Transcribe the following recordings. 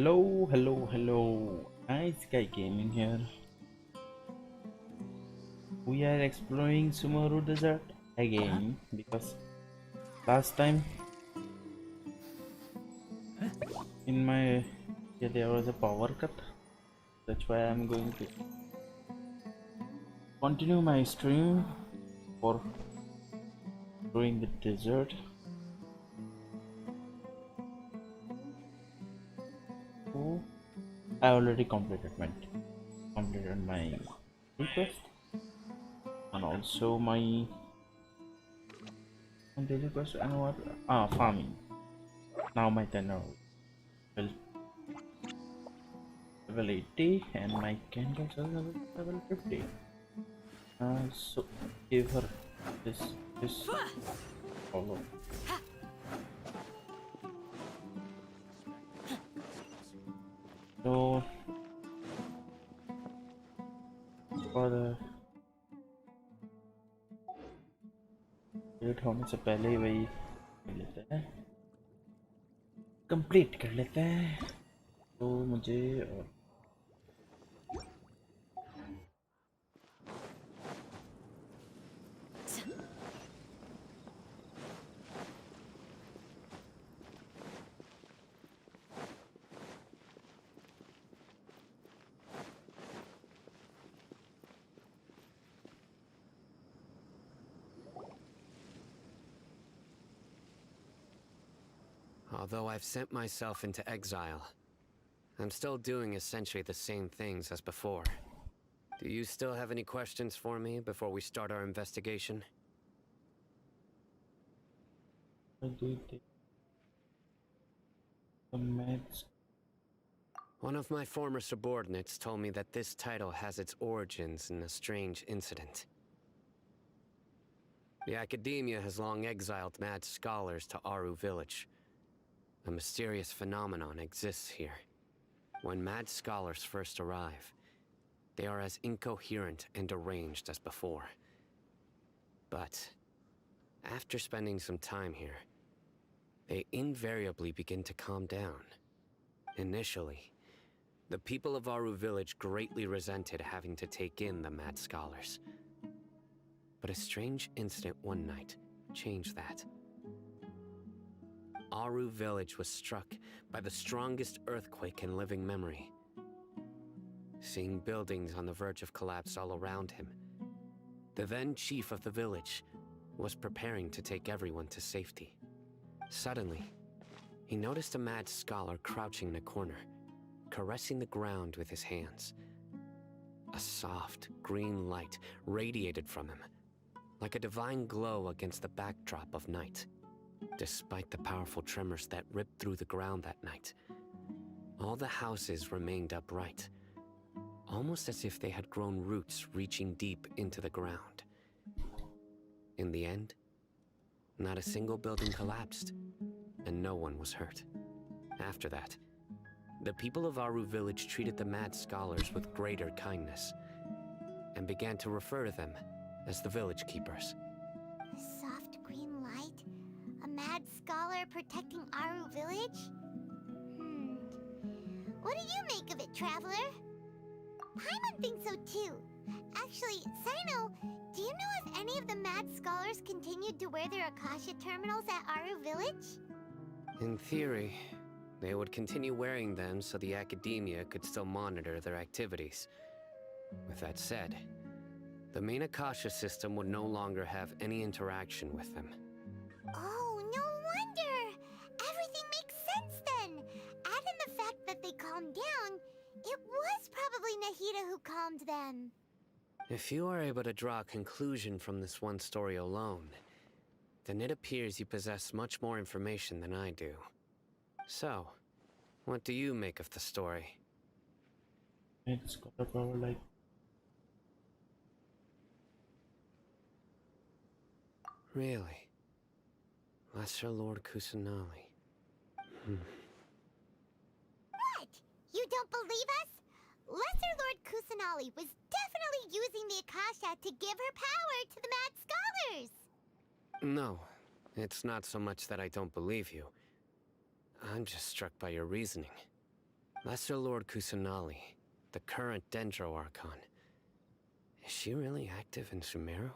Hello. Nice guy gaming here. We are exploring Sumaru Desert again because last time in my there was a power cut. That's why I'm going to continue my stream for doing the desert. So I already completed my request and also my daily quest and what farming. Now my tenor will level 80 and my candles are level 50. So give her this follow. So for the late होने से पहले ही वही कर लेते हैं, complete कर लेते हैं। तो मुझे Although I've sent myself into exile, I'm still doing essentially the same things as before. Do you still have any questions for me before we start our investigation? One of my former subordinates told me that this title has its origins in a strange incident. The academia has long exiled mad scholars to Aru village. A mysterious phenomenon exists here. When mad scholars first arrive, they are as incoherent and deranged as before. But after spending some time here, they invariably begin to calm down. Initially, the people of Aru village greatly resented having to take in the mad scholars. But a strange incident one night changed that. Aru village was struck by the strongest earthquake in living memory. Seeing buildings on the verge of collapse all around him, the then chief of the village was preparing to take everyone to safety. Suddenly, he noticed a mad scholar crouching in a corner, caressing the ground with his hands. A soft, green light radiated from him, like a divine glow against the backdrop of night. Despite the powerful tremors that ripped through the ground that night, all the houses remained upright, almost as if they had grown roots reaching deep into the ground. In the end, not a single building collapsed, and no one was hurt. After that, the people of Aru village treated the mad scholars with greater kindness, and began to refer to them as the village keepers. A soft green light? A mad scholar protecting Aru village? What do you make of it, traveler? Paimon thinks so too. Actually, Sino, do you know if any of the mad scholars continued to wear their Akasha terminals at Aru village? In theory, they would continue wearing them so the academia could still monitor their activities. With that said, the main Akasha system would no longer have any interaction with them. Oh, no wonder! Everything makes sense then! Add in the fact that they calmed down, it was probably Nahida who calmed them. If you are able to draw a conclusion from this one story alone, then it appears you possess much more information than I do. So, what do you make of the story? it's got a power like Really? Lesser Lord Kusanali. What? You don't believe us? Lesser Lord Kusanali was definitely using the Akasha to give her power to the mad scholars! No, it's not so much that I don't believe you. I'm just struck by your reasoning. Lesser Lord Kusanali, the current Dendro Archon. Is she really active in Sumaru?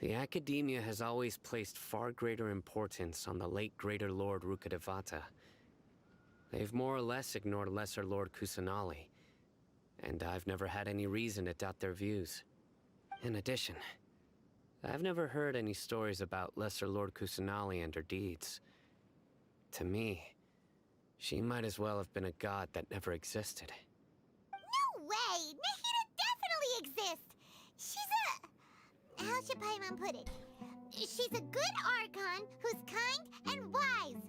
The Academia has always placed far greater importance on the late Greater Lord Rukkhadevata. They've more or less ignored Lesser Lord Kusanali, and I've never had any reason to doubt their views. In addition, I've never heard any stories about Lesser Lord Kusanali and her deeds. To me, she might as well have been a god that never existed. No way! Nahida definitely exists! She's a... How should Paimon put it? She's a good Archon who's kind and wise.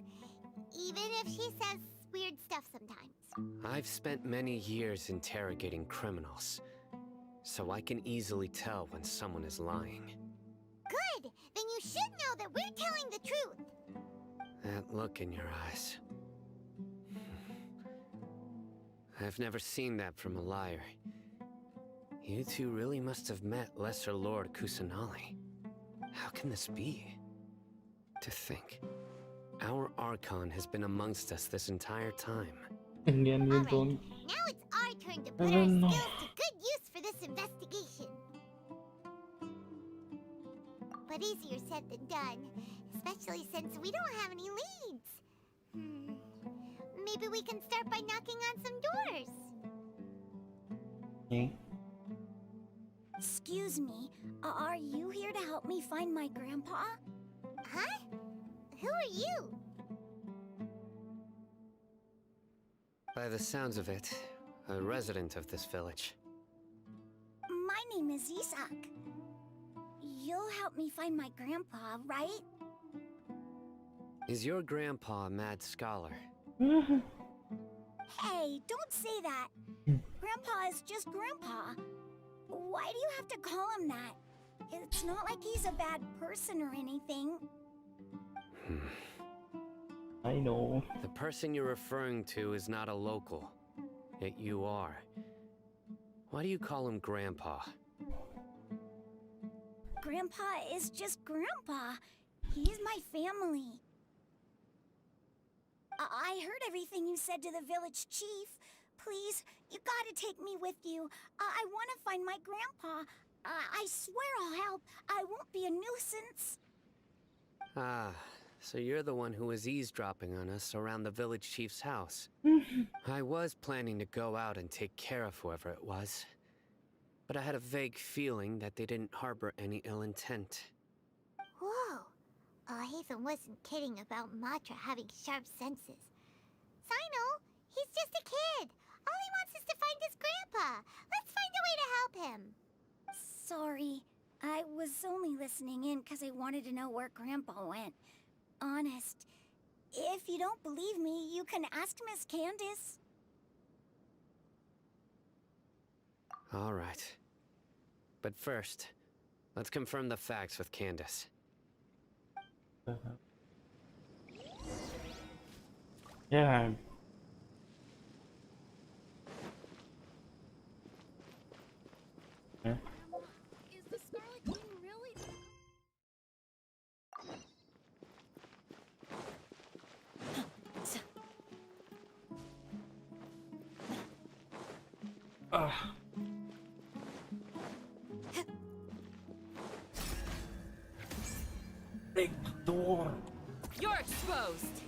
Even if she says weird stuff sometimes. I've spent many years interrogating criminals, so I can easily tell when someone is lying. Good! Then you should know that we're telling the truth! That look in your eyes. I've never seen that from a liar. You two really must have met Lesser Lord Kusanali. How can this be? To think, our Archon has been amongst us this entire time. Indian Alright, ringtone. now it's our turn to put our don't know. skills to good use for this investigation. But easier said than done, especially since we don't have any leads. Maybe we can start by knocking on some doors. Okay. Excuse me, are you here to help me find my grandpa? Huh? Who are you? By the sounds of it, a resident of this village. My name is Isak. You'll help me find my grandpa, right? Is your grandpa a mad scholar? Hey, don't say that. Grandpa is just Grandpa. Why do you have to call him that? It's not like he's a bad person or anything. I know. The person you're referring to is not a local, yet you are. Why do you call him Grandpa? Grandpa is just Grandpa. He's my family. I heard everything you said to the village chief. Please, you gotta take me with you. I want to find my grandpa. I swear I'll help. I won't be a nuisance. Ah, so you're the one who was eavesdropping on us around the village chief's house. I was planning to go out and take care of whoever it was, but I had a vague feeling that they didn't harbor any ill intent. Whoa. Ethan wasn't kidding about Matra having sharp senses. Sino, he's just a kid. All he wants is to find his grandpa. Let's find a way to help him. Sorry. I was only listening in because I wanted to know where Grandpa went. Honest. If you don't believe me, you can ask Miss Candace. All right. But first, let's confirm the facts with Candace. Yeah. Is the Scarlet King really? Big door. You're exposed.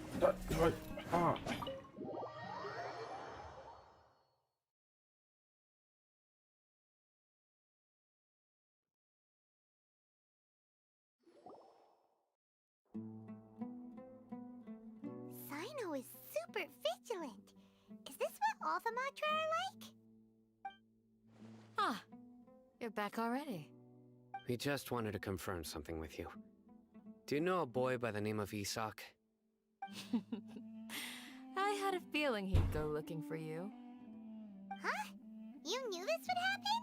Sino is super vigilant. Is this what all the Matra are like? Ah, you're back already. We just wanted to confirm something with you. Do you know a boy by the name of Isak? I had a feeling he'd go looking for you. Huh? You knew this would happen?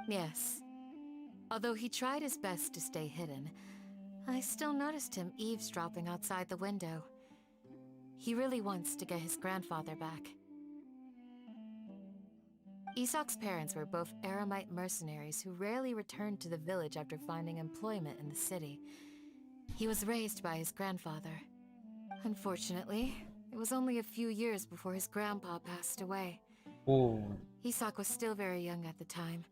Yes. Although he tried his best to stay hidden, I still noticed him eavesdropping outside the window. He really wants to get his grandfather back. Isak's parents were both Aramite mercenaries who rarely returned to the village after finding employment in the city. He was raised by his grandfather. Unfortunately, It was only a few years before his grandpa passed away. Oh, Isak was still very young at the time,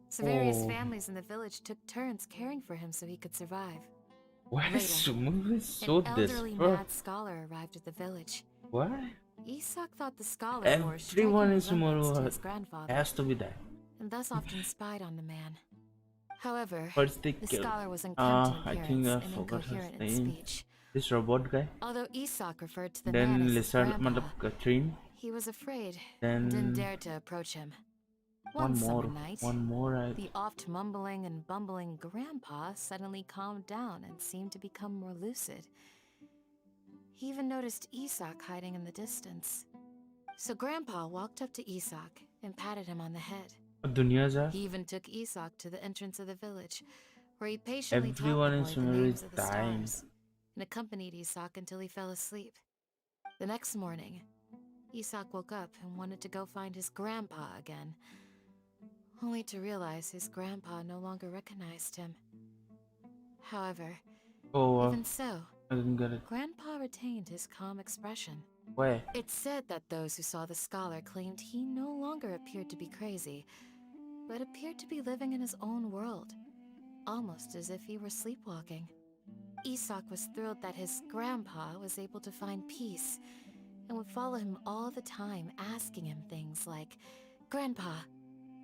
so various Oh. families in the village took turns caring for him so he could survive. why is Later, Sumaru so An elderly desperate? mad scholar arrived at the village. Why? Isak thought the scholar bore a striking Everyone in resemblance to Sumaru his grandfather, has to be that. and thus often spied on the man. However, First they the kill. scholar was unkempt in I appearance think I and forgot his incoherent in name. speech. This robot guy. Although Isak referred to the man Then as his Lizard, grandpa, मतलब Katrine. he was afraid and didn't Then dare to approach him. one Summer more. night, One more. the oft mumbling and bumbling grandpa suddenly calmed down and seemed to become more lucid. He even noticed Isak hiding in the distance. So Grandpa walked up to Isak and patted him on the head. दुनिया जा. He even took Isak to the entrance of the village, where he patiently Everyone in taught the boy the Sumaru names is of the dying. stars, and accompanied Isak until he fell asleep. The next morning, Isak woke up and wanted to go find his grandpa again, only to realize his grandpa no longer recognized him. However, Oh, even so, I didn't get it. Grandpa retained his calm expression. Why? It's said that those who saw the scholar claimed he no longer appeared to be crazy, but appeared to be living in his own world, almost as if he were sleepwalking. Isak was thrilled that his grandpa was able to find peace, and would follow him all the time, asking him things like, "Grandpa,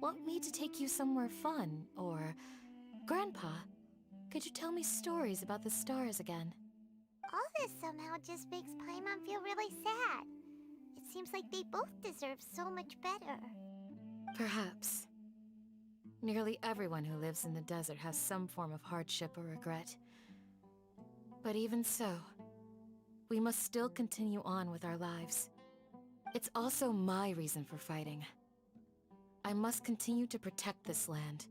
want me to take you somewhere fun?" Or, "Grandpa, could you tell me stories about the stars again?" All this somehow just makes Paimon feel really sad. It seems like they both deserve so much better. Perhaps. Nearly everyone who lives in the desert has some form of hardship or regret. But even so, we must still continue on with our lives. It's also my reason for fighting. I must continue to protect this land.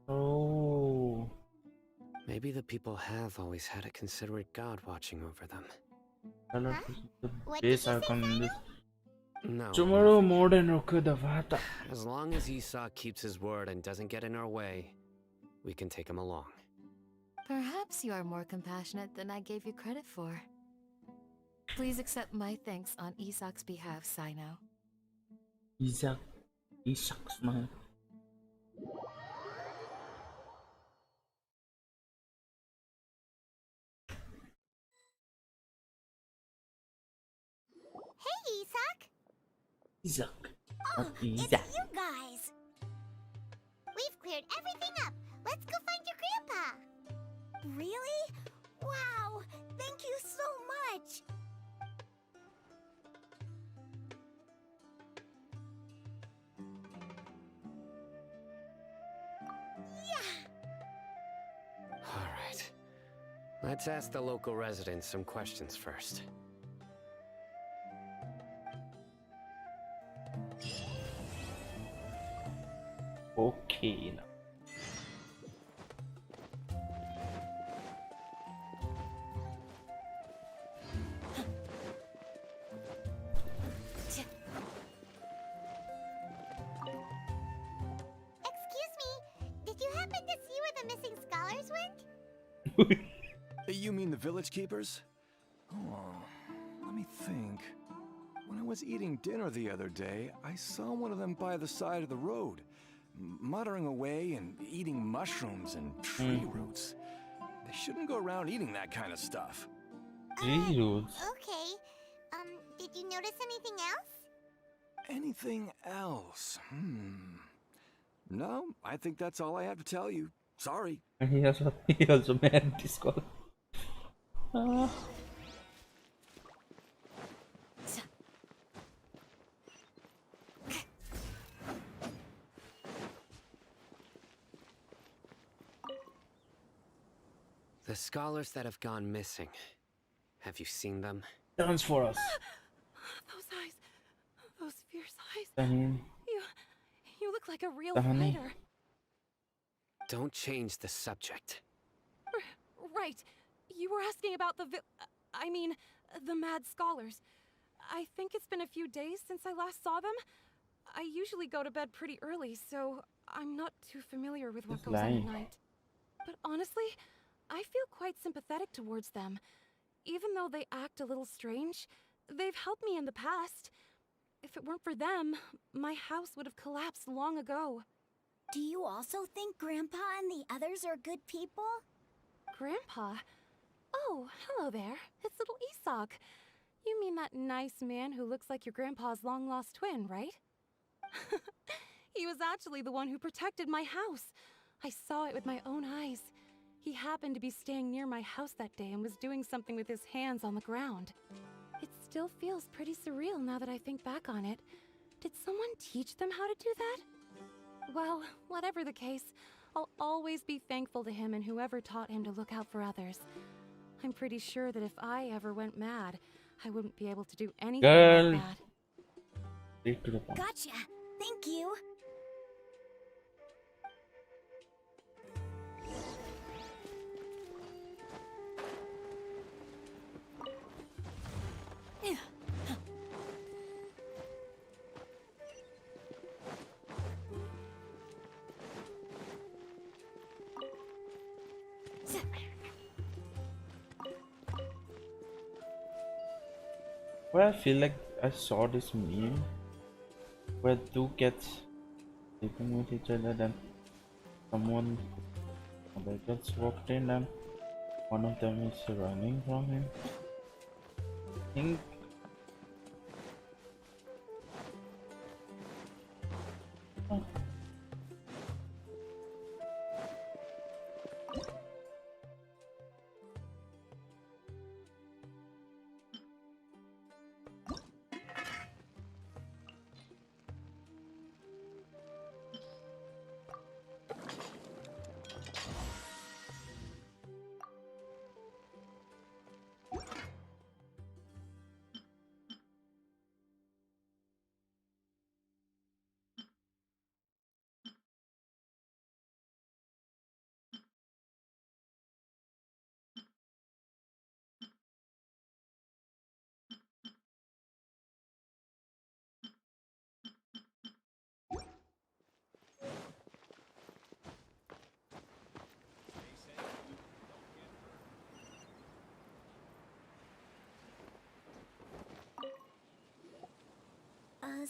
Oh. Maybe the people have always had a considerate god watching over them. Scarlet Huh? is the What did base you say, icon in this. No. Tomorrow more than okay the vata. As long as Isak keeps his word and doesn't get in our way, we can take him along. Perhaps you are more compassionate than I gave you credit for. Please accept my thanks on Isak's behalf, Sino. Isak's man. Hey, Isak! Isak. Oh, Not it's Isak. you guys! We've cleared everything up. Let's go find your grandpa. Really? Wow! Thank you so much! All right. Let's ask the local residents some questions first. Okay now. Excuse me, did you happen to see where the missing scholars went? You mean the village keepers? Oh, let me think. When I was eating dinner the other day, I saw one of them by the side of the road, muttering away and eating mushrooms and tree roots. They shouldn't go around eating that kind of stuff. Tree roots. Okay. Did you notice anything else? Anything else? No, I think that's all I have to tell you. Sorry. And he also made this call. The scholars that have gone missing. Have you seen them? Dance for us. Those eyes. Those fierce eyes. Tahin. You look like a real Tahani. fighter. Don't change the subject. Right. You were asking about the the mad scholars. I think it's been a few days since I last saw them. I usually go to bed pretty early, so I'm not too familiar with what Just goes on lying. at night. But honestly, I feel quite sympathetic towards them. Even though they act a little strange, they've helped me in the past. If it weren't for them, my house would have collapsed long ago. Do you also think Grandpa and the others are good people? Grandpa? Oh, hello there. It's little Isak. You mean that nice man who looks like your grandpa's long-lost twin, right? He was actually the one who protected my house. I saw it with my own eyes. He happened to be staying near my house that day and was doing something with his hands on the ground. It still feels pretty surreal now that I think back on it. Did someone teach them how to do that? Well, whatever the case, I'll always be thankful to him and whoever taught him to look out for others. I'm pretty sure that if I ever went mad, I wouldn't be able to do anything Girl. like that. Straight to the point. Gotcha. Thank you. Well, I feel like I saw this meme where two cats sleeping with each other, then someone, other cats walked in and one of them is running from him. I think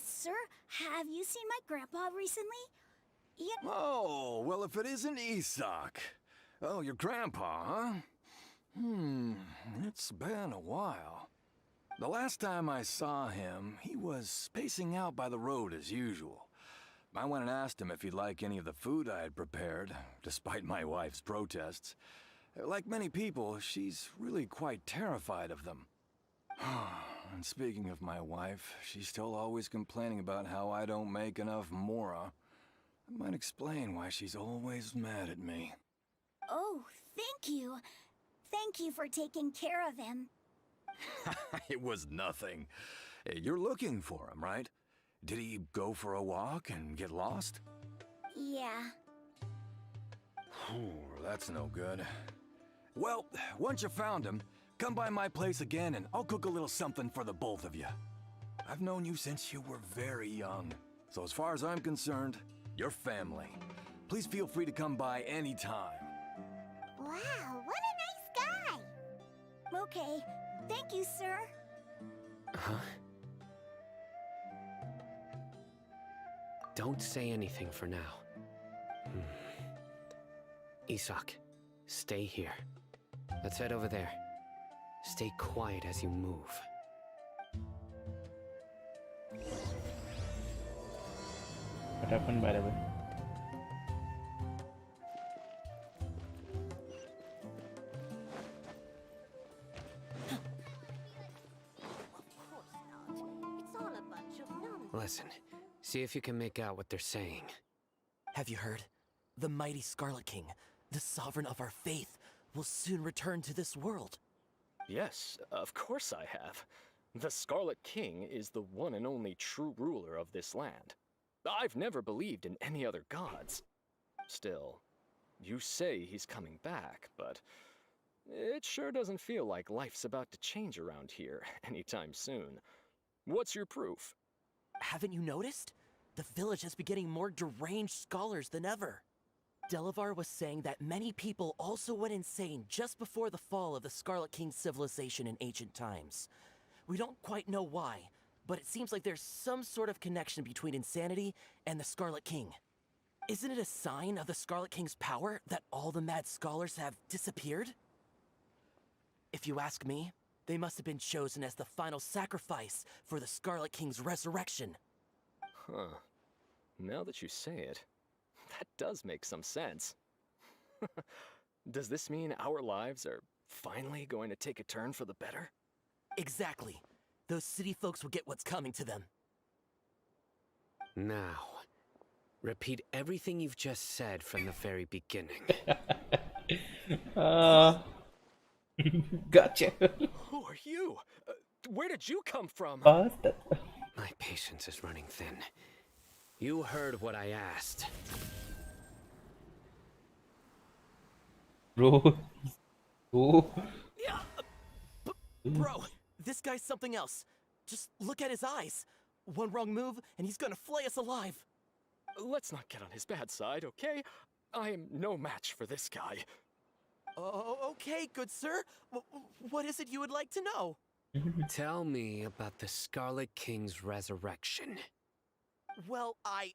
Sir, have you seen my grandpa recently? Oh, well, if it isn't Isak. Oh, your grandpa, huh? It's been a while. The last time I saw him, he was spacing out by the road as usual. I went and asked him if he'd like any of the food I had prepared, despite my wife's protests. Like many people, she's really quite terrified of them. And speaking of my wife, she's still always complaining about how I don't make enough mora. That might explain why she's always mad at me. Oh, thank you. Thank you for taking care of him. It was nothing. You're looking for him, right? Did he go for a walk and get lost? Yeah. That's no good. Well, once you found him, come by my place again and I'll cook a little something for the both of you. I've known you since you were very young. So as far as I'm concerned, you're family. Please feel free to come by anytime. Wow, what a nice guy! Okay. Thank you, sir. Huh? Don't say anything for now. Isak, stay here. Let's head over there. Stay quiet as you move. what happened, by the way? It's all a bunch of nonsense. Listen, see if you can make out what they're saying. Have you heard? The mighty Scarlet King, the sovereign of our faith, will soon return to this world. Yes, of course I have. The Scarlet King is the one and only true ruler of this land. I've never believed in any other gods. Still, you say he's coming back, but it sure doesn't feel like life's about to change around here anytime soon. What's your proof? Haven't you noticed? the village has been getting more deranged scholars than ever. Delavar was saying that many people also went insane just before the fall of the Scarlet King civilization in ancient times. We don't quite know why, but it seems like there's some sort of connection between insanity and the Scarlet King. Isn't it a sign of the Scarlet King's power that all the mad scholars have disappeared? If you ask me, they must have been chosen as the final sacrifice for the Scarlet King's resurrection. Huh. Now that you say it, that does make some sense. Does this mean our lives are finally going to take a turn for the better? Exactly. Those city folks will get what's coming to them. Now, repeat everything you've just said from the very beginning. Gotcha. Who are you? Where did you come from? Bastard. My patience is running thin. You heard what I asked. Bro. Oh. Yeah, bro, this guy's something else. Just look at his eyes. One wrong move, and he's gonna flay us alive. Let's not get on his bad side, okay? I am no match for this guy. Oh, okay, good sir. What is it you would like to know? Tell me about the Scarlet King's resurrection. Well, I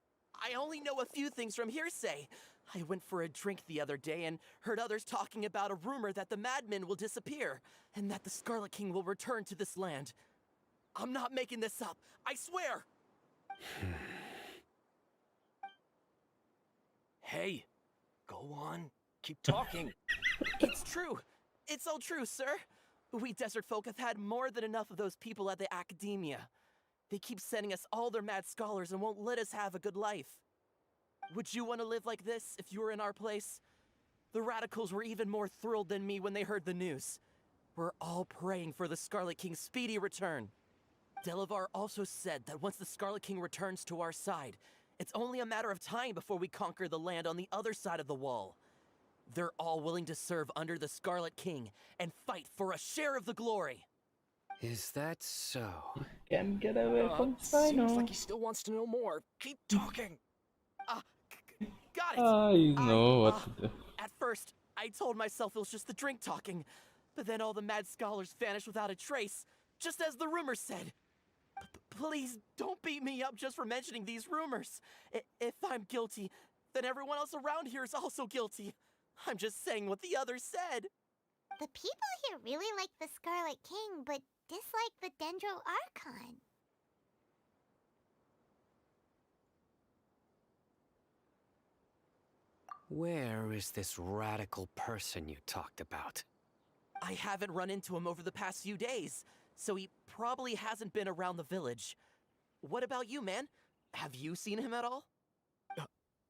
only know a few things from hearsay. I went for a drink the other day and heard others talking about a rumor that the madmen will disappear and that the Scarlet King will return to this land. I'm not making this up, I swear! Hey, go on. Keep talking. It's true. It's all true, sir. We desert folk have had more than enough of those people at the academia. They keep sending us all their mad scholars and won't let us have a good life. Would you want to live like this if you were in our place? The radicals were even more thrilled than me when they heard the news. We're all praying for the Scarlet King's speedy return. Delavar also said that once the Scarlet King returns to our side, it's only a matter of time before we conquer the land on the other side of the wall. They're all willing to serve under the Scarlet King and fight for a share of the glory. Is that so? Can't get away from Seems Sino. like he still wants to know more. Keep talking. Got it! I know what to do. At first, I told myself it was just the drink talking, but then all the mad scholars vanished without a trace, just as the rumors said. Please don't beat me up just for mentioning these rumors. If I'm guilty, then everyone else around here is also guilty. I'm just saying what the others said. The people here really like the Scarlet King, but dislike the Dendro Archon. Where is this radical person you talked about? I haven't run into him over the past few days, so he probably hasn't been around the village. What about you, man? Have you seen him at all?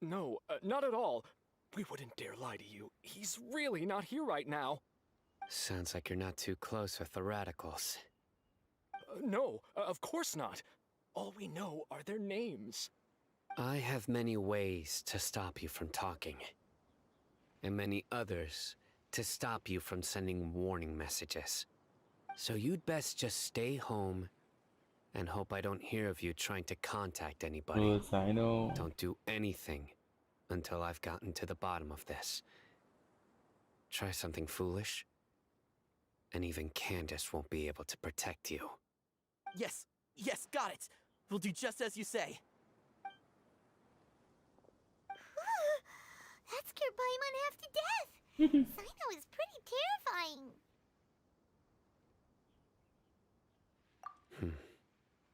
No, not at all. We wouldn't dare lie to you. He's really not here right now. Sounds like you're not too close with the radicals. No, of course not. All we know are their names. I have many ways to stop you from talking, and many others to stop you from sending warning messages. So you'd best just stay home and hope I don't hear of you trying to contact anybody. Yes, I know. Don't do anything until I've gotten to the bottom of this. Try something foolish, and even Candace won't be able to protect you. Yes, got it. We'll do just as you say. That scared Paimon half to death. Sino is pretty terrifying.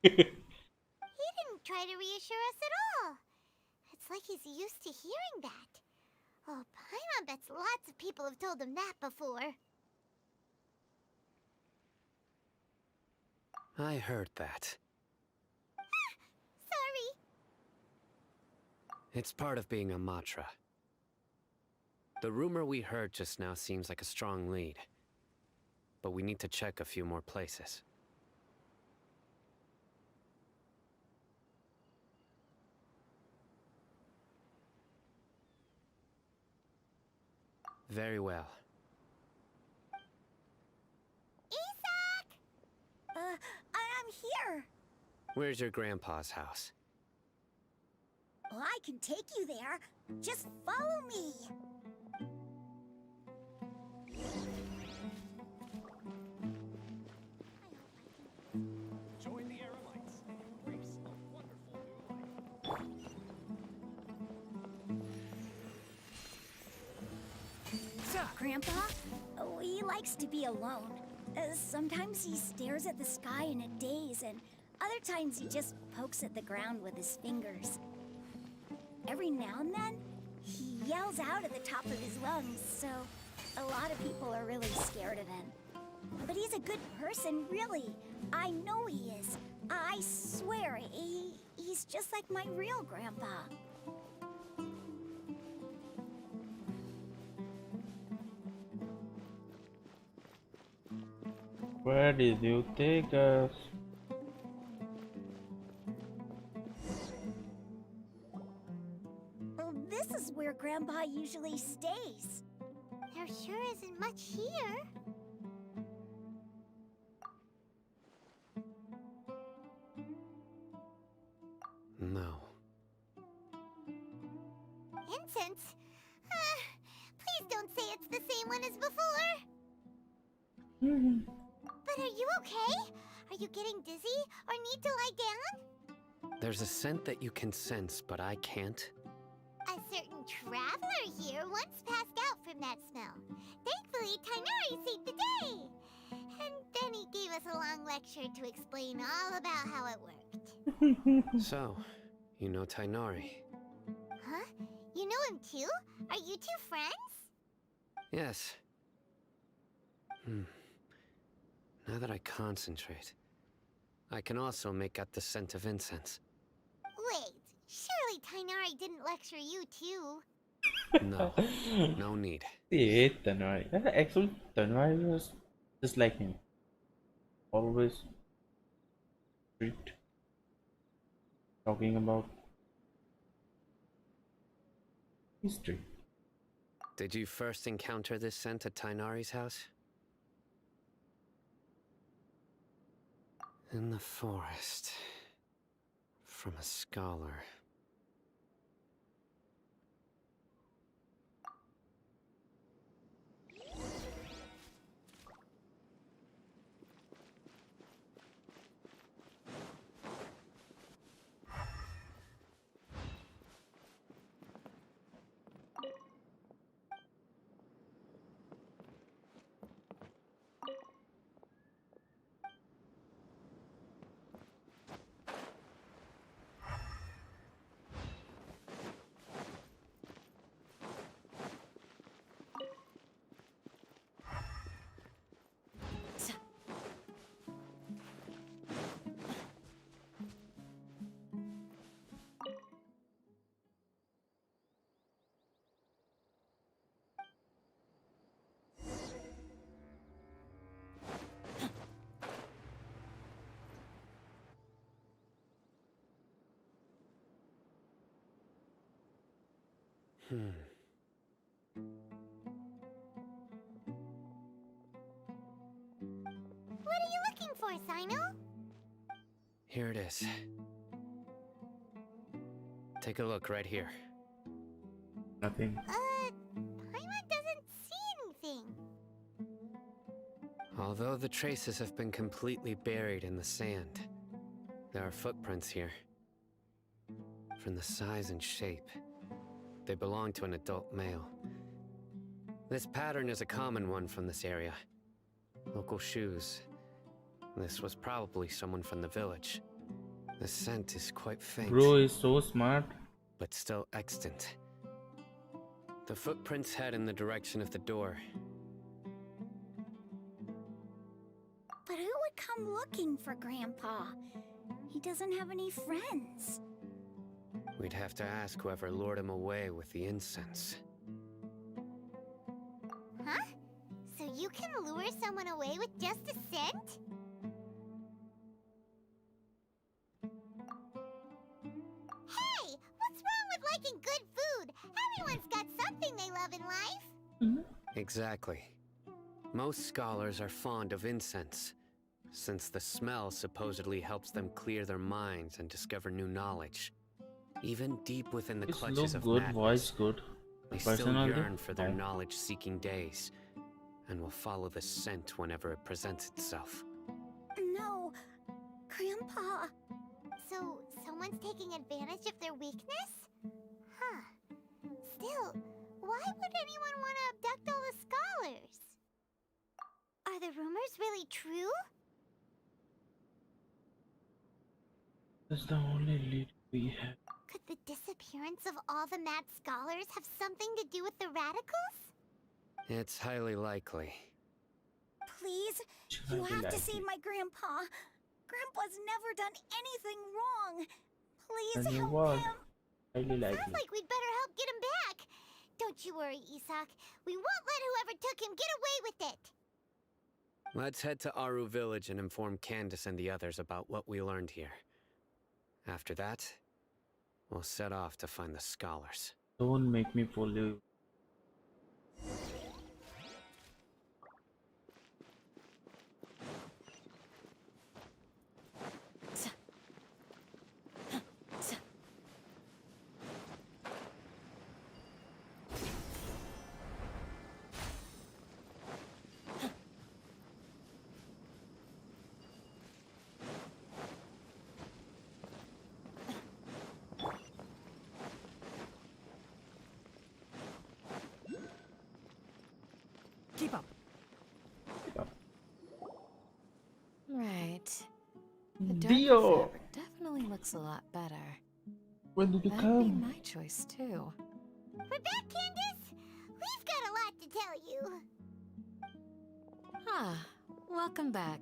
He didn't try to reassure us at all. It's like he's used to hearing that. Oh, Paimon bets lots of people have told him that before. I heard that. Sorry. It's part of being a Matra. The rumor we heard just now seems like a strong lead, but we need to check a few more places. Very well. Isaac! I'm here. Where's your grandpa's house? Well, I can take you there. Just follow me. Join the Aerolites and embrace a wonderful new life. Grandpa? Oh, he likes to be alone. Sometimes he stares at the sky in a daze, and other times he just pokes at the ground with his fingers. Every now and then, he yells out at the top of his lungs, so a lot of people are really scared of him. But he's a good person, really. I know he is. I swear, he's just like my real grandpa. Where did you take us? Well, this is where Grandpa usually stays. There sure isn't much here. No. Incense? Please don't say it's the same one as before. But are you okay? Are you getting dizzy or need to lie down? There's a scent that you can sense, but I can't. A certain traveler here once passed out from that smell. Thankfully, Tainari saved the day. And then he gave us a long lecture to explain all about how it worked. So, you know Tainari? Huh? You know him too? Are you two friends? Yes. Now that I concentrate, I can also make out the scent of incense. Wait, surely Tainari didn't lecture you too? No, no need. See, Tanwai. Actually, Tanwai was just like him. Always strict. Talking about history. Did you first encounter this scent at Tainari's house? In the forest. From a scholar. What are you looking for, Sino? Here it is. Take a look right here. Nothing. Paimon doesn't see anything. Although the traces have been completely buried in the sand, there are footprints here. From the size and shape, they belong to an adult male. This pattern is a common one from this area. Local shoes. This was probably someone from the village. The scent is quite faint, Bro is so smart. but still extant. The footprints head in the direction of the door. But who would come looking for Grandpa? He doesn't have any friends. We'd have to ask whoever lured him away with the incense. Huh? So you can lure someone away with just a scent? Hey! What's wrong with liking good food? Everyone's got something they love in life. Exactly. Most scholars are fond of incense, since the smell supposedly helps them clear their minds and discover new knowledge. Even deep within the This clutches look of good, madness, voice good. they still Personality, yearn for their yeah. knowledge-seeking days, and will follow the scent whenever it presents itself. No, Grandpa. So, someone's taking advantage of their weakness? Huh. Still, why would anyone want to abduct all the scholars? Are the rumors really true? That's the only lead we have. Could the disappearance of all the mad scholars have something to do with the radicals? It's highly likely. Please, Highly you have to likely. save my Grandpa. Grandpa's never done anything wrong. Please And he help was him. highly Sounds likely. like we'd better help get him back. Don't you worry, Isak. We won't let whoever took him get away with it. Let's head to Aru Village and inform Candace and the others about what we learned here. After that, we'll set off to find the scholars. Don't make me pull you. Keep up. Right. The darker Dio! fabric definitely looks a lot better. When did you That'd be come? my choice too. We're back, Candace. We've got a lot to tell you. Ah, welcome back.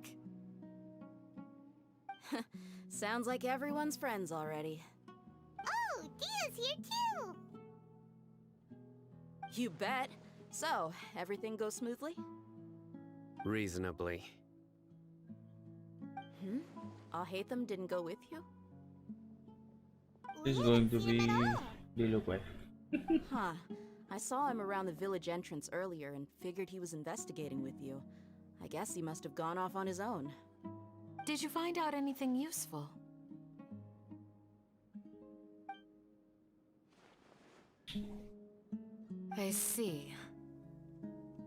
Sounds like everyone's friends already. Oh, Dia's here too. You bet. So, everything goes smoothly? Reasonably. Alhaitham didn't go with you? This is We going didn't to see him be at all. Lilo Quest. Huh. I saw him around the village entrance earlier and figured he was investigating with you. I guess he must have gone off on his own. Did you find out anything useful? I see.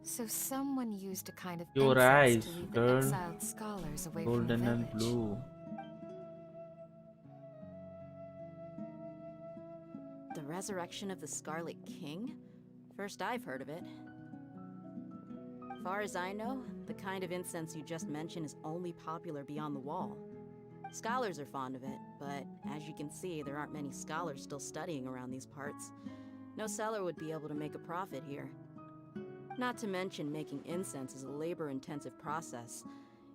So someone used a kind of Your incense eyes, to lead the girl. exiled scholars away from the Golden and village. blue. The resurrection of the Scarlet King? First I've heard of it. Far as I know, the kind of incense you just mentioned is only popular beyond the wall. Scholars are fond of it, but as you can see, there aren't many scholars still studying around these parts. No seller would be able to make a profit here. Not to mention, making incense is a labor-intensive process.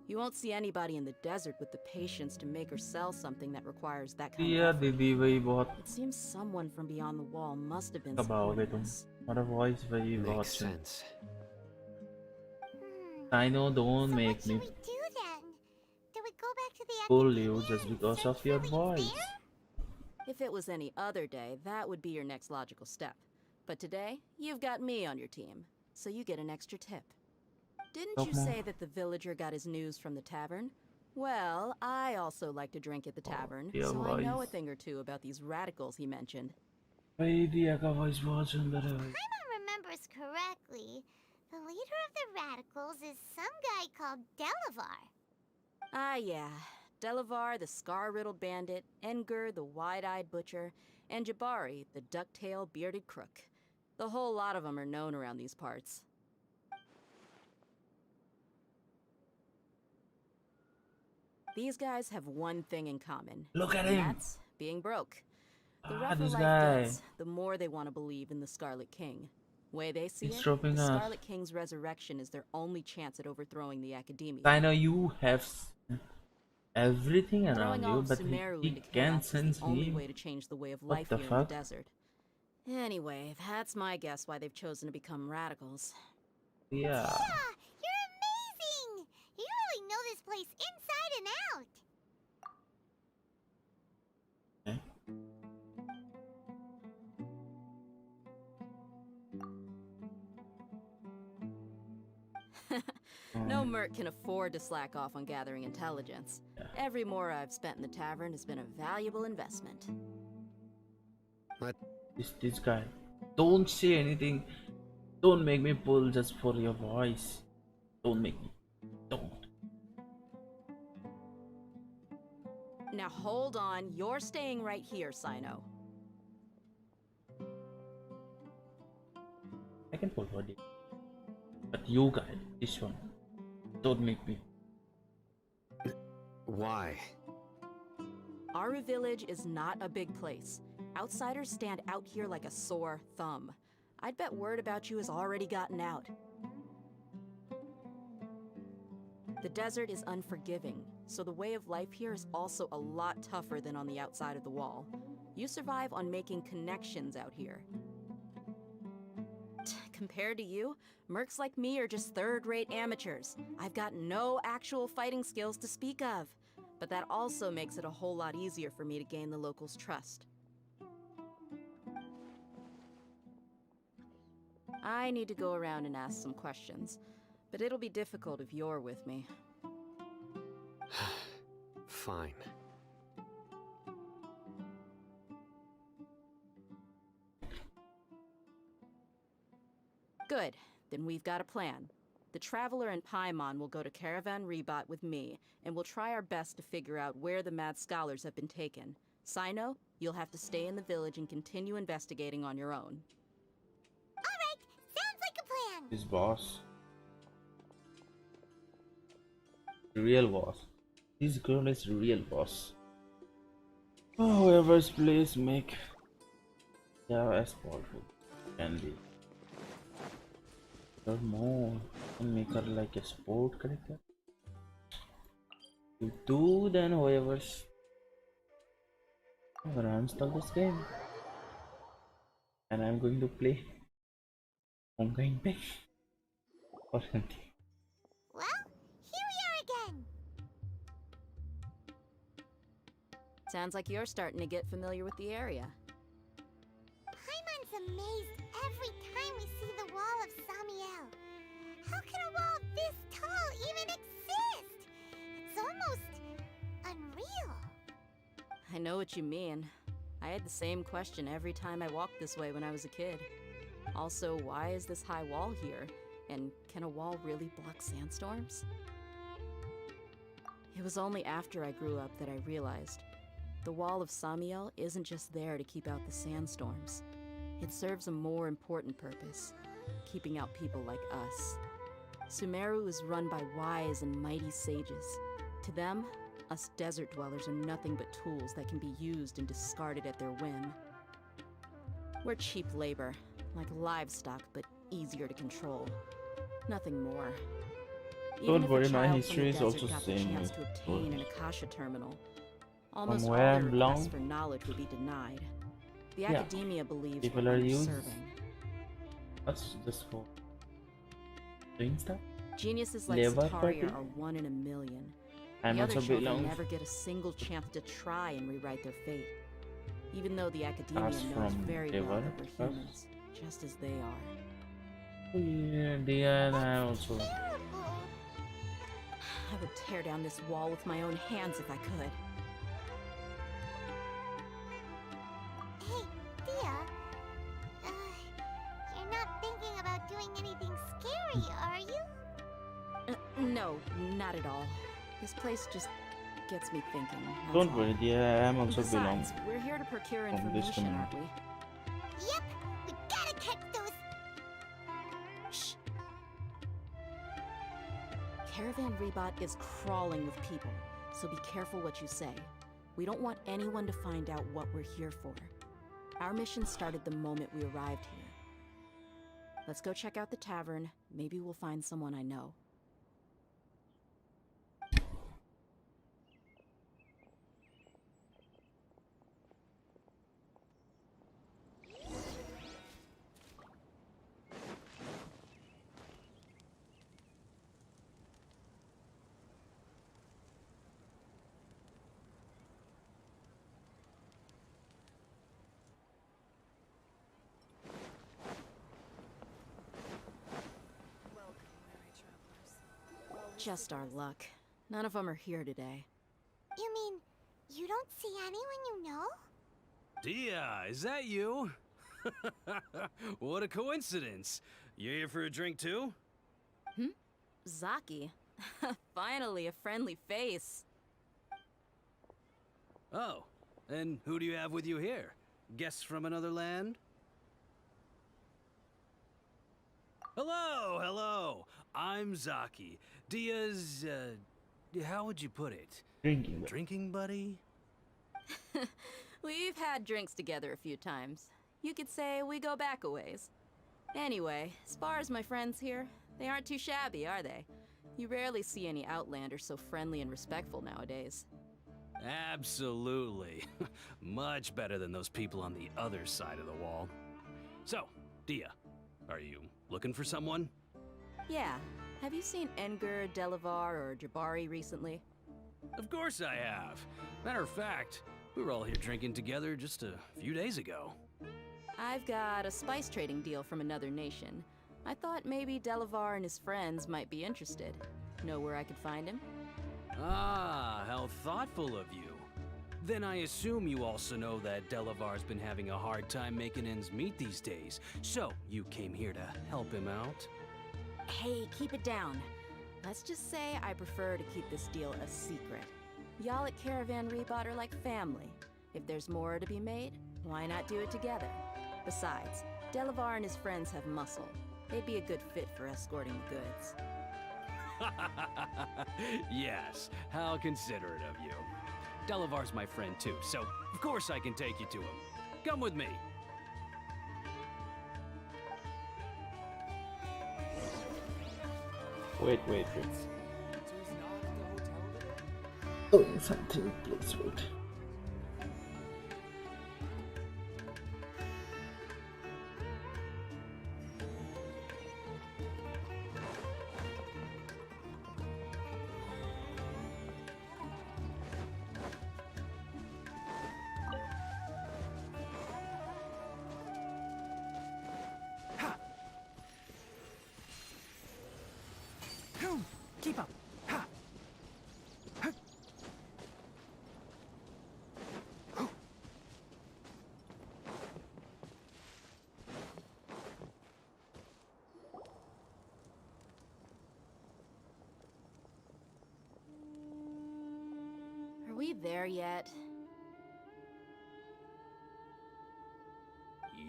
You won't see anybody in the desert with the patience to make or sell something that requires that kind Yeah, of effort. दीदी वही बहुत It seems someone from beyond the wall must have been दबाओगे supporting तुम. this. हमारा voice वही बहुत Makes है. sense. I know, So don't what make should me we do then? Do we go back to the pull you academia just and because search of your for leads voice. there? If it was any other day, that would be your next logical step. But today, you've got me on your team, so you get an extra tip. Didn't you Come on. say that the villager got his news from the tavern? Well, I also like to drink at the tavern, dear so I know a voice. thing or two about these radicals he mentioned. भाई दिया का voice बहुत सुंदर है भाई. Paimon remembers correctly, the leader of the radicals is some guy called Delavar. Ah, yeah. Delavar, the scar-riddled bandit, Engur, the wide-eyed butcher, and Jabari, the duck-tailed bearded crook. The whole lot of them are known around these parts. These guys have one thing in common. Look at and him. That's being broke. The Ah, rougher this life guy. gets, the more they want to believe in the Scarlet King. Way they see He's it, dropping the us. Scarlet King's resurrection is their only chance at overthrowing the Academia. I know you have everything around Throwing all you, of but Sumaru he into can't chaos is sense the only me. way to change the way of What life the here fuck? in the desert. Anyway, that's my guess why they've chosen to become radicals. Yeah. Ah, you're amazing! You really know this place inside and out. Okay. No merc can afford to slack off on gathering intelligence. Yeah. Every more I've spent in the tavern has been a valuable investment. This guy. Don't say anything. Don't make me pull just for your voice. Don't make me. Don't. Now hold on, you're staying right here, Sino. I can pull for it. But you guys, this one. Don't make me. Why? Aru Village is not a big place. Outsiders stand out here like a sore thumb. I'd bet word about you has already gotten out. The desert is unforgiving, so the way of life here is also a lot tougher than on the outside of the wall. You survive on making connections out here. Compared to you, mercs like me are just third-rate amateurs. I've got no actual fighting skills to speak of, but that also makes it a whole lot easier for me to gain the locals' trust. I need to go around and ask some questions, but it'll be difficult if you're with me. Fine. Good. Then we've got a plan. The Traveler and Paimon will go to Caravan Rebot with me, and we'll try our best to figure out where the Mad Scholars have been taken. Sino, you'll have to stay in the village and continue investigating on your own. Alright, sounds like a plan. This boss. Real boss. This girl is real boss. Oh, whoever's place make. Yeah, Escort can be. More and make her like a sport character. You do then whoever's. I'm gonna install this game and I'm going to play ongoing pay or something. Well, here we are again. Sounds like you're starting to get familiar with the area. Paimon's amazed every time we see the wall of Samiel. How can a wall this tall even exist? It's almost unreal. I know what you mean. I had the same question every time I walked this way when I was a kid. Also, why is this high wall here? And can a wall really block sandstorms? It was only after I grew up that I realized the wall of Samiel isn't just there to keep out the sandstorms. It serves a more important purpose, keeping out people like us. Sumaru is run by wise and mighty sages. To them, us desert dwellers are nothing but tools that can be used and discarded at their whim. We're cheap labor, like livestock, but easier to control. Nothing more. Even Don't if worry, a my child history from the is desert also got the same chance with to obtain an both. Akasha terminal, almost all where their I requests belong, for knowledge would be denied. The yeah, academia believes people we're are used. underserving. That's just for doing stuff. Geniuses like Labor Sataria Party. are 1 in a million. I'm The other also children belong. never get a single chance to try and rewrite their fate. Even though the academia Us knows from very well Labor. that we're humans, just as they are. Yeah, Dia and I also. Terrible. I would tear down this wall with my own hands if I could. Hey, Dia. You're not thinking about doing anything scary, are you? No, not at all. This place just gets me thinking. that's Don't all. worry, Dia. I'm also belong. Besides, we're here to procure from this information, aren't we? Yep, we gotta catch those. Shh. Caravan Rebot is crawling with people, so be careful what you say. We don't want anyone to find out what we're here for. Our mission started the moment we arrived here. Let's go check out the tavern. Maybe we'll find someone I know. Just our luck. None of them are here today. You mean, you don't see anyone you know? Dia, is that you? What a coincidence. You here for a drink too? Zaki. Finally, a friendly face. Oh, and who do you have with you here? Guests from another land? Hello, hello. I'm Zaki. Dia's, how would you put it? Drinking buddy? We've had drinks together a few times. You could say we go back a ways. Anyway, as far as my friends here, they aren't too shabby, are they? You rarely see any Outlanders so friendly and respectful nowadays. Absolutely. Much better than those people on the other side of the wall. So, Dia, are you looking for someone? Yeah. Have you seen Engur, Delavar, or Jabari recently? Of course I have. Matter of fact, we were all here drinking together just a few days ago. I've got a spice trading deal from another nation. I thought maybe Delavar and his friends might be interested. Know where I could find him? Ah, how thoughtful of you. Then I assume you also know that Delavar's been having a hard time making ends meet these days, so you came here to help him out? Hey, keep it down. Let's just say I prefer to keep this deal a secret. Y'all at Caravan Rebot are like family. If there's more to be made, why not do it together? Besides, Delavar and his friends have muscle. They'd be a good fit for escorting the goods. Yes, how considerate of you. Delavar's my friend too, so of course I can take you to him. Come with me. Wait. Doing something, please wait. Keep up. Ha. Ha. Are we there yet?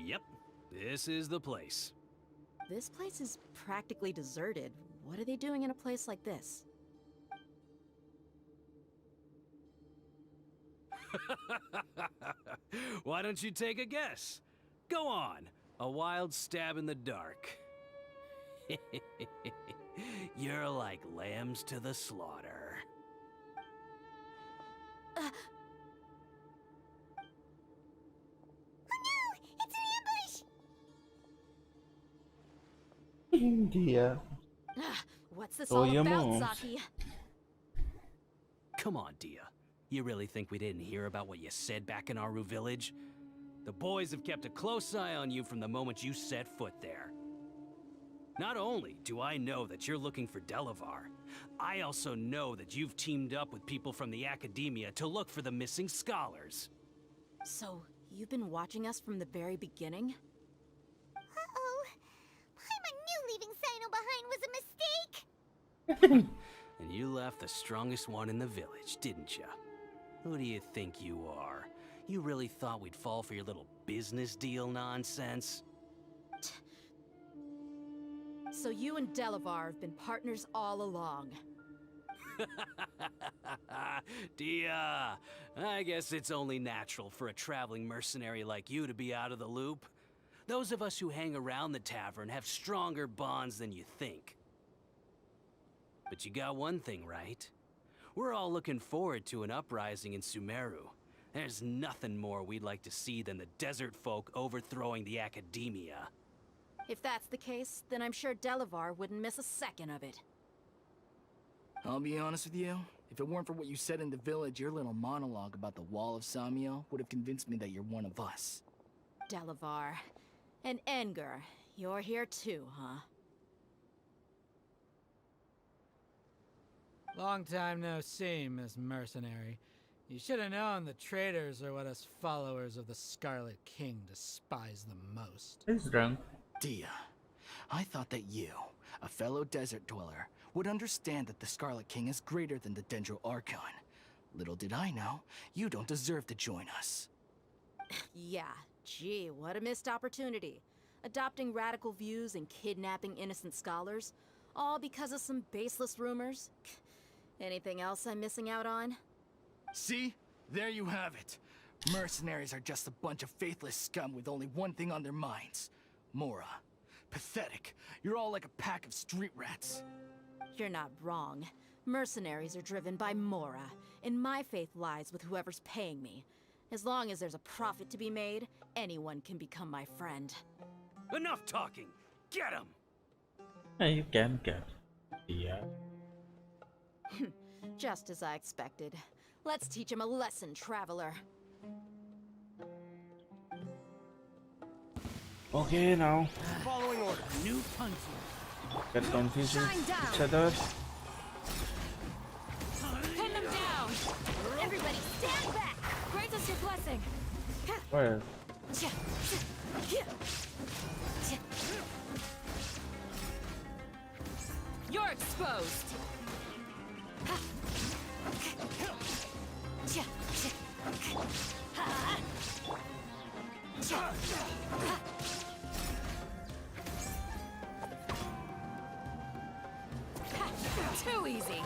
Yep, this is the place. This place is practically deserted. What are they doing in a place like this? Why don't you take a guess? Go on, a wild stab in the dark. You're like lambs to the slaughter. Oh no! It's an ambush! Dia. What's this Oh, all your about, moms. Zaki? Come on, Dia. You really think we didn't hear about what you said back in Aru village? The boys have kept a close eye on you from the moment you set foot there. Not only do I know that you're looking for Delavar, I also know that you've teamed up with people from the Academia to look for the missing scholars. So, you've been watching us from the very beginning? Uh-oh. Paimon knew leaving Sino behind was a mistake! And you left the strongest one in the village, didn't ya? Who do you think you are? You really thought we'd fall for your little business deal nonsense? So you and Delavar have been partners all along. Dia, I guess it's only natural for a traveling mercenary like you to be out of the loop. Those of us who hang around the tavern have stronger bonds than you think. But you got one thing right. We're all looking forward to an uprising in Sumaru. There's nothing more we'd like to see than the desert folk overthrowing the Academia. If that's the case, then I'm sure Delavar wouldn't miss a second of it. I'll be honest with you. If it weren't for what you said in the village, your little monologue about the Wall of Samiel would have convinced me that you're one of us. Delavar. And Engur, you're here too, huh? Long time no see, Miss Mercenary. You should have known the traitors are what us followers of the Scarlet King despise the most. He's drunk. Dia, I thought that you, a fellow desert dweller, would understand that the Scarlet King is greater than the Dendro Archon. Little did I know, you don't deserve to join us. Yeah, gee, what a missed opportunity. Adopting radical views and kidnapping innocent scholars, all because of some baseless rumors. Anything else I'm missing out on? See? There you have it. Mercenaries are just a bunch of faithless scum with only one thing on their minds. Mora. Pathetic. You're all like a pack of street rats. You're not wrong. Mercenaries are driven by Mora, and my faith lies with whoever's paying me. As long as there's a profit to be made, anyone can become my friend. Enough talking! Get him! Yeah, you can get. Yeah. Just as I expected. Let's teach him a lesson, traveler. Okay, now. Following order. New punch. Get confused with Shine down. each other. Pin them down! Everybody, stand back! Grant us your blessing! Where? You're exposed! Too easy!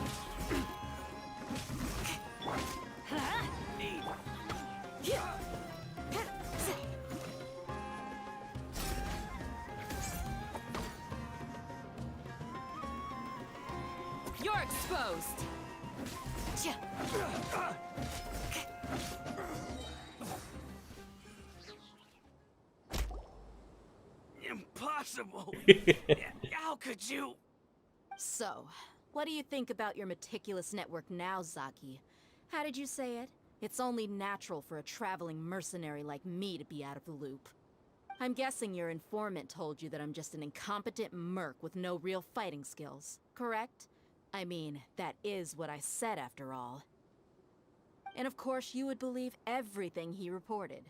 You're exposed! Impossible! How could you? So, what do you think about your meticulous network now, Zaki? How did you say it? It's only natural for a traveling mercenary like me to be out of the loop. I'm guessing your informant told you that I'm just an incompetent merc with no real fighting skills, correct? I mean, that is what I said after all. And of course you would believe everything he reported.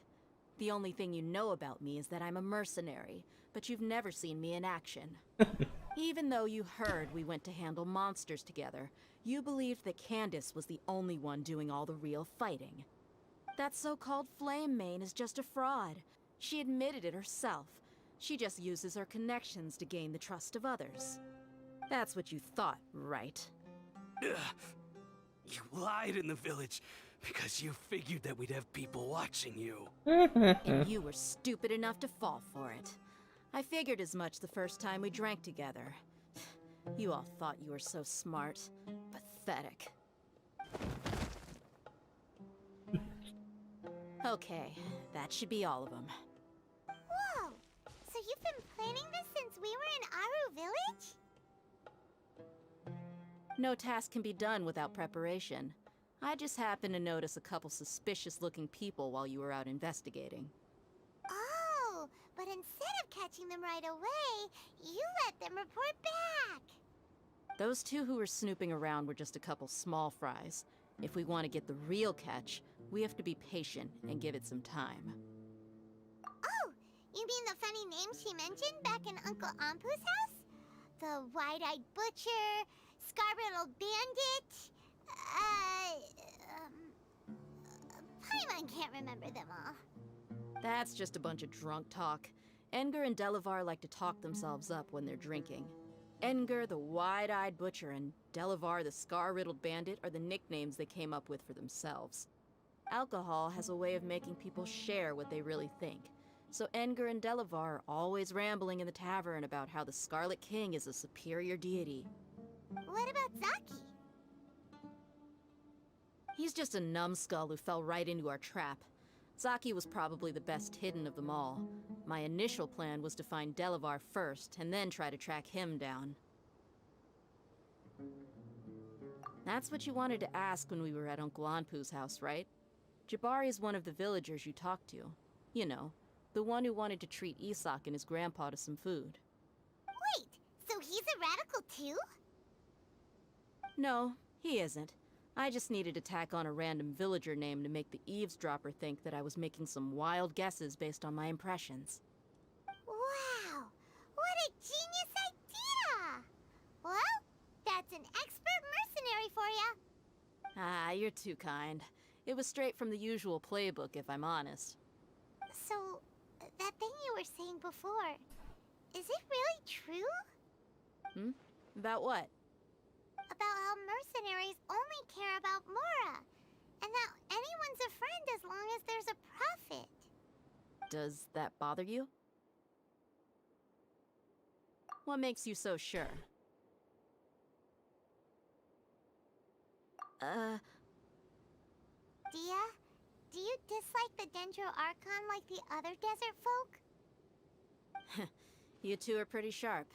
The only thing you know about me is that I'm a mercenary, but you've never seen me in action. Even though you heard we went to handle monsters together, you believed that Candace was the only one doing all the real fighting. That so-called Flame Mane is just a fraud. She admitted it herself. She just uses her connections to gain the trust of others. That's what you thought, right? You lied in the village because you figured that we'd have people watching you. And you were stupid enough to fall for it. I figured as much the first time we drank together. You all thought you were so smart. Pathetic. Okay, that should be all of them. Whoa! So you've been planning this since we were in Aru Village? No task can be done without preparation. I just happened to notice a couple suspicious-looking people while you were out investigating. Oh, but instead of catching them right away, you let them report back. Those two who were snooping around were just a couple small fries. If we want to get the real catch, we have to be patient and give it some time. Oh, you mean the funny name she mentioned back in Uncle Ampu's house? The wide-eyed butcher, Scarlet bandit, Paimon can't remember them all. That's just a bunch of drunk talk. Edgar and Delavar like to talk themselves up when they're drinking. Edgar, the wide-eyed butcher, and Delavar, the scar-riddled bandit, are the nicknames they came up with for themselves. Alcohol has a way of making people share what they really think. So Edgar and Delavar are always rambling in the tavern about how the Scarlet King is a superior deity. What about Zaki? He's just a numbskull who fell right into our trap. Zaki was probably the best hidden of them all. My initial plan was to find Delavar first, and then try to track him down. That's what you wanted to ask when we were at Uncle Anpu's house, right? Jabari is one of the villagers you talked to. You know, the one who wanted to treat Isak and his grandpa to some food. Wait, so he's a radical too? No, he isn't. I just needed to tack on a random villager name to make the eavesdropper think that I was making some wild guesses based on my impressions. Wow! What a genius idea! Well, that's an expert mercenary for ya. Ah, you're too kind. It was straight from the usual playbook, if I'm honest. So, that thing you were saying before, is it really true? About what? About how mercenaries only care about Mora, and that anyone's a friend as long as there's a profit. Does that bother you? What makes you so sure? Dia, do you dislike the Dendro Archon like the other desert folk? You two are pretty sharp.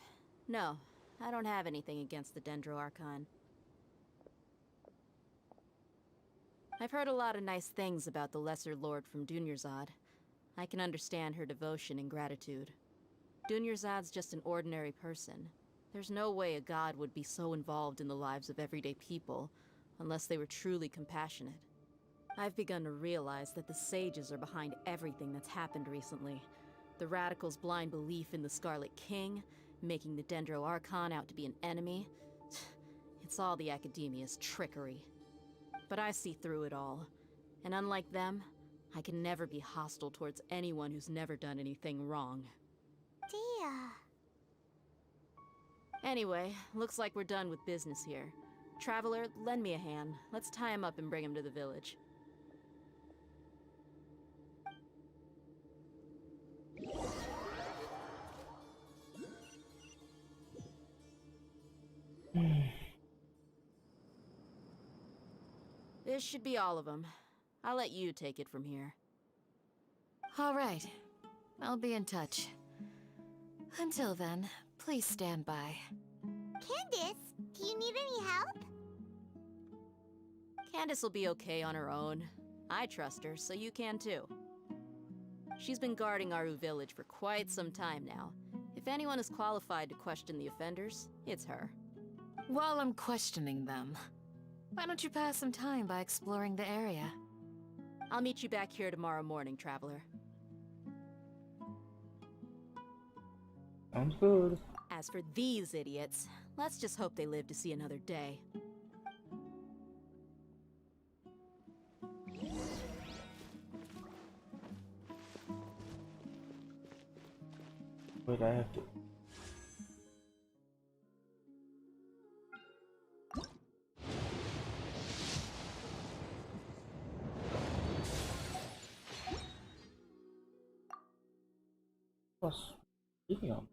No, I don't have anything against the Dendro Archon. I've heard a lot of nice things about the Lesser Lord from Dunyarzad. I can understand her devotion and gratitude. Dunyarzad's just an ordinary person. There's no way a god would be so involved in the lives of everyday people, unless they were truly compassionate. I've begun to realize that the sages are behind everything that's happened recently. The radicals' blind belief in the Scarlet King, making the Dendro Archon out to be an enemy. It's all the Academia's trickery. But I see through it all. And unlike them, I can never be hostile towards anyone who's never done anything wrong. Dia. Anyway, looks like we're done with business here. Traveler, lend me a hand. Let's tie him up and bring him to the village. This should be all of them. I'll let you take it from here. All right. I'll be in touch. Until then, please stand by. Candace, do you need any help? Candace will be okay on her own. I trust her, so you can too. She's been guarding Aru village for quite some time now. If anyone is qualified to question the offenders, it's her. While I'm questioning them, why don't you pass some time by exploring the area? I'll meet you back here tomorrow morning, Traveler. Sounds good. As for these idiots, let's just hope they live to see another day. Wait, I have to. Was speaking of.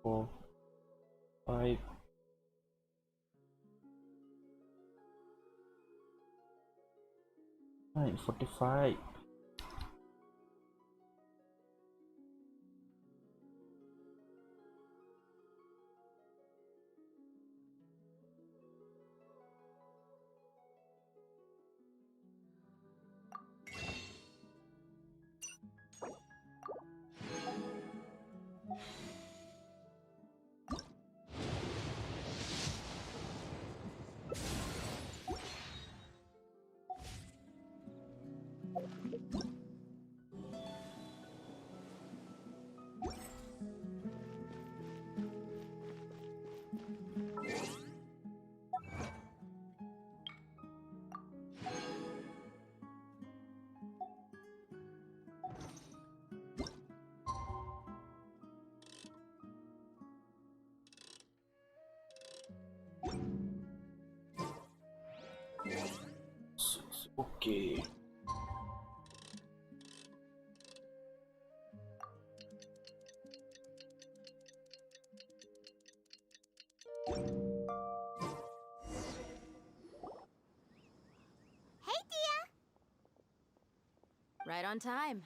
4, 5. Nine 45. Okay. Hey, Dia! Right on time.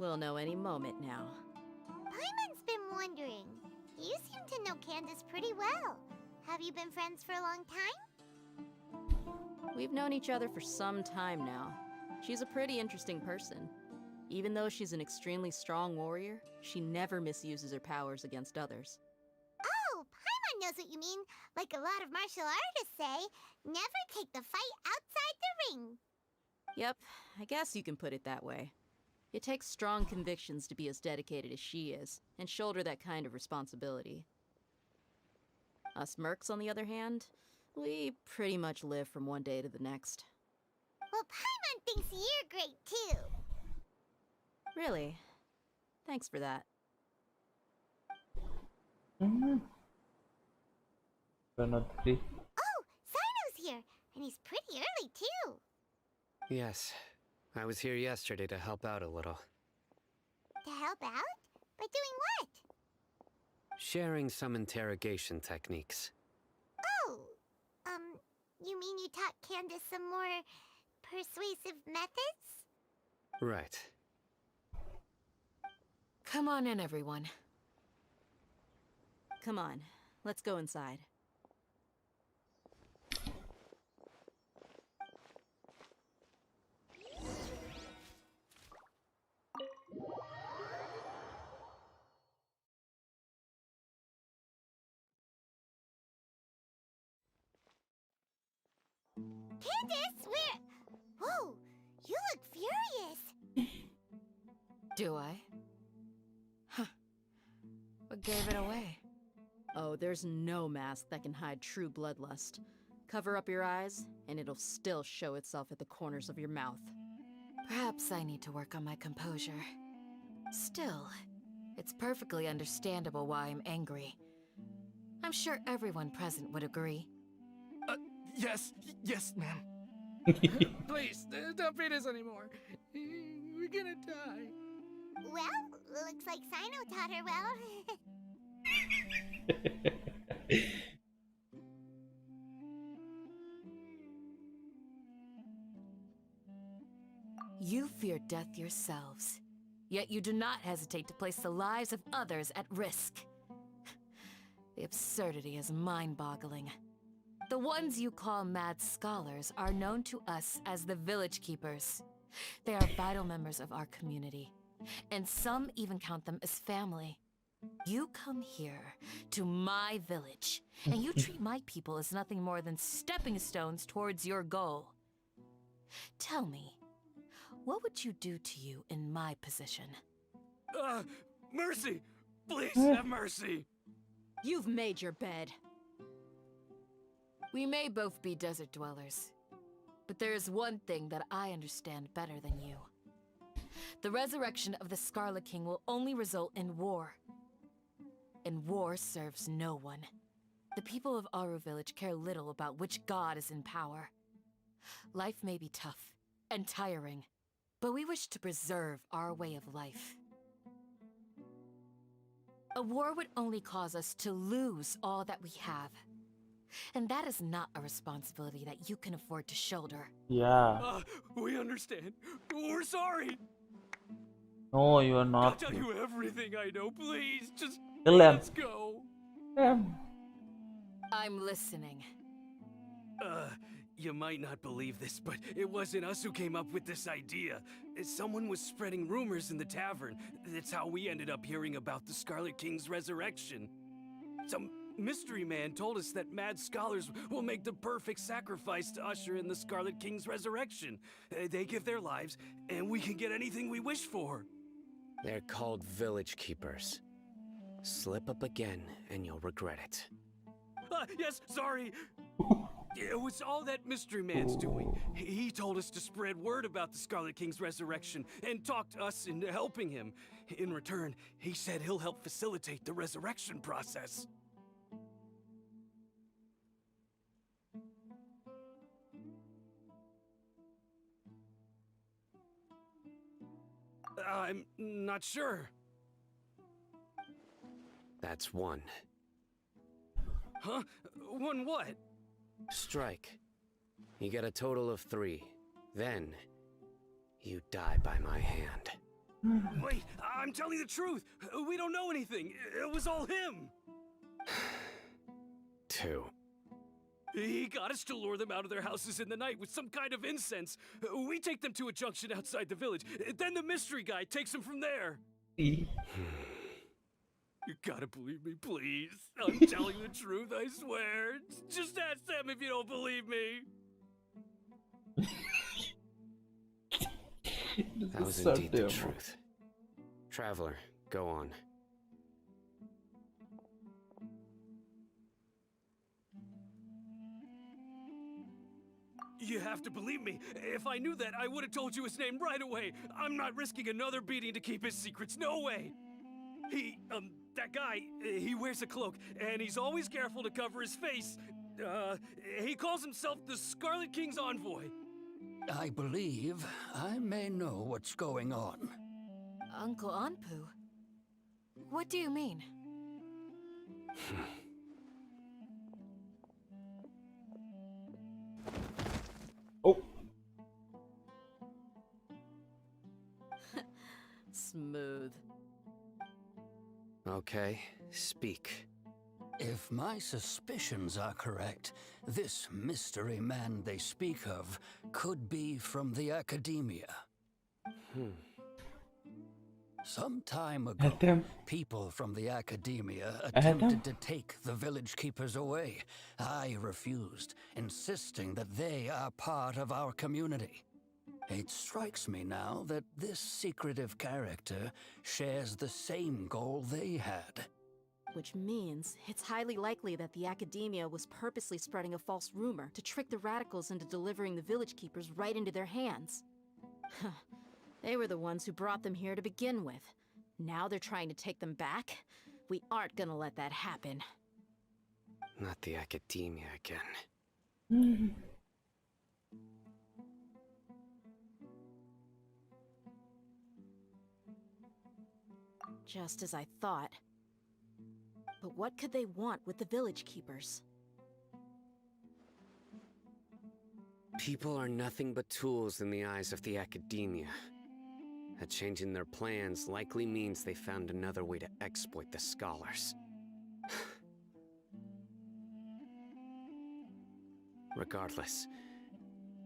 We'll know any moment now. Paimon's been wondering. You seem to know Candace pretty well. Have you been friends for a long time? We've known each other for some time now. She's a pretty interesting person. Even though she's an extremely strong warrior, she never misuses her powers against others. Oh, Paimon knows what you mean. Like a lot of martial artists say, never take the fight outside the ring. Yep, I guess you can put it that way. It takes strong convictions to be as dedicated as she is, and shoulder that kind of responsibility. Us mercs, on the other hand, we pretty much live from one day to the next. Well, Paimon thinks you're great too. Really? Thanks for that. We're not three. Oh, Sino's here, and he's pretty early too. Yes, I was here yesterday to help out a little. To help out? By doing what? Sharing some interrogation techniques. Oh, you mean you taught Candace some more persuasive methods? Right. Come on in, everyone. Come on, let's go inside. Candace, whoa, you look furious. Do I? Huh. What gave it away? Oh, there's no mask that can hide true bloodlust. Cover up your eyes, and it'll still show itself at the corners of your mouth. Perhaps I need to work on my composure. Still, it's perfectly understandable why I'm angry. I'm sure everyone present would agree. Yes, ma'am. Please, don't beat us anymore. We're gonna die. Well, looks like Sino taught her well. You fear death yourselves, yet you do not hesitate to place the lives of others at risk. The absurdity is mind-boggling. The ones you call mad scholars are known to us as the Village Keepers. They are vital members of our community, and some even count them as family. You come here, to my village, and you treat my people as nothing more than stepping stones towards your goal. Tell me, what would you do to you in my position? Mercy! Please have mercy! You've made your bed. We may both be desert dwellers, but there is one thing that I understand better than you. The resurrection of the Scarlet King will only result in war. And war serves no one. The people of Aru Village care little about which god is in power. Life may be tough and tiring, but we wish to preserve our way of life. A war would only cause us to lose all that we have. And that is not a responsibility that you can afford to shoulder. Yeah. We understand. We're sorry. No, you are I'll not. tell you everything I know. Please, just Kill them. let's go. I'm listening. You might not believe this, but it wasn't us who came up with this idea. Someone was spreading rumors in the tavern. That's how we ended up hearing about the Scarlet King's resurrection. Some mystery man told us that mad scholars will make the perfect sacrifice to usher in the Scarlet King's resurrection. They give their lives, and we can get anything we wish for. They're called Village Keepers. Slip up again, and you'll regret it. Yes, sorry. It was all that mystery man's doing. He told us to spread word about the Scarlet King's resurrection and talked us into helping him. In return, he said he'll help facilitate the resurrection process. I'm not sure. That's one. Huh? One what? Strike. You get a total of 3. Then, you die by my hand. Wait, I'm telling the truth. We don't know anything. It was all him. 2. He got us to lure them out of their houses in the night with some kind of incense. We take them to a junction outside the village. Then the mystery guy takes them from there. You gotta believe me, please. I'm telling the truth, I swear. Just ask them if you don't believe me. That was indeed the truth. Traveler, go on. You have to believe me. If I knew that, I would have told you his name right away. I'm not risking another beating to keep his secrets. No way. That guy, he wears a cloak, and he's always careful to cover his face. He calls himself the Scarlet King's envoy. I believe I may know what's going on. Uncle Anpu? What do you mean? Oh. Smooth. Okay, speak. If my suspicions are correct, this mystery man they speak of could be from the academia. Some time ago, people from the academia attempted to take the village keepers away. I refused, insisting that they are part of our community. It strikes me now that this secretive character shares the same goal they had. Which means it's highly likely that the academia was purposely spreading a false rumor to trick the radicals into delivering the village keepers right into their hands. They were the ones who brought them here to begin with. Now they're trying to take them back? We aren't gonna let that happen. Not the academia again. Just as I thought. But what could they want with the village keepers? People are nothing but tools in the eyes of the academia. A change in their plans likely means they found another way to exploit the scholars. Regardless,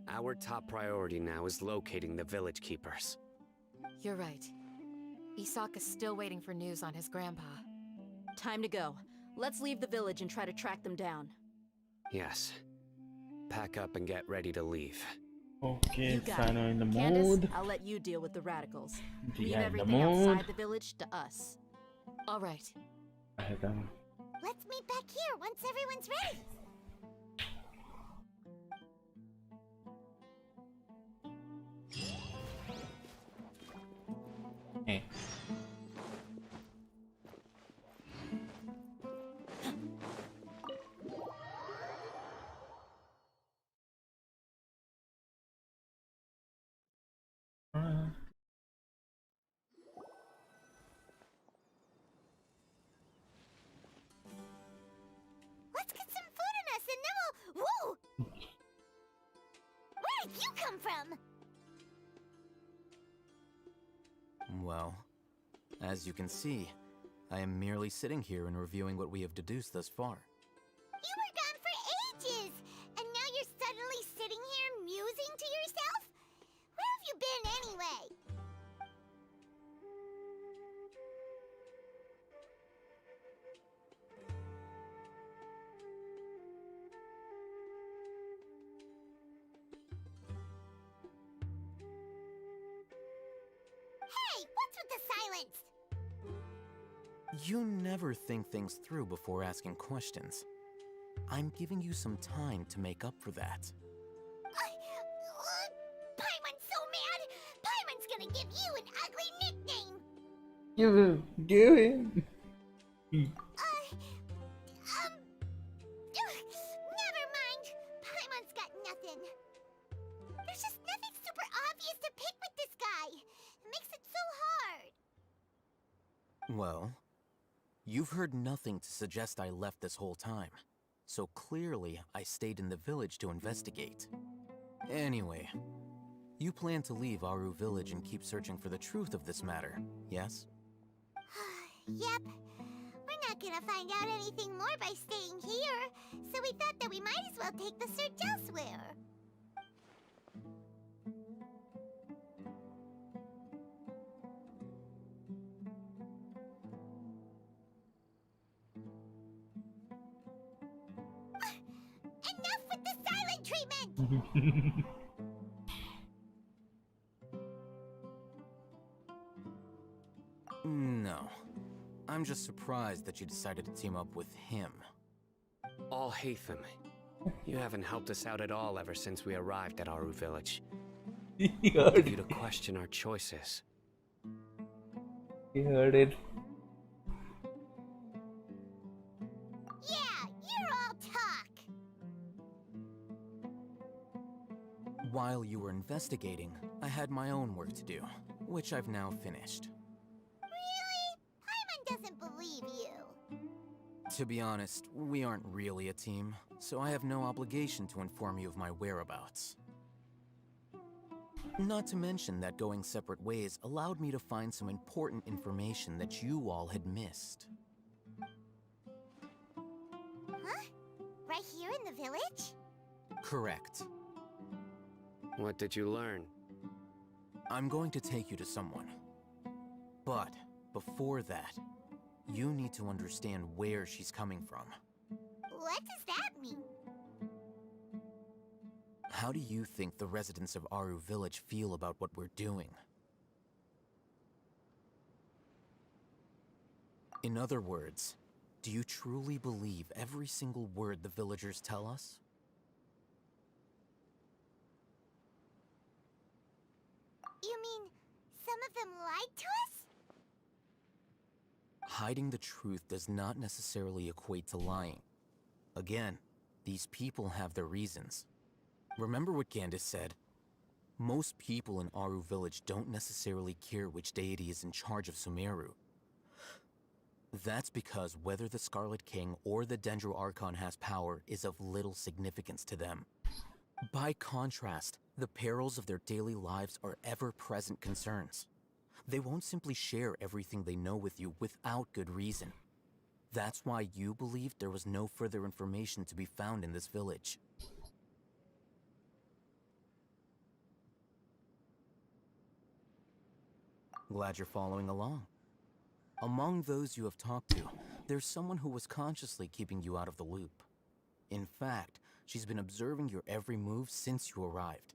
our top priority now is locating the village keepers. You're right. Isak is still waiting for news on his grandpa. Time to go. Let's leave the village and try to track them down. Yes. Pack up and get ready to leave. Okay, got Sino in the Candace, mood. I'll let you deal with the radicals. Yeah, Leave in the everything mood. outside the village to us. All right. Let's meet back here once everyone's ready. Hey. Let's get some food in us and then we'll... Whoa! Where did you come from? Well, as you can see, I am merely sitting here and reviewing what we have deduced thus far. You were gone for ages! And now you're suddenly sitting here musing to yourself? Where have you been anyway? Hey, what's with the silence? You never think things through before asking questions. I'm giving you some time to make up for that. Paimon's so mad! Paimon's gonna give you an ugly nickname! You will do it. Never mind. Paimon's got nothing. There's just nothing super obvious to pick with this guy. It makes it so hard. Well, you've heard nothing to suggest I left this whole time. So clearly, I stayed in the village to investigate. Anyway, You plan to leave Aru Village and keep searching for the truth of this matter, yes? Yep. We're not gonna find out anything more by staying here, so we thought that we might as well take the search elsewhere. Enough with the silent treatment! No. I'm just surprised that you decided to team up with him. All Hatham, you haven't helped us out at all ever since we arrived at Aru Village. He What heard of you to question our choices? He heard it. Yeah, you're all talk! While you were investigating, I had my own work to do, which I've now finished. Paimon doesn't believe you. To be honest, we aren't really a team, so I have no obligation to inform you of my whereabouts. Not to mention that going separate ways allowed me to find some important information that you all had missed. Huh? Right here in the village? Correct. What did you learn? I'm going to take you to someone. But before that, you need to understand where she's coming from. What does that mean? How do you think the residents of Aru Village feel about what we're doing? In other words, do you truly believe every single word the villagers tell us? You mean some of them lied to us? Hiding the truth does not necessarily equate to lying. Again, these people have their reasons. Remember what Gandis said? Most people in Aru Village don't necessarily care which deity is in charge of Sumaru. That's because whether the Scarlet King or the Dendro Archon has power is of little significance to them. By contrast, the perils of their daily lives are ever-present concerns. They won't simply share everything they know with you without good reason. That's why you believed there was no further information to be found in this village. Glad you're following along. Among those you have talked to, there's someone who was consciously keeping you out of the loop. In fact, she's been observing your every move since you arrived.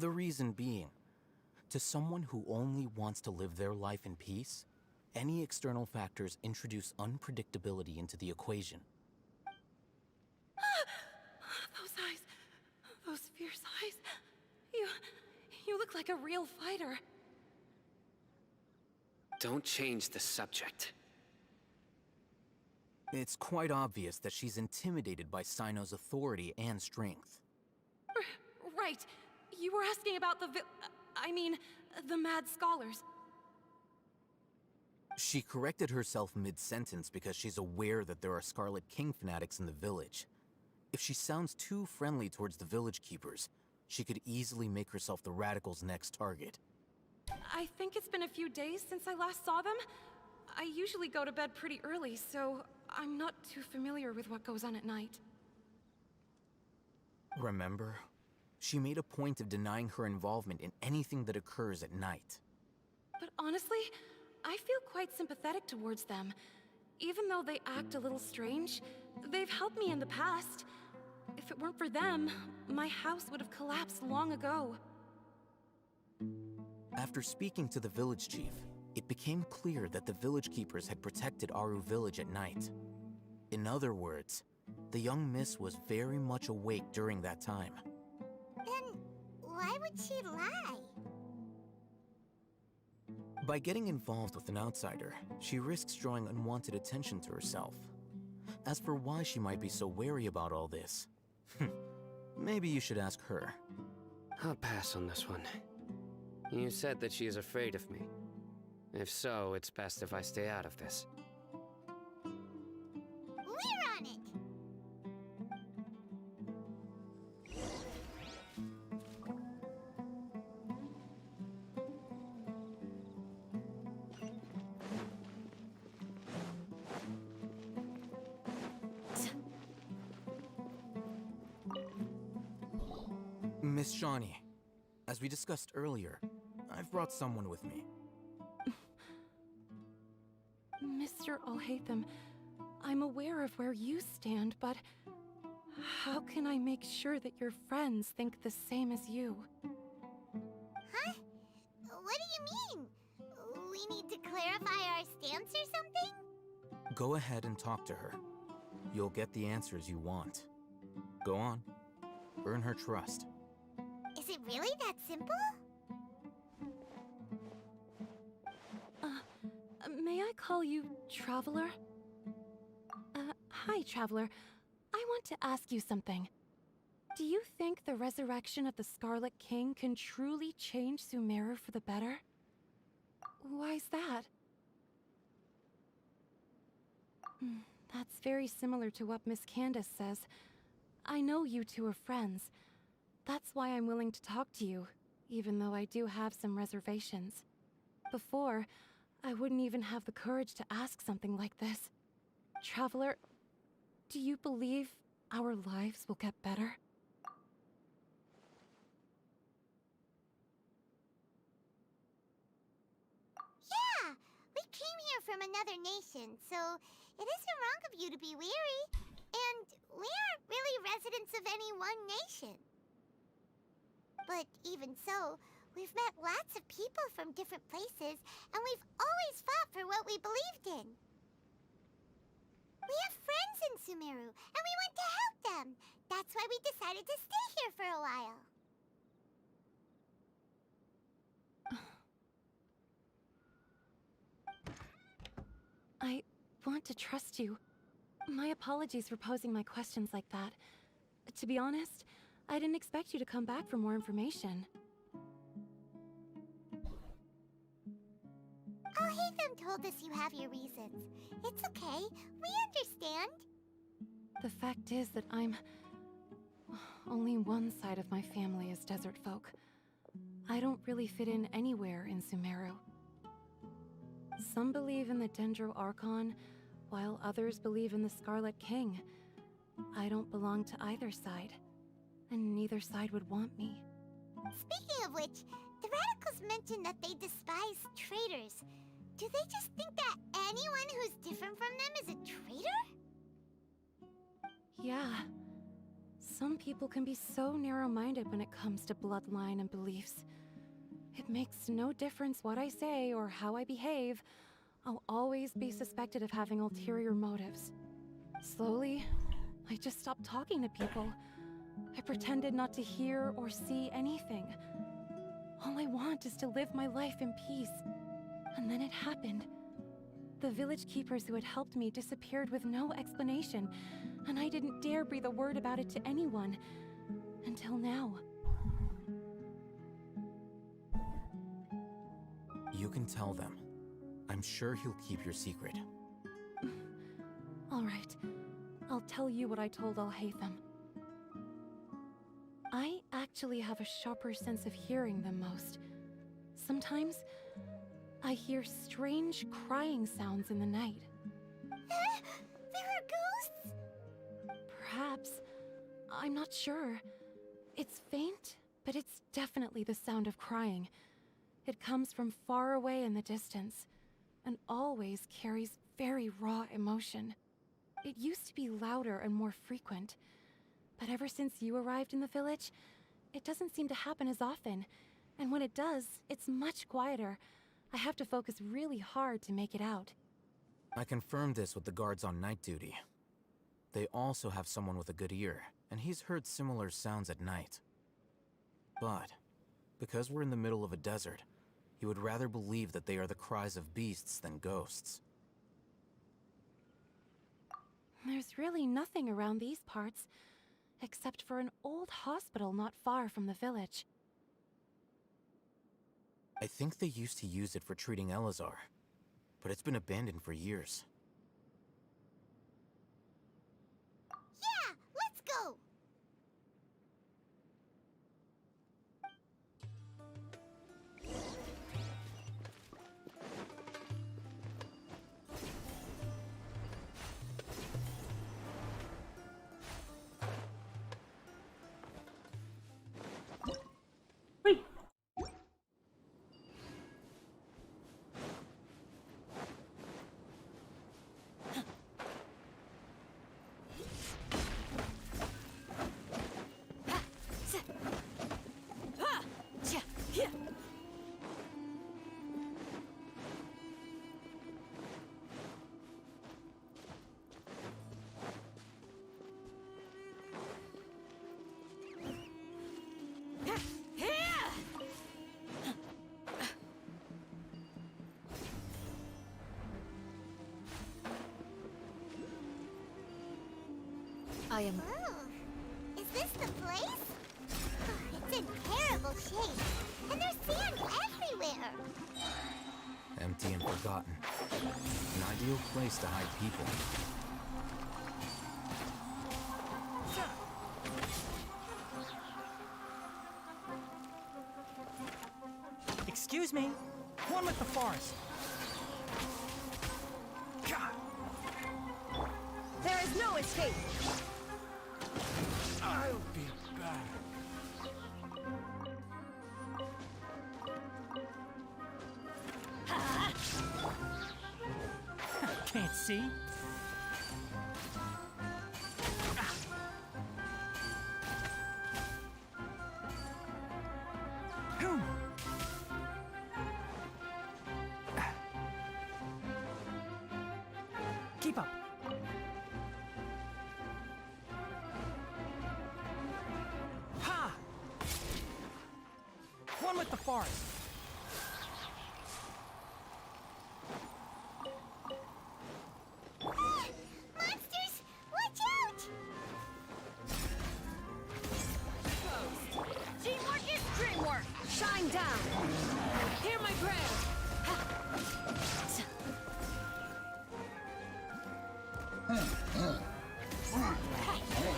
The reason being, to someone who only wants to live their life in peace, any external factors introduce unpredictability into the equation. Those eyes. Those fierce eyes. You look like a real fighter. Don't change the subject. It's quite obvious that she's intimidated by Sino's authority and strength. Right. You were asking about the Mad Scholars. She corrected herself mid-sentence because she's aware that there are Scarlet King fanatics in the village. If she sounds too friendly towards the village keepers, she could easily make herself the radicals' next target. I think it's been a few days since I last saw them. I usually go to bed pretty early, so I'm not too familiar with what goes on at night. Remember? She made a point of denying her involvement in anything that occurs at night. But honestly, I feel quite sympathetic towards them. Even though they act a little strange, they've helped me in the past. If it weren't for them, my house would have collapsed long ago. After speaking to the village chief, it became clear that the village keepers had protected Aru village at night. In other words, the young miss was very much awake during that time. Then why would she lie? By getting involved with an outsider, she risks drawing unwanted attention to herself. As for why she might be so wary about all this, maybe you should ask her. I'll pass on this one. You said that she is afraid of me. If so, it's best if I stay out of this. We're on it! Miss Shawnee, as we discussed earlier, I've brought someone with me. Mr. Alhaitham, I'm aware of where you stand, but how can I make sure that your friends think the same as you? Huh? What do you mean? We need to clarify our stance or something? Go ahead and talk to her. You'll get the answers you want. Go on. Earn her trust. Is it really that simple? May I call you Traveler? Hi, Traveler. I want to ask you something. Do you think the resurrection of the Scarlet King can truly change Sumaru for the better? Why's that? That's very similar to what Miss Candace says. I know you two are friends. That's why I'm willing to talk to you, even though I do have some reservations. Before, I wouldn't even have the courage to ask something like this. Traveler, do you believe our lives will get better? Yeah! We came here from another nation, so it isn't wrong of you to be weary. And we aren't really residents of any one nation. But even so, we've met lots of people from different places, and we've always fought for what we believed in. We have friends in Sumaru, and we want to help them. That's why we decided to stay here for a while. I want to trust you. My apologies for posing my questions like that. To be honest, I didn't expect you to come back for more information. Alhaitham told us you have your reasons. It's okay. We understand. The fact is that only one side of my family is desert folk. I don't really fit in anywhere in Sumaru. Some believe in the ARCHON, while others believe in the Scarlet King. I don't belong to either side, and neither side would want me. Speaking of which, the radicals mentioned that they despise traitors. Do they just think that anyone who's different from them is a traitor? Yeah. Some people can be so narrow-minded when it comes to bloodline and beliefs. It makes no difference what I say or how I behave. I'll always be suspected of having ulterior motives. Slowly, I just stopped talking to people. I pretended not to hear or see anything. All I want is to live my life in peace. And then it happened. The village keepers who had helped me disappeared with no explanation, and I didn't dare breathe a word about it to anyone. Until now. You can tell them. I'm sure he'll keep your secret. All right. I'll tell you what I told Al-Haytham. I actually have a sharper sense of hearing than most. Sometimes, I hear strange crying sounds in the night. There are ghosts? Perhaps. I'm not sure. It's faint, but it's definitely the sound of crying. It comes from far away in the distance, and always carries very raw emotion. It used to be louder and more frequent, but ever since you arrived in the village, it doesn't seem to happen as often, and when it does, it's much quieter. I have to focus really hard to make it out. I confirmed this with the guards on night duty. They also have someone with a good ear, and he's heard similar sounds at night. But, because we're in the middle of a desert, he would rather believe that they are the cries of beasts than ghosts. There's really nothing around these parts, except for an old hospital not far from the village. I think they used to use it for treating Elazar, but it's been abandoned for years. Yeah, let's go! I am... Oh, is this the place? It's in terrible shape, and there's sand everywhere. Empty and forgotten. An ideal place to hide people. Excuse me, one with the forest. There is no escape. I'll be back. Can't see. Keep up. Ha! One with the forest. Monsters! Watch out! Teamwork is dreamwork. Shine down. Hear my prayer.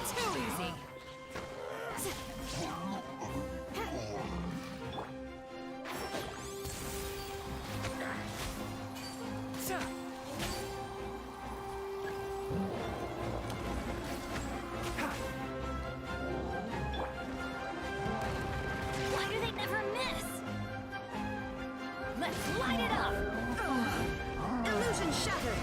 Too easy. Why do they never miss? Let's light it up! Illusion shattered.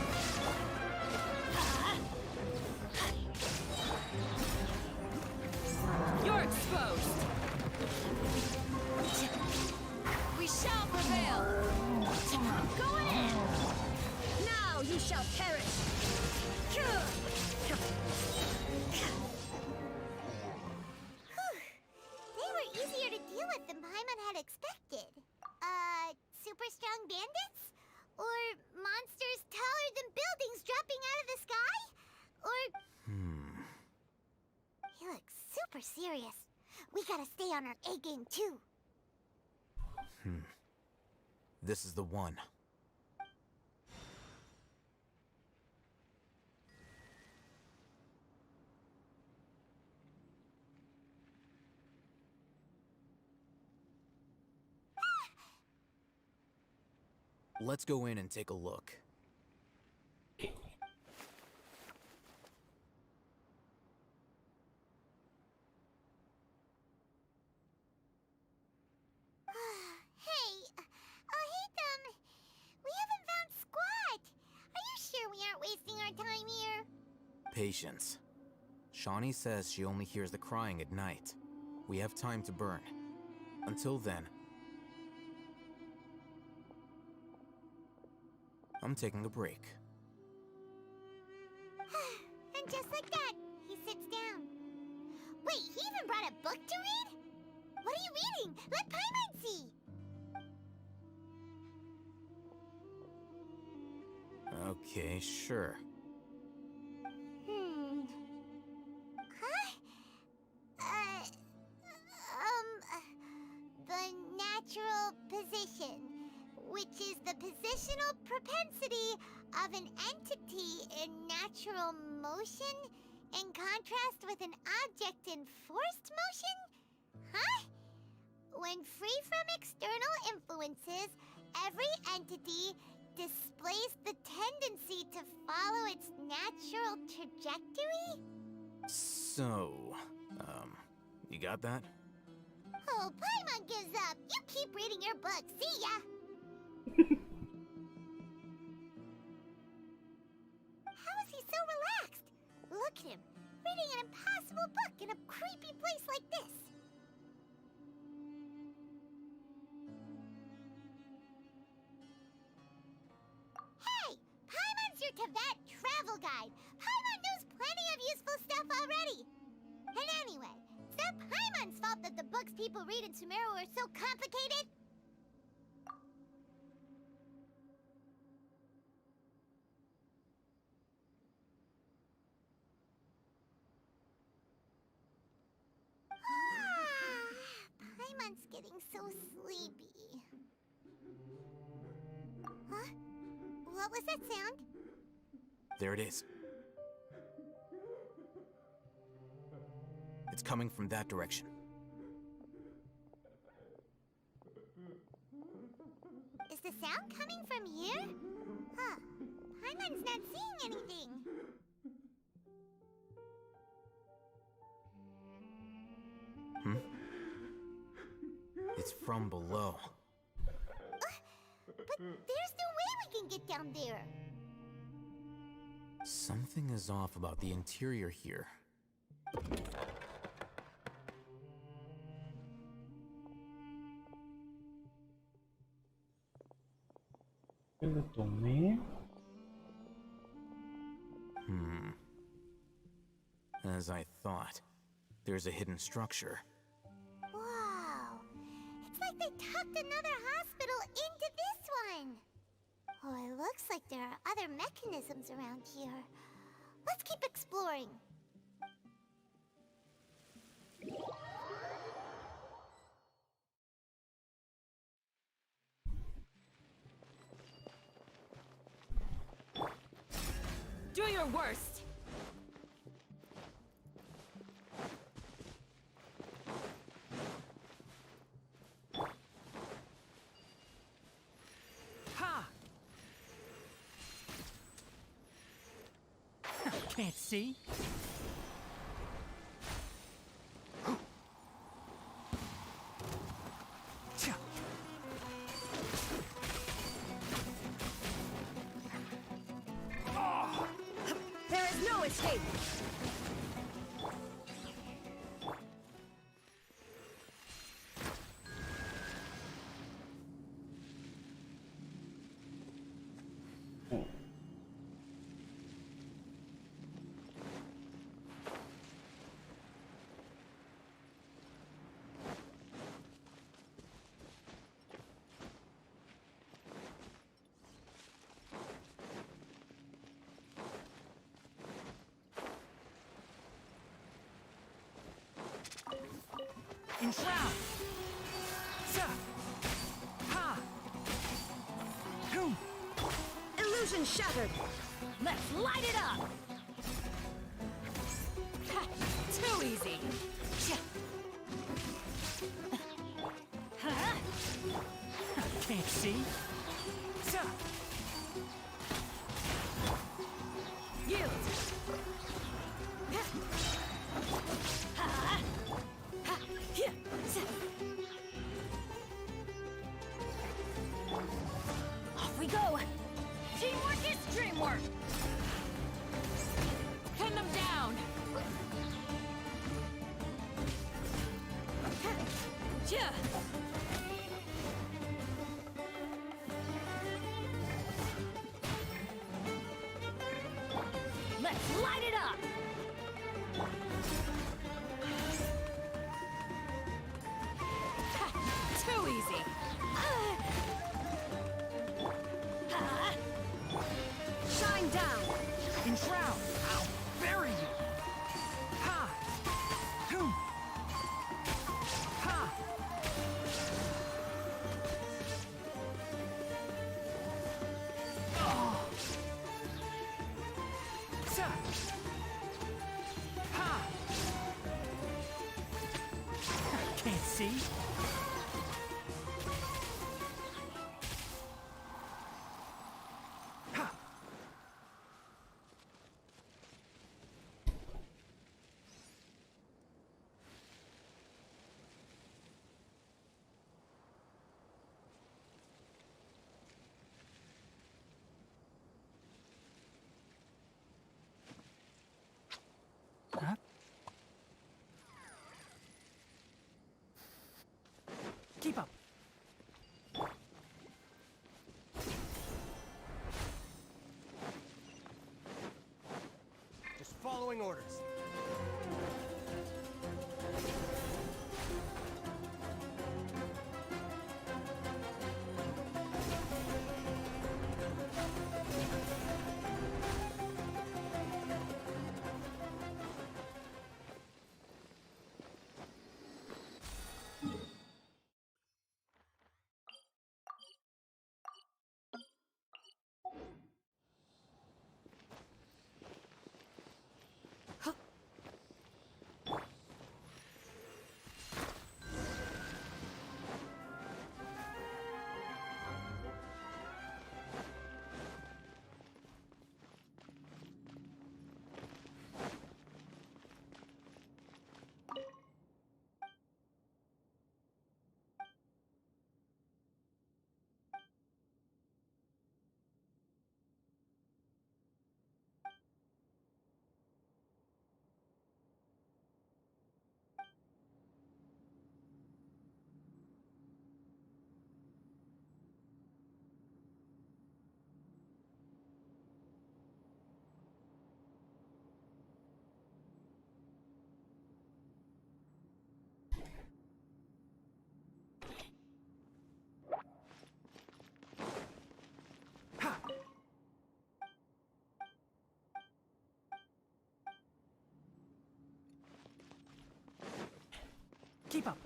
shall perish! They were easier to deal with than Paimon had expected. Super strong bandits? Or monsters taller than buildings dropping out of the sky? Or... He looks super serious. We gotta stay on our A game too. This is the one. Let's go in and take a look. We haven't found Squat. Are you sure we aren't wasting our time here? Patience. Shawnee says she only hears the crying at night. We have time to burn. Until then, I'm taking a break. And just like that, he sits down. Wait, he even brought a book to read? What are you reading? Let Paimon see! Okay, sure. The natural position, which is the positional propensity of an entity in natural motion in contrast with an object in forced motion? Huh? When free from external influences, every entity displays the tendency to follow its natural trajectory? So, you got that? Oh, Paimon gives up. You keep reading your book. See ya! How is he so relaxed? Look at him, reading an impossible book in a creepy place like this. Hey! Paimon's your Tibet travel guide. Paimon knows plenty of useful stuff already. And anyway, is that Paimon's fault that the books people read in Sumaru are so complicated? Paimon's getting so sleepy. Huh? What was that sound? There it is. It's coming from that direction. Is the sound coming from here? Huh. Paimon's not seeing anything. It's from below. But there's no way we can get down there. Something is off about the interior here. As I thought, there's a hidden structure. Wow. It's like they tucked another hospital into this one. Oh, it looks like there are other mechanisms around here. Let's keep exploring. Do your worst! Ha! Can't see? There is no escape! Enshroud! Sa! Ha! Boom! Illusion shattered! Let's light it up! Ha! Too easy! Can't see? Sa! Yield! Off we go! Teamwork is dreamwork! Pin them down! Let's light it up! Too easy! Shine down! Enshroud! I'll bury you! Ha! Boom! Ha! Oh! Sa! Ha! Can't see? Huh? Keep up. Just following orders. Keep up.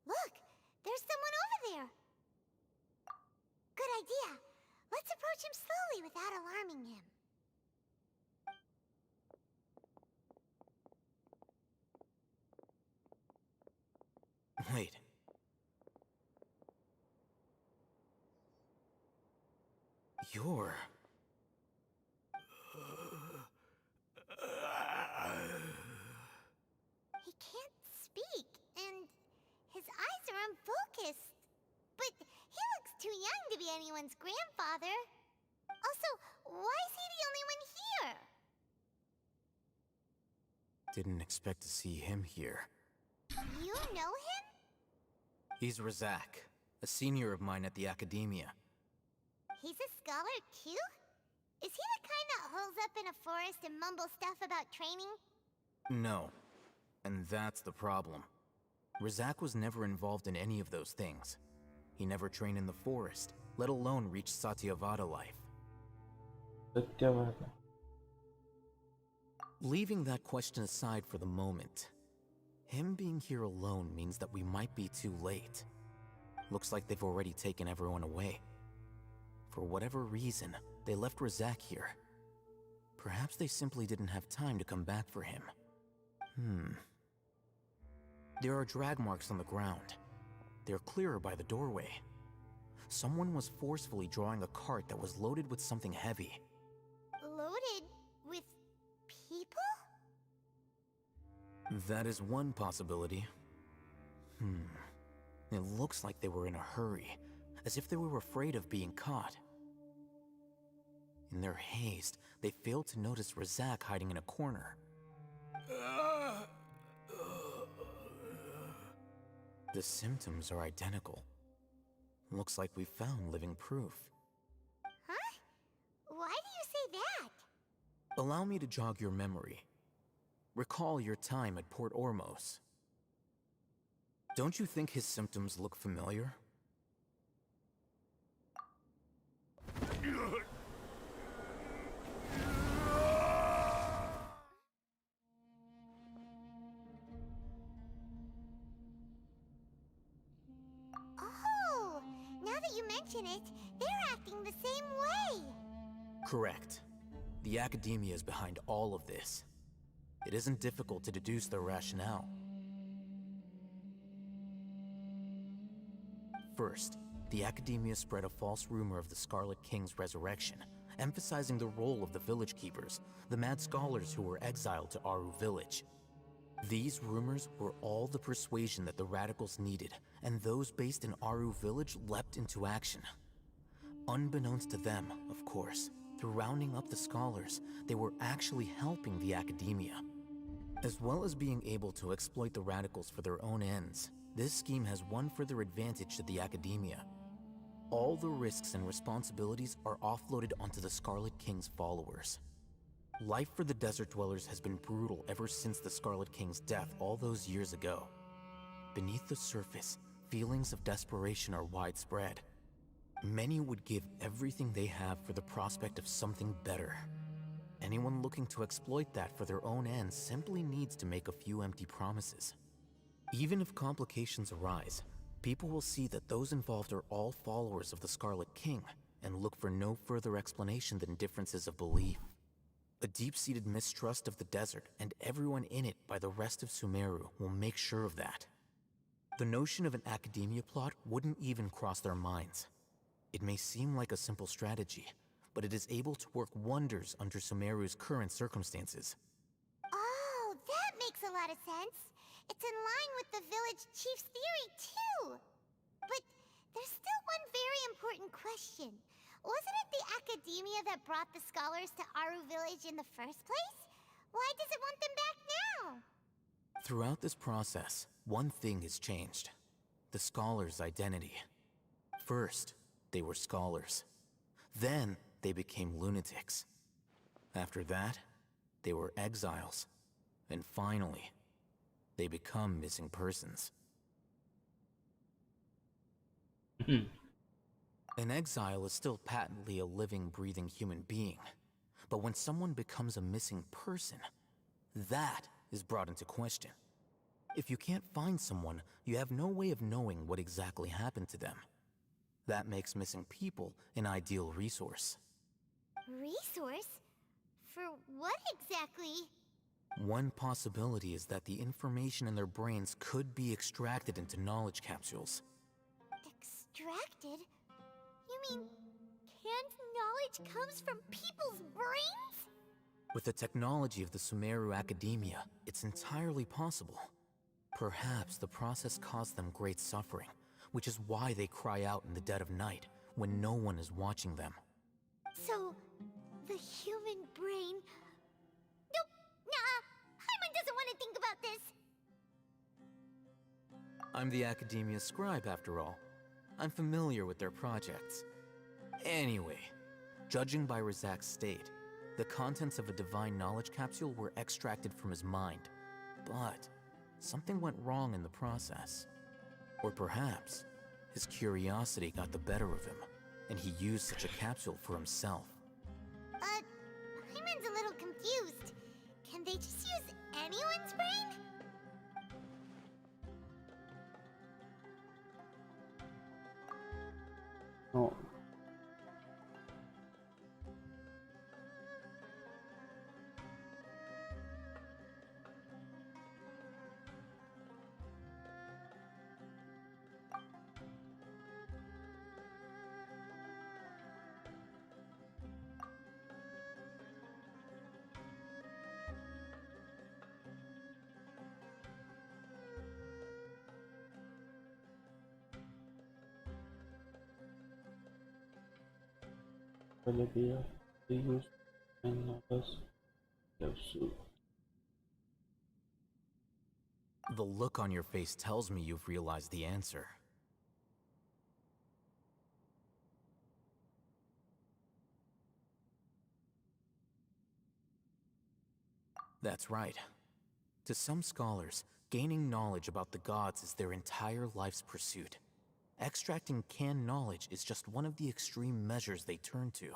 Look! There's someone over there! Good idea. Let's approach him slowly without alarming him. Wait. You're... He can't speak, and his eyes are unfocused. But he looks too young to be anyone's grandfather. Also, why is he the only one here? Didn't expect to see him here. You know him? He's Razak, a senior of mine at the Academia. He's a scholar too? Is he the kind that holes up in a forest and mumbles stuff about training? No. And that's the problem. Razak was never involved in any of those things. He never trained in the forest, let alone reach Satyavada life. Satyavada. Leaving that question aside for the moment, him being here alone means that we might be too late. Looks like they've already taken everyone away. For whatever reason, they left Razak here. Perhaps they simply didn't have time to come back for him. There are drag marks on the ground. They're clearer by the doorway. Someone was forcefully drawing a cart that was loaded with something heavy. Loaded with people? That is one possibility. It looks like they were in a hurry, as if they were afraid of being caught. In their haste, they failed to notice Razak hiding in a corner. The symptoms are identical. Looks like we found living proof. Huh? Why do you say that? Allow me to jog your memory. Recall your time at Port Ormos. Don't you think his symptoms look familiar? Oh, now that you mention it, they're acting the same way. Correct. The Academia is behind all of this. It isn't difficult to deduce their rationale. First, the Academia spread a false rumor of the Scarlet King's resurrection, emphasizing the role of the Village Keepers, the mad scholars who were exiled to Aru Village. These rumors were all the persuasion that the radicals needed, and those based in Aru Village leapt into action. Unbeknownst to them, of course, through rounding up the scholars, they were actually helping the Academia. As well as being able to exploit the radicals for their own ends, this scheme has one further advantage to the Academia. All the risks and responsibilities are offloaded onto the Scarlet King's followers. Life for the desert dwellers has been brutal ever since the Scarlet King's death all those years ago. Beneath the surface, feelings of desperation are widespread. Many would give everything they have for the prospect of something better. Anyone looking to exploit that for their own ends simply needs to make a few empty promises. Even if complications arise, people will see that those involved are all followers of the Scarlet King and look for no further explanation than differences of belief. A deep-seated mistrust of the desert and everyone in it by the rest of Sumaru will make sure of that. The notion of an Academia plot wouldn't even cross their minds. It may seem like a simple strategy, but it is able to work wonders under Sumaru's current circumstances. Oh, that makes a lot of sense. It's in line with the village chief's theory, too. But there's still one very important question. Wasn't it the Academia that brought the scholars to Aru Village in the first place? Why does it want them back now? Throughout this process, one thing has changed. The scholars' identity. First, they were scholars. Then, they became lunatics. After that, they were exiles. And finally, they become missing persons. An exile is still patently a living, breathing human being. But when someone becomes a missing person, that is brought into question. If you can't find someone, you have no way of knowing what exactly happened to them. That makes missing people an ideal resource. Resource? For what exactly? One possibility is that the information in their brains could be extracted into knowledge capsules. Extracted? You mean canned knowledge comes from people's brains? With the technology of the Sumaru Academia, it's entirely possible. Perhaps the process caused them great suffering, which is why they cry out in the dead of night when no one is watching them. So, the human brain... Nope, nah, Hyman doesn't want to think about this. I'm the Academia scribe, after all. I'm familiar with their projects. Anyway, judging by Razak's state, the contents of a divine knowledge capsule were extracted from his mind. But something went wrong in the process. Or perhaps his curiosity got the better of him, and he used such a capsule for himself. Hyman's a little confused. Can they No. Ability of the use and others pursuit. The look on your face tells me you've realized the answer. That's right. To some scholars, gaining knowledge about the gods is their entire life's pursuit. Extracting canned knowledge is just one of the extreme measures they turn to.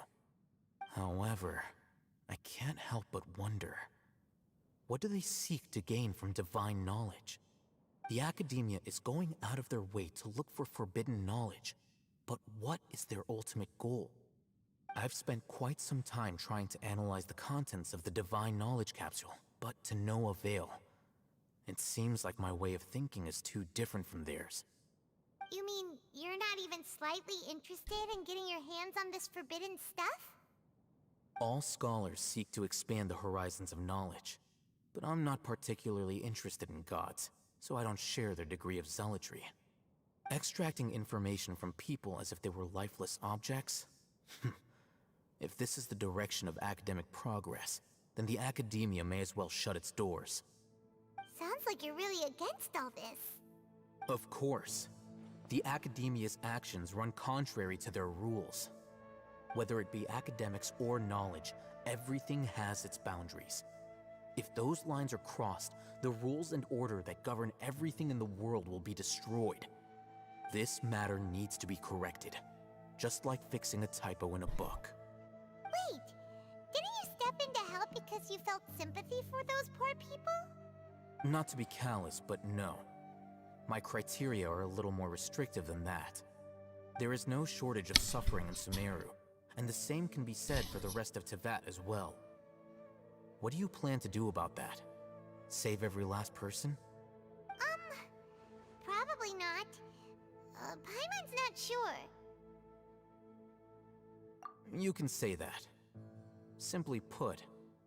However, I can't help but wonder, what do they seek to gain from divine knowledge? The academia is going out of their way to look for forbidden knowledge, but what is their ultimate goal? I've spent quite some time trying to analyze the contents of the divine knowledge capsule, but to no avail. It seems like my way of thinking is too different from theirs. You mean you're not even slightly interested in getting your hands on this forbidden stuff? All scholars seek to expand the horizons of knowledge, but I'm not particularly interested in gods, so I don't share their degree of zealotry. Extracting information from people as if they were lifeless objects? If this is the direction of academic progress, then the academia may as well shut its doors. Sounds like you're really against all this. Of course. The academia's actions run contrary to their rules. Whether it be academics or knowledge, everything has its boundaries. If those lines are crossed, the rules and order that govern everything in the world will be destroyed. This matter needs to be corrected, just like fixing a typo in a book. Wait, didn't you step in to help because you felt sympathy for those poor people? Not to be callous, but no. My criteria are a little more restrictive than that. There is no shortage of suffering in Sumaru, and the same can be said for the rest of Teyvat as well. What do you plan to do about that? Save every last person? Probably not. Paimon's not sure. You can say that. Simply put,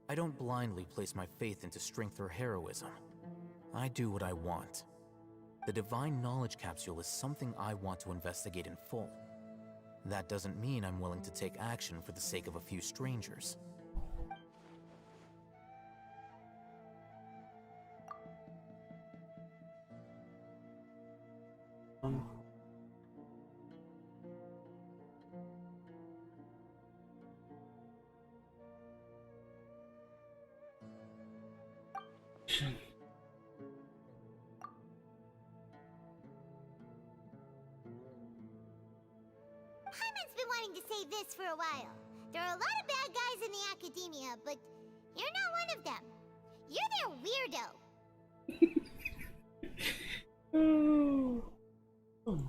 I don't blindly place my faith into strength or heroism. I do what I want. The divine knowledge capsule is something I want to investigate in full. That doesn't mean I'm willing to take action for the sake of a few strangers. Paimon's been wanting to say this for a while. There are a lot of bad guys in the academia, but you're not one of them. You're their weirdo.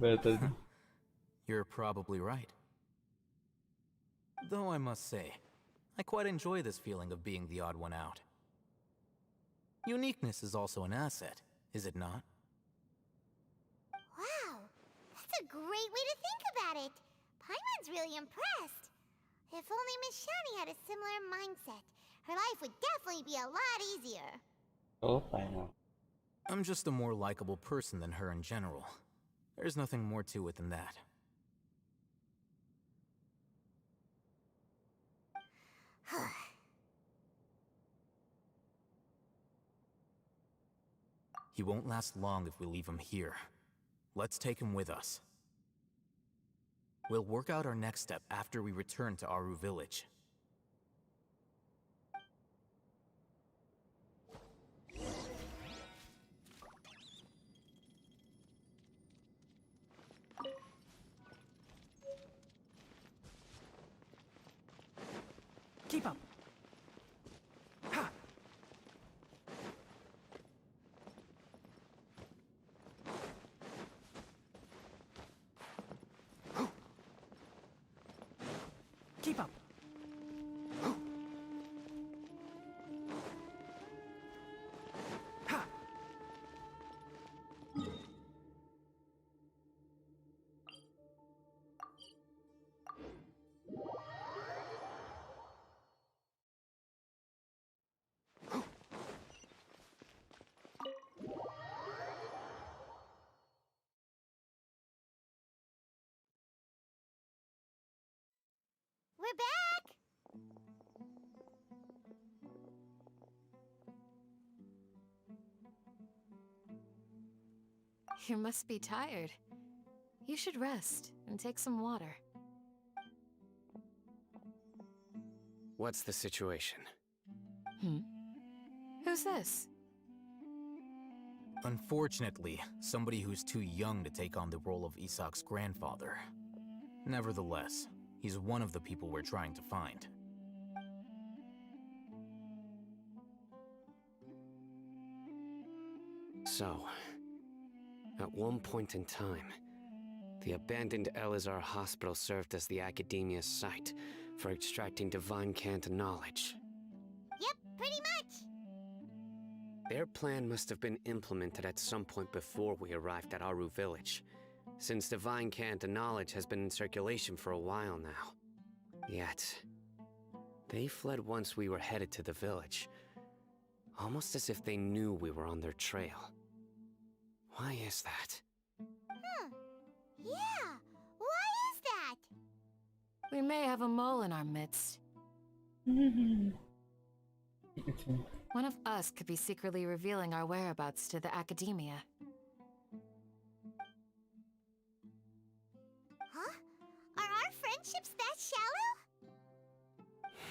Better. You're probably right. Though I must say, I quite enjoy this feeling of being the odd one out. Uniqueness is also an asset, is it not? Wow, that's a great way to think about it. Paimon's really impressed. If only Miss Shani had a similar mindset, her life would definitely be a lot easier. Oh, Paimon. I'm just a more likable person than her in general. There's nothing more to it than that. He won't last long if we leave him here. Let's take him with us. We'll work out our next step after we return to Aru Village. Keep up. Ha! We're back! You must be tired. You should rest and take some water. What's the situation? Who's this? Unfortunately, somebody who's too young to take on the role of Isak's grandfather. Nevertheless, he's one of the people we're trying to find. So, at one point in time, the abandoned Elazar hospital served as the Academia's site for extracting divine cant knowledge. Yep, pretty much. Their plan must have been implemented at some point before we arrived at Aru village, since divine cant knowledge has been in circulation for a while now. Yet, they fled once we were headed to the village, almost as if they knew we were on their trail. Why is that? Yeah, why is that? We may have a mole in our midst. One of us could be secretly revealing our whereabouts to the Academia. Huh? Are our friendships that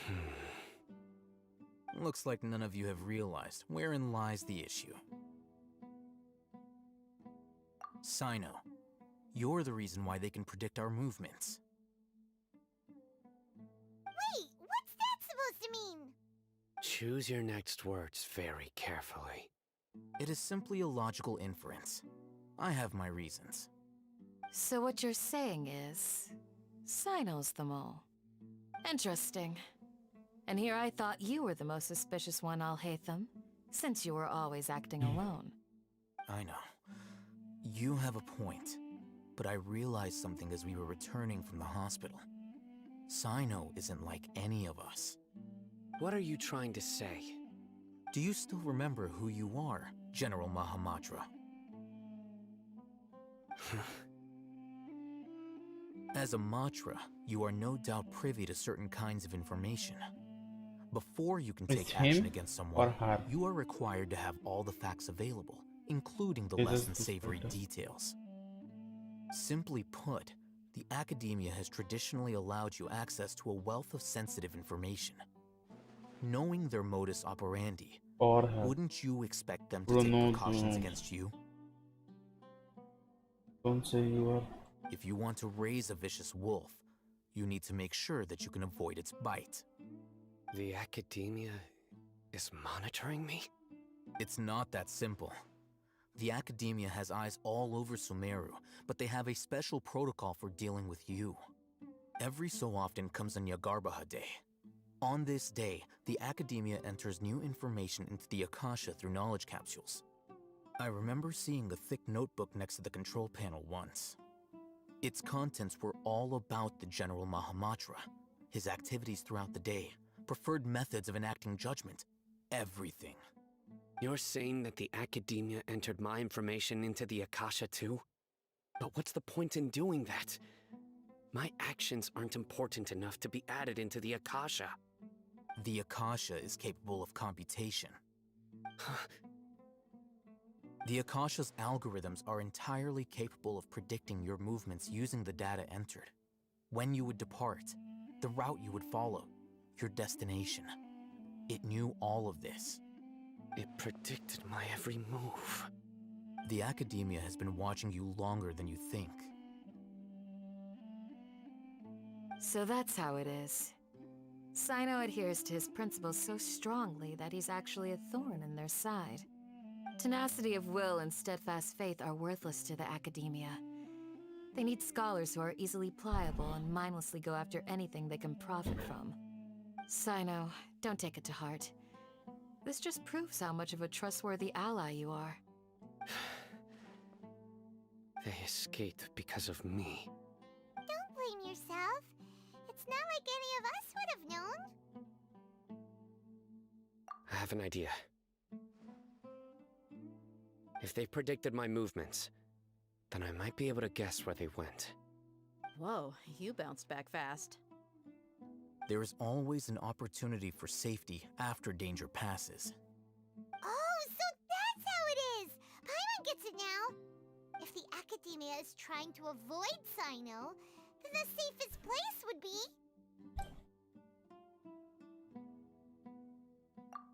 shallow? Looks like none of you have realized wherein lies the issue. Sino, you're the reason why they can predict our movements. Wait, what's that supposed to mean? Choose your next words very carefully. It is simply a logical inference. I have my reasons. So what you're saying is, Sino's the mole. Interesting. And here I thought you were the most suspicious one, Alhaitham, since you were always acting alone. I know. You have a point, but I realized something as we were returning from the hospital. Sino isn't like any of us. What are you trying to say? Do you still remember who you are, General Mahamatra? As a Matra, you are no doubt privy to certain kinds of information. Before you can take action against someone, you are required to have all the facts available, including the less than savory details. Simply put, the Academia has traditionally allowed you access to a wealth of sensitive information. Knowing their modus operandi, wouldn't you expect them to take precautions against you? Don't say you are. If you want to raise a vicious wolf, you need to make sure that you can avoid its bite. The Academia is monitoring me? It's not that simple. The Academia has eyes all over Sumaru, but they have a special protocol for dealing with you. Every so often comes a Nyagarbaha Day. On this day, the Academia enters new information into the Akasha through knowledge capsules. I remember seeing a thick notebook next to the control panel once. Its contents were all about the General Mahamatra, his activities throughout the day, preferred methods of enacting judgment, everything. You're saying that the Academia entered my information into the Akasha too? But what's the point in doing that? My actions aren't important enough to be added into the Akasha. The Akasha is capable of computation. The Akasha's algorithms are entirely capable of predicting your movements using the data entered. When you would depart, the route you would follow, your destination. It knew all of this. It predicted my every move. The Academia has been watching you longer than you think. So that's how it is. Sino adheres to his principles so strongly that he's actually a thorn in their side. Tenacity of will and steadfast faith are worthless to the Academia. They need scholars who are easily pliable and mindlessly go after anything they can profit from. Sino, don't take it to heart. This just proves how much of a trustworthy ally you are. They escaped because of me. Don't blame yourself. It's not like any of us would have known. I have an idea. If they predicted my movements, then I might be able to guess where they went. Whoa, you bounced back fast. There is always an opportunity for safety after danger passes. Oh, so that's how it is! Paimon gets it now! If the Academia is trying to avoid Sino, then the safest place would be...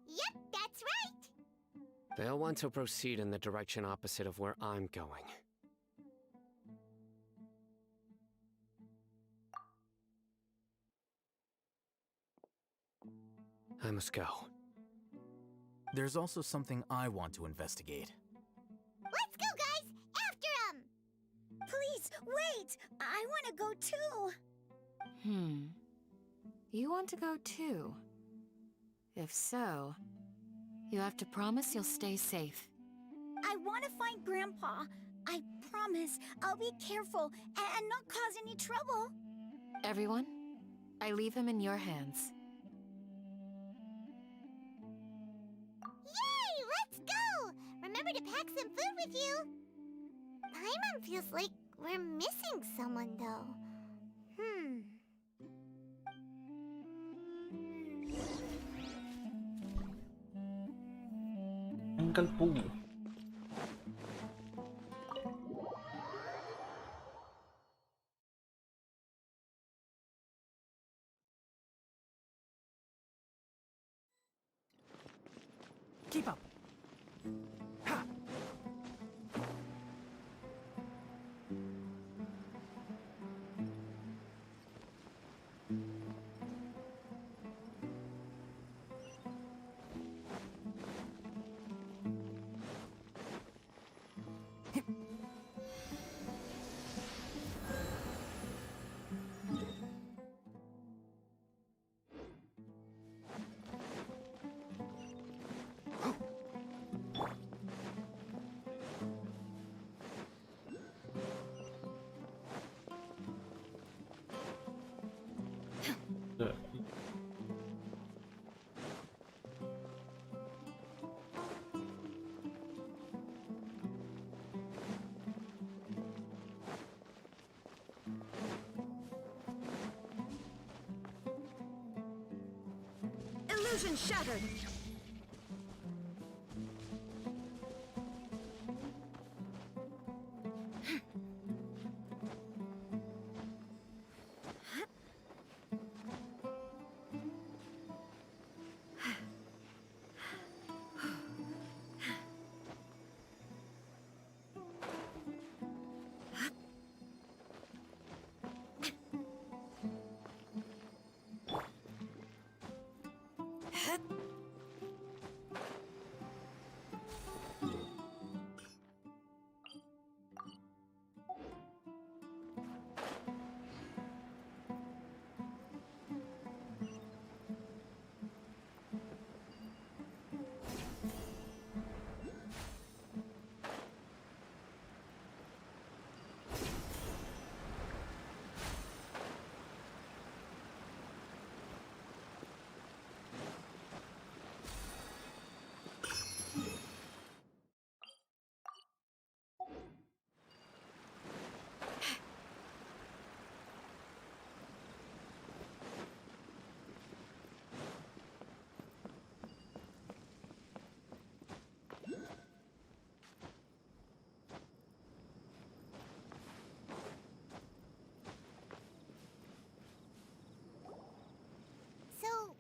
Yep, that's right! They'll want to proceed in the direction opposite of where I'm going. I must go. There's also something I want to investigate. Let's go, guys! After him! Please, wait! I want to go too! You want to go too? If so, you have to promise you'll stay safe. I want to find Grandpa. I promise I'll be careful and not cause any trouble. Everyone, I leave him in your hands. Yay! Let's go! Remember to pack some food with you! Paimon feels like we're missing someone, though. Uncle Pooh. Keep up. Ha! Illusion shattered!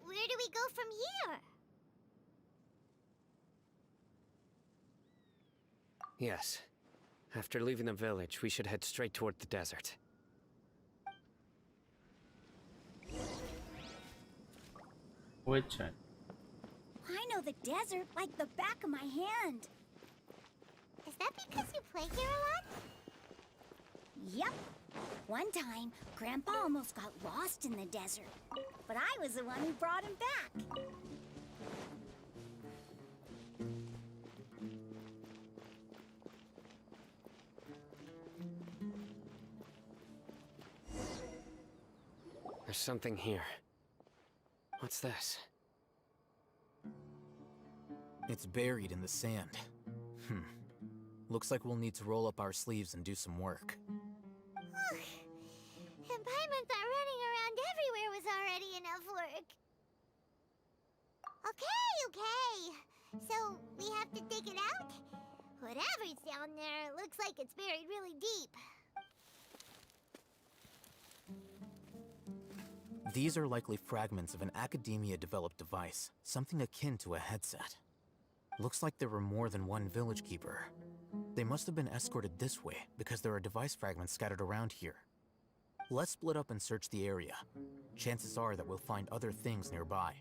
Where do we go from here? Yes. After leaving the village, we should head straight toward the desert. Which one? I know the desert like the back of my hand. Is that because you play here a lot? Yep. One time, Grandpa almost got lost in the desert, but I was the one who brought him back. There's something here. What's this? It's buried in the sand. Looks like we'll need to roll up our sleeves and do some work. And Paimon thought running around everywhere was already an enough work. Okay. So, we have to dig it out? Whatever's down there, it looks like it's buried really deep. These are likely fragments of an academia-developed device, something akin to a headset. Looks like there were more than one village keeper. They must have been escorted this way because there are device fragments scattered around here. Let's split up and search the area. Chances are that we'll find other things nearby.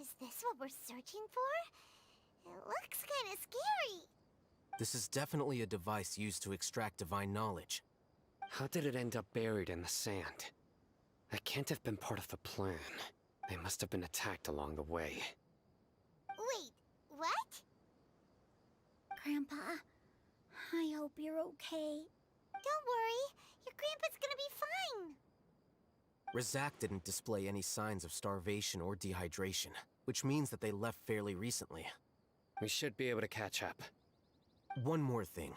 Is this what we're searching for? It looks kind of scary. This is definitely a device used to extract divine knowledge. How did it end up buried in the sand? That can't have been part of the plan. They must have been attacked along the way. Wait, what? Grandpa, I hope you're okay. Don't worry, your grandpa's gonna be fine. Razak didn't display any signs of starvation or dehydration, which means that they left fairly recently. We should be able to catch up. One more thing.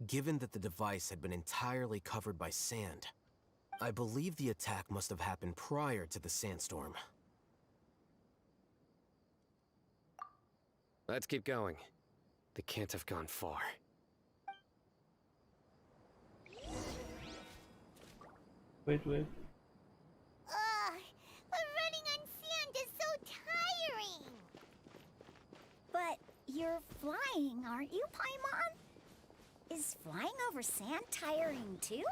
Given that the device had been entirely covered by sand, I believe the attack must have happened prior to the sandstorm. Let's keep going. They can't have gone far. Wait. Ugh, but running on sand is so tiring. But you're flying, aren't you, Paimon? Is flying over sand tiring too?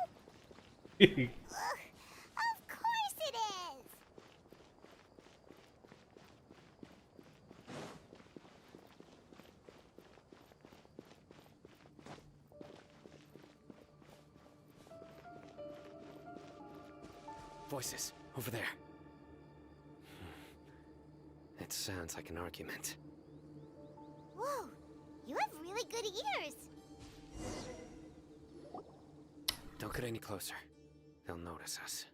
Ugh, of course it is. Voices, over there. It sounds like an argument. Whoa, you have really good ears. Don't get any closer. They'll notice us.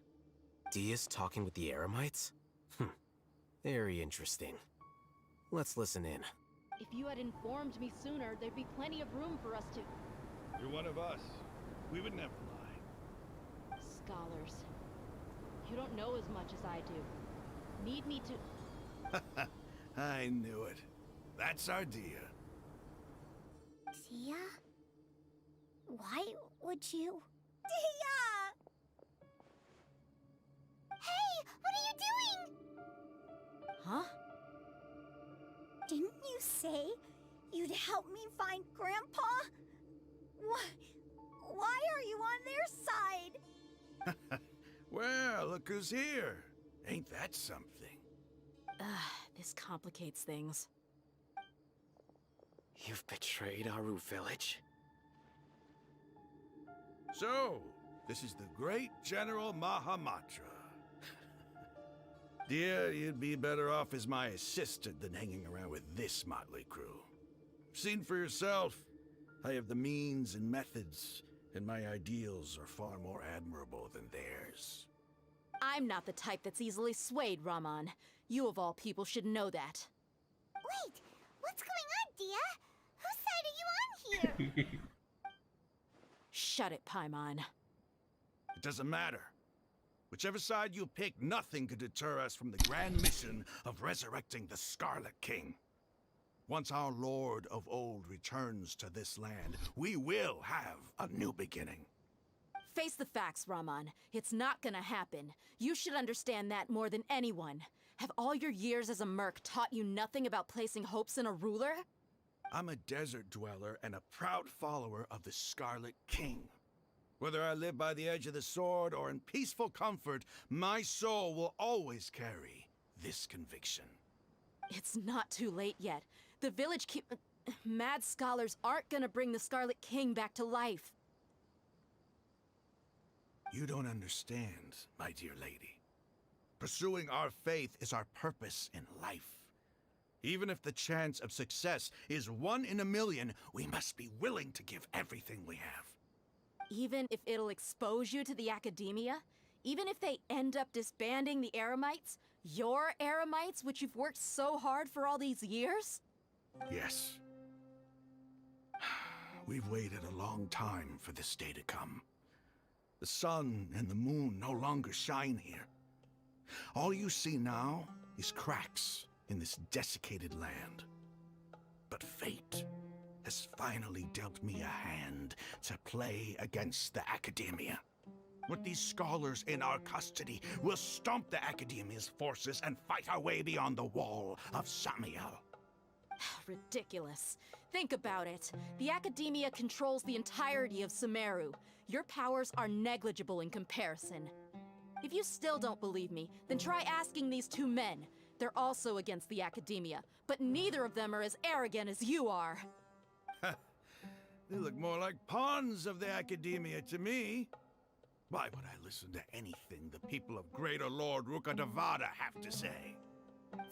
Dia's talking with the Eremites? Very interesting. Let's listen in. If you had informed me sooner, there'd be plenty of room for us to... You're one of us. We would never lie. Scholars. You don't know as much as I do. Need me to... I knew it. That's our Dia. Dia? Why would you... Dia! Hey, what are you doing? Huh? Didn't you say you'd help me find Grandpa? Why are you on their side? Well, look who's here. Ain't that something? This complicates things. You've betrayed Aru village? So, this is the great General Mahamatra. Dear, you'd be better off as my assistant than hanging around with this motley crew. Seen for yourself, I have the means and methods, and my ideals are far more admirable than theirs. I'm not the type that's easily swayed, Raman. You of all people should know that. Wait, what's going on, Dia? Whose side are you on here? Shut it, Paimon. It doesn't matter. Whichever side you pick, nothing could deter us from the grand mission of resurrecting the Scarlet King. Once our Lord of Old returns to this land, we will have a new beginning. Face the facts, Raman. It's not gonna happen. You should understand that more than anyone. Have all your years as a merc taught you nothing about placing hopes in a ruler? I'm a desert dweller and a proud follower of the Scarlet King. Whether I live by the edge of the sword or in peaceful comfort, my soul will always carry this conviction. It's not too late yet. The village mad scholars aren't gonna bring the Scarlet King back to life. You don't understand, my dear lady. Pursuing our faith is our purpose in life. Even if the chance of success is 1 in a million, we must be willing to give everything we have. Even if it'll expose you to the academia? Even if they end up disbanding the Eremites? Your Eremites, which you've worked so hard for all these years? Yes. We've waited a long time for this day to come. The sun and the moon no longer shine here. All you see now is cracks in this desiccated land. But fate has finally dealt me a hand to play against the Academia. With these scholars in our custody, we'll stomp the Academia's forces and fight our way beyond the wall of Samiel. Ridiculous. Think about it. The Academia controls the entirety of Sumaru. Your powers are negligible in comparison. If you still don't believe me, then try asking these two men. They're also against the Academia, but neither of them are as arrogant as you are. They look more like pawns of the Academia to me. Why would I listen to anything the people of Greater Lord Rukkhadevada have to say?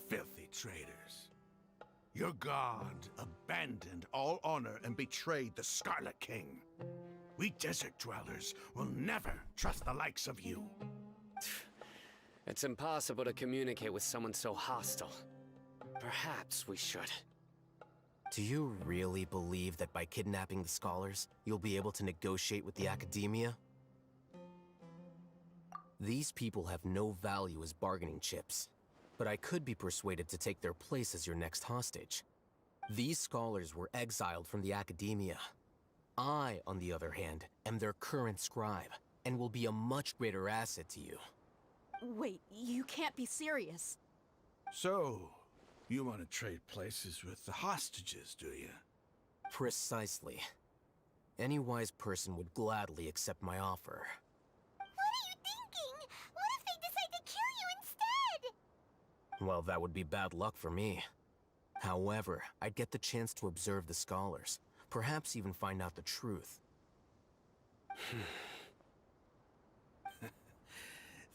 Filthy traitors. Your god abandoned all honor and betrayed the Scarlet King. We desert dwellers will never trust the likes of you. It's impossible to communicate with someone so hostile. Perhaps we should. Do you really believe that by kidnapping the scholars, you'll be able to negotiate with the Academia? These people have no value as bargaining chips, but I could be persuaded to take their place as your next hostage. These scholars were exiled from the Academia. I, on the other hand, am their current scribe, and will be a much greater asset to you. Wait, you can't be serious. So, you want to trade places with the hostages, do you? Precisely. Any wise person would gladly accept my offer. What if they decide to kill you instead? Well, that would be bad luck for me. However, I'd get the chance to observe the scholars, perhaps even find out the truth.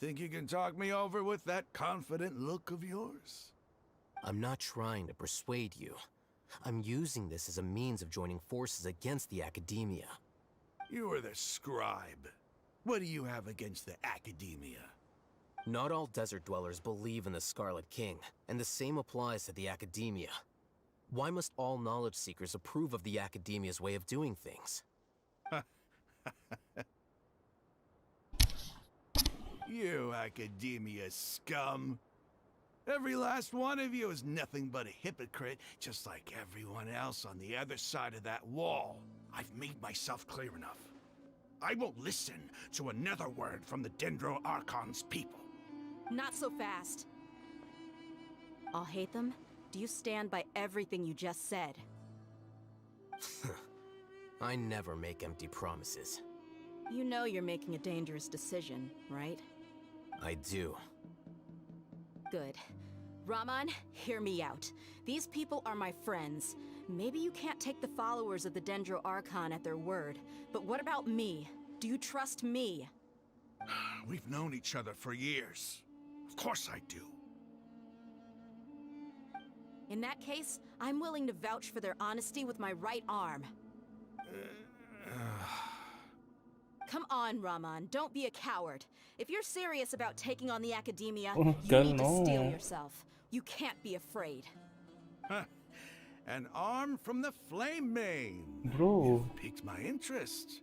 Think you can talk me over with that confident look of yours? I'm not trying to persuade you. I'm using this as a means of joining forces against the Academia. You are the scribe. What do you have against the Academia? Not all desert dwellers believe in the Scarlet King, and the same applies to the Academia. Why must all knowledge seekers approve of the Academia's way of doing things? You Academia scum. Every last one of you is nothing but a hypocrite, just like everyone else on the other side of that wall. I've made myself clear enough. I won't listen to another word from the Dendro Archon's people. Not so fast. I'll hate them. Do you stand by everything you just said? I never make empty promises. You know you're making a dangerous decision, right? I do. Good. Raman, hear me out. These people are my friends. Maybe you can't take the followers of the Dendro Archon at their word, but what about me? Do you trust me? We've known each other for years. Of course I do. In that case, I'm willing to vouch for their honesty with my right arm. Come on, Raman, don't be a coward. If you're serious about taking on the Academia, you need to steel yourself. You can't be afraid. An arm from the Flame Mane. Bro. You've piqued my interest.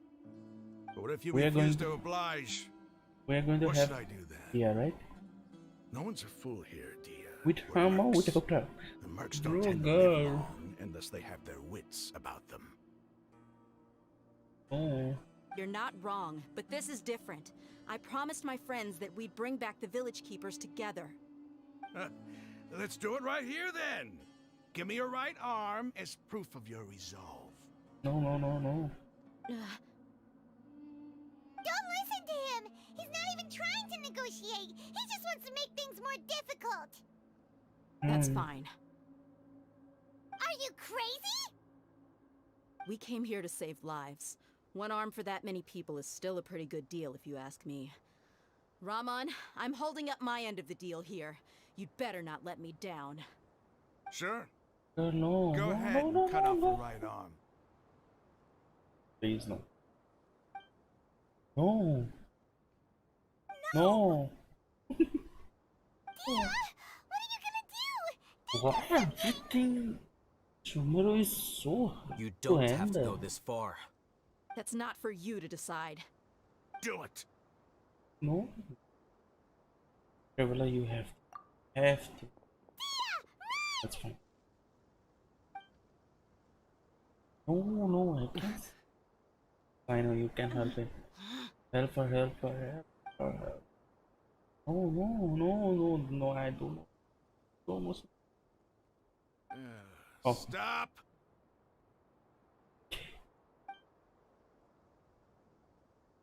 But what if you We are refuse going to oblige? We are going to what have... should I do then? Yeah, right? No one's a fool here, Dia. With We're hammer, mercs. with a copter. The mercs don't Bro, tend to live girl. long unless they have their wits about them. Oh. You're not wrong, but this is different. I promised my friends that we'd bring back the village keepers together. Let's do it right here then. Give me your right arm as proof of your resolve. No, no, no, no. Don't listen to him! He's not even trying to negotiate! He just wants to make things more difficult! That's fine. Are you crazy? We came here to save lives. One arm for that many people is still a pretty good deal, if you ask me. Raman, I'm holding up my end of the deal here. You'd better not let me down. Sure. No, Go no, ahead no, no, and cut no, off no. the right arm. Please, no. No. No. Dia, what are you gonna do? What? You think Sumaru is so hard You to don't have to handle. go this far. That's not for you to decide. Do it! No, Traveler, you have to. That's fine. No, I can't. I know you can help him. Help her, help her, help her. No, I don't know. Almost. Oh. Stop!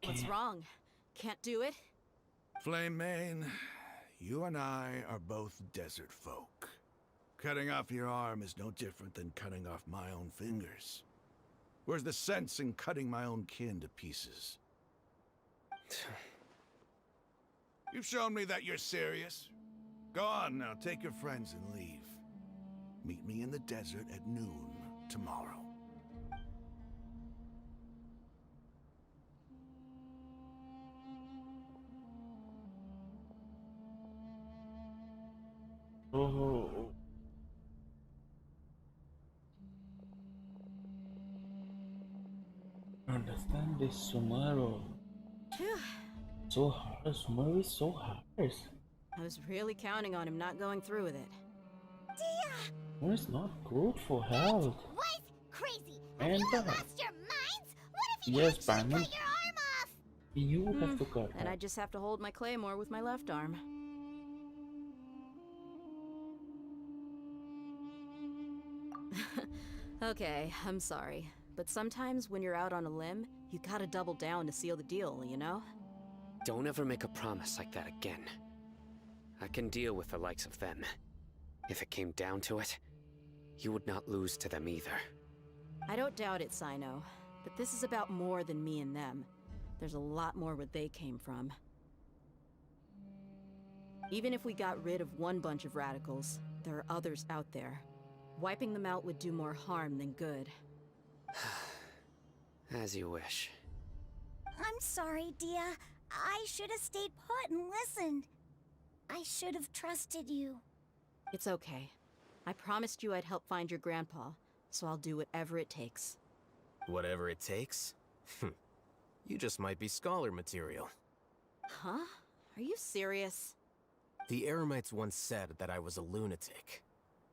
What's wrong? Can't do it? Flame Mane, you and I are both desert folk. Cutting off your arm is no different than cutting off my own fingers. Where's the sense in cutting my own kin to pieces? You've shown me that you're serious. Go on now, take your friends and leave. Meet me in the desert at noon tomorrow. Oh. Understand this, Sumaru. So hard. Sumaru is so hard. I was really counting on him not going through with it. Sumaru is not good for health. Was crazy. And Have you lost your minds? What if you yes, actually Paimon. cut your arm off? You have to cut. And I just have to hold my claymore with my left arm. Okay, I'm sorry. But sometimes when you're out on a limb, you gotta double down to seal the deal, you know? Don't ever make a promise like that again. I can deal with the likes of them. If it came down to it, you would not lose to them either. I don't doubt it, Sino. But this is about more than me and them. There's a lot more where they came from. Even if we got rid of one bunch of radicals, there are others out there. Wiping them out would do more harm than good. As you wish. I'm sorry, Dia. I should have stayed put and listened. I should have trusted you. It's okay. I promised you I'd help find your grandpa, so I'll do whatever it takes. Whatever it takes? You just might be scholar material. Huh? Are you serious? The Eremites once said that I was a lunatic.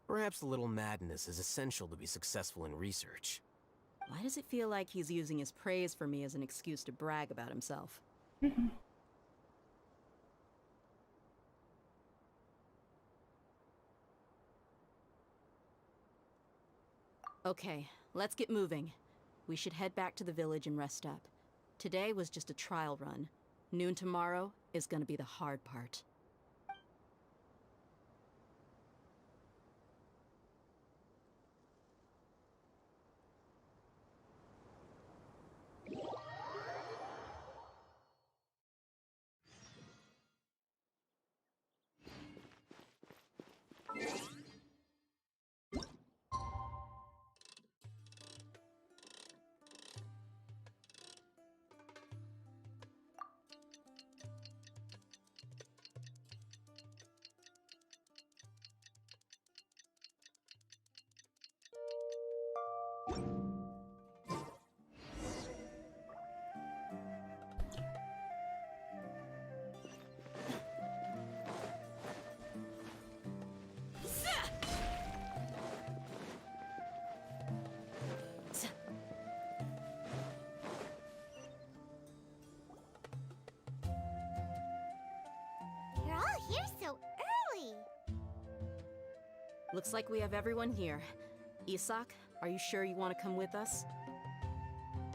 Perhaps a little madness is essential to be successful in research. Why does it feel like he's using his praise for me as an excuse to brag about himself? Okay, let's get moving. We should head back to the village and rest up. Today was just a trial run. Noon tomorrow is gonna be the hard part. You're all here so early. Looks like we have everyone here. Isak, are you sure you want to come with us?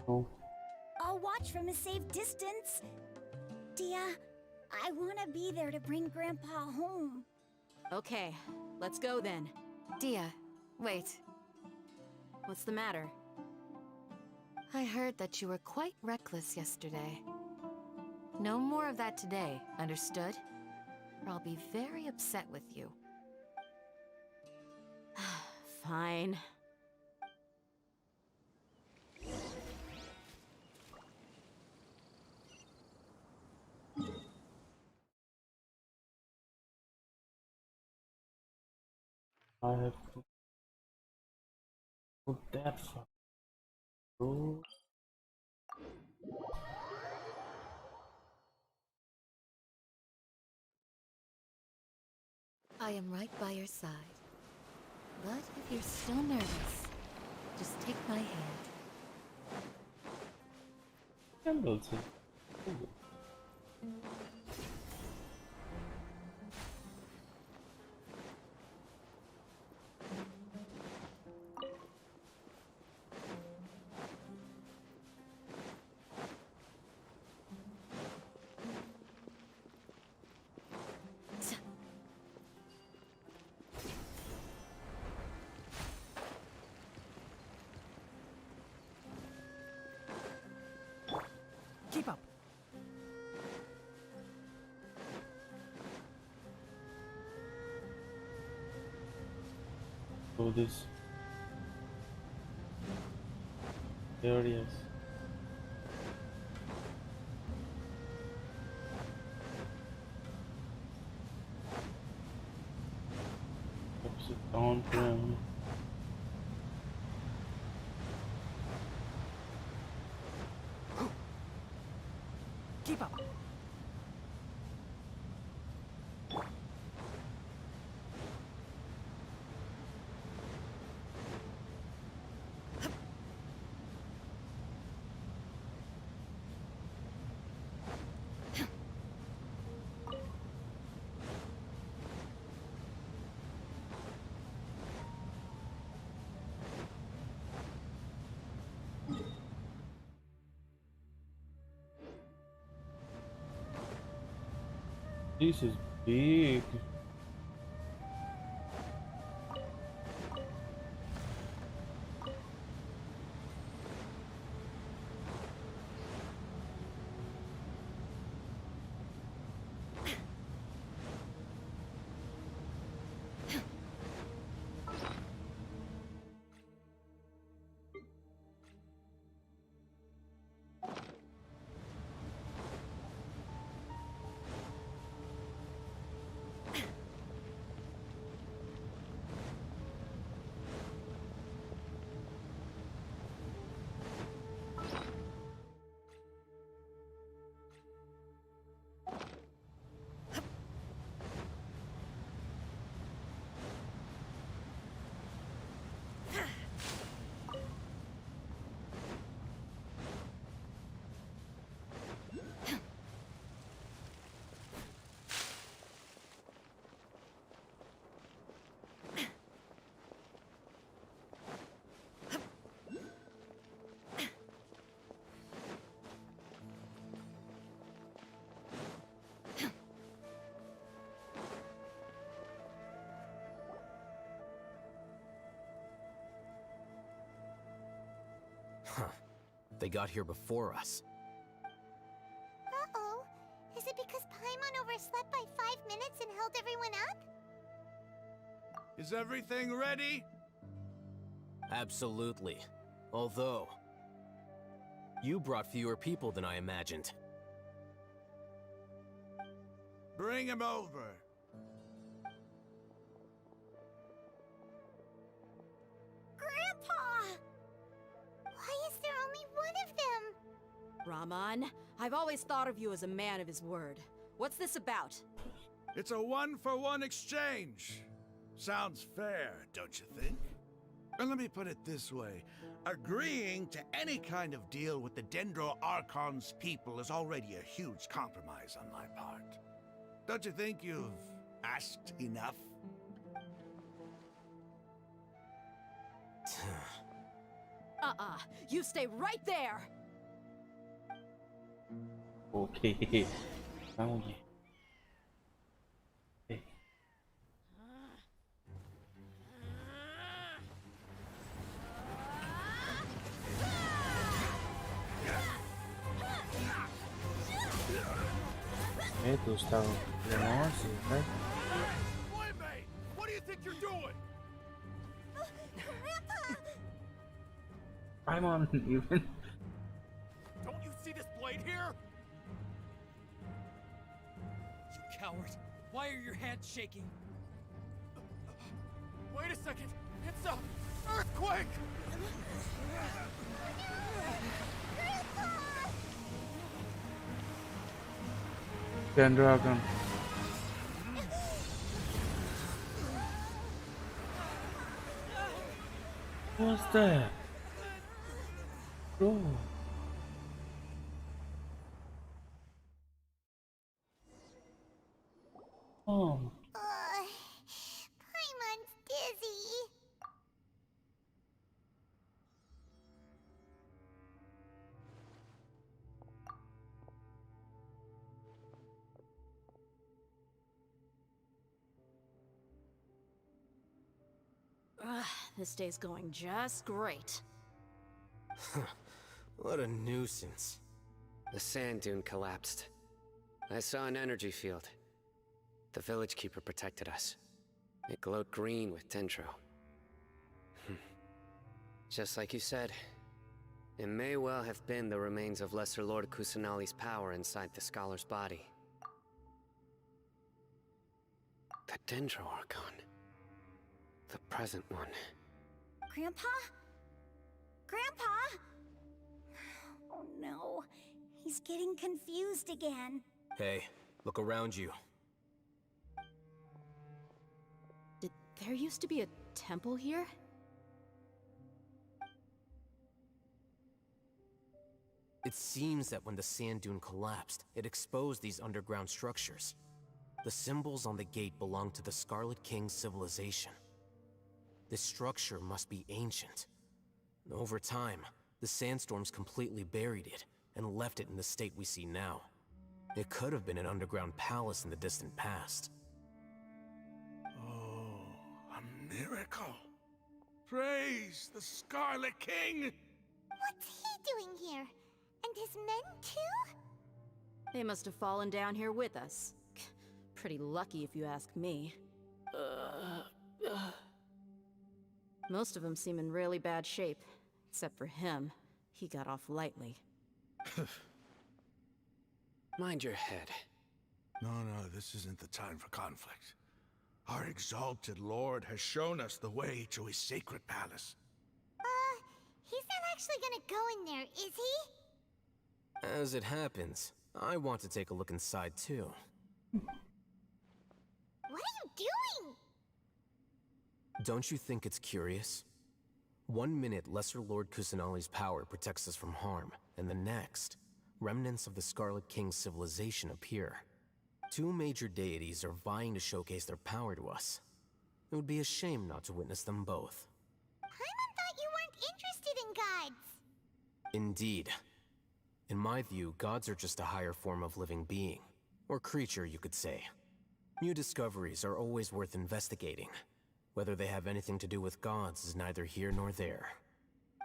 No. I'll watch from a safe distance. Dia, I want to be there to bring Grandpa home. Okay, let's go then. Dia, wait. What's the matter? I heard that you were quite reckless yesterday. No more of that today, understood? Or I'll be very upset with you. Fine. I have to Put that fuck. Bro. I am right by your side. But if you're still nervous, just take my hand. Candles. Keep up. So this areas. Sit down from Keep up. this is big. Huh. They got here before us. Uh-oh. Is it because Paimon overslept by 5 minutes and held everyone up? Is everything ready? Absolutely. Although, you brought fewer people than I imagined. Bring him over. Grandpa! Why is there only one of them? Raman, I've always thought of you as a man of his word. What's this about? It's a one-for-one exchange. Sounds fair, don't you think? And let me put it this way. Agreeing to any kind of deal with the Dendro Archon's people is already a huge compromise on my part. Don't you think you've asked enough? You stay right there! Okay. Found you. Hey. Esto está de noche, right? Playmate! What do you think you're doing? I'm on even. Don't you see this blade here? You coward! Why are your hands shaking? Wait a second! It's a earthquake! Dragon. What's that? Bro. Oh. Paimon's dizzy. Ugh, this day's going just great. What a nuisance. The sand dune collapsed. I saw an energy field. The village keeper protected us. It glowed green with dendro. Just like you said, it may well have been the remains of Lesser Lord Kusanali's power inside the scholar's body. The dendro archon. The present one. Grandpa? Grandpa? Oh no, he's getting confused again. Hey, look around you. There used to be a temple here? It seems that when the sand dune collapsed, it exposed these underground structures. The symbols on the gate belong to the Scarlet King's civilization. This structure must be ancient. Over time, the sandstorms completely buried it and left it in the state we see now. It could have been an underground palace in the distant past. Oh, a miracle. Praise the Scarlet King! What's he doing here? And his men too? They must have fallen down here with us. Pretty lucky if you ask me. Most of them seem in really bad shape. Except for him. He got off lightly. Mind your head. No, this isn't the time for conflict. Our exalted lord has shown us the way to his sacred palace. He's not actually gonna go in there, is he? As it happens, I want to take a look inside too. What are you doing? Don't you think it's curious? 1 minute, Lesser Lord Kusanali's power protects us from harm, and the next, remnants of the Scarlet King's civilization appear. Two major deities are vying to showcase their power to us. It would be a shame not to witness them both. Paimon thought you weren't interested in gods. Indeed. In my view, gods are just a higher form of living being, or creature, you could say. New discoveries are always worth investigating. Whether they have anything to do with gods is neither here nor there.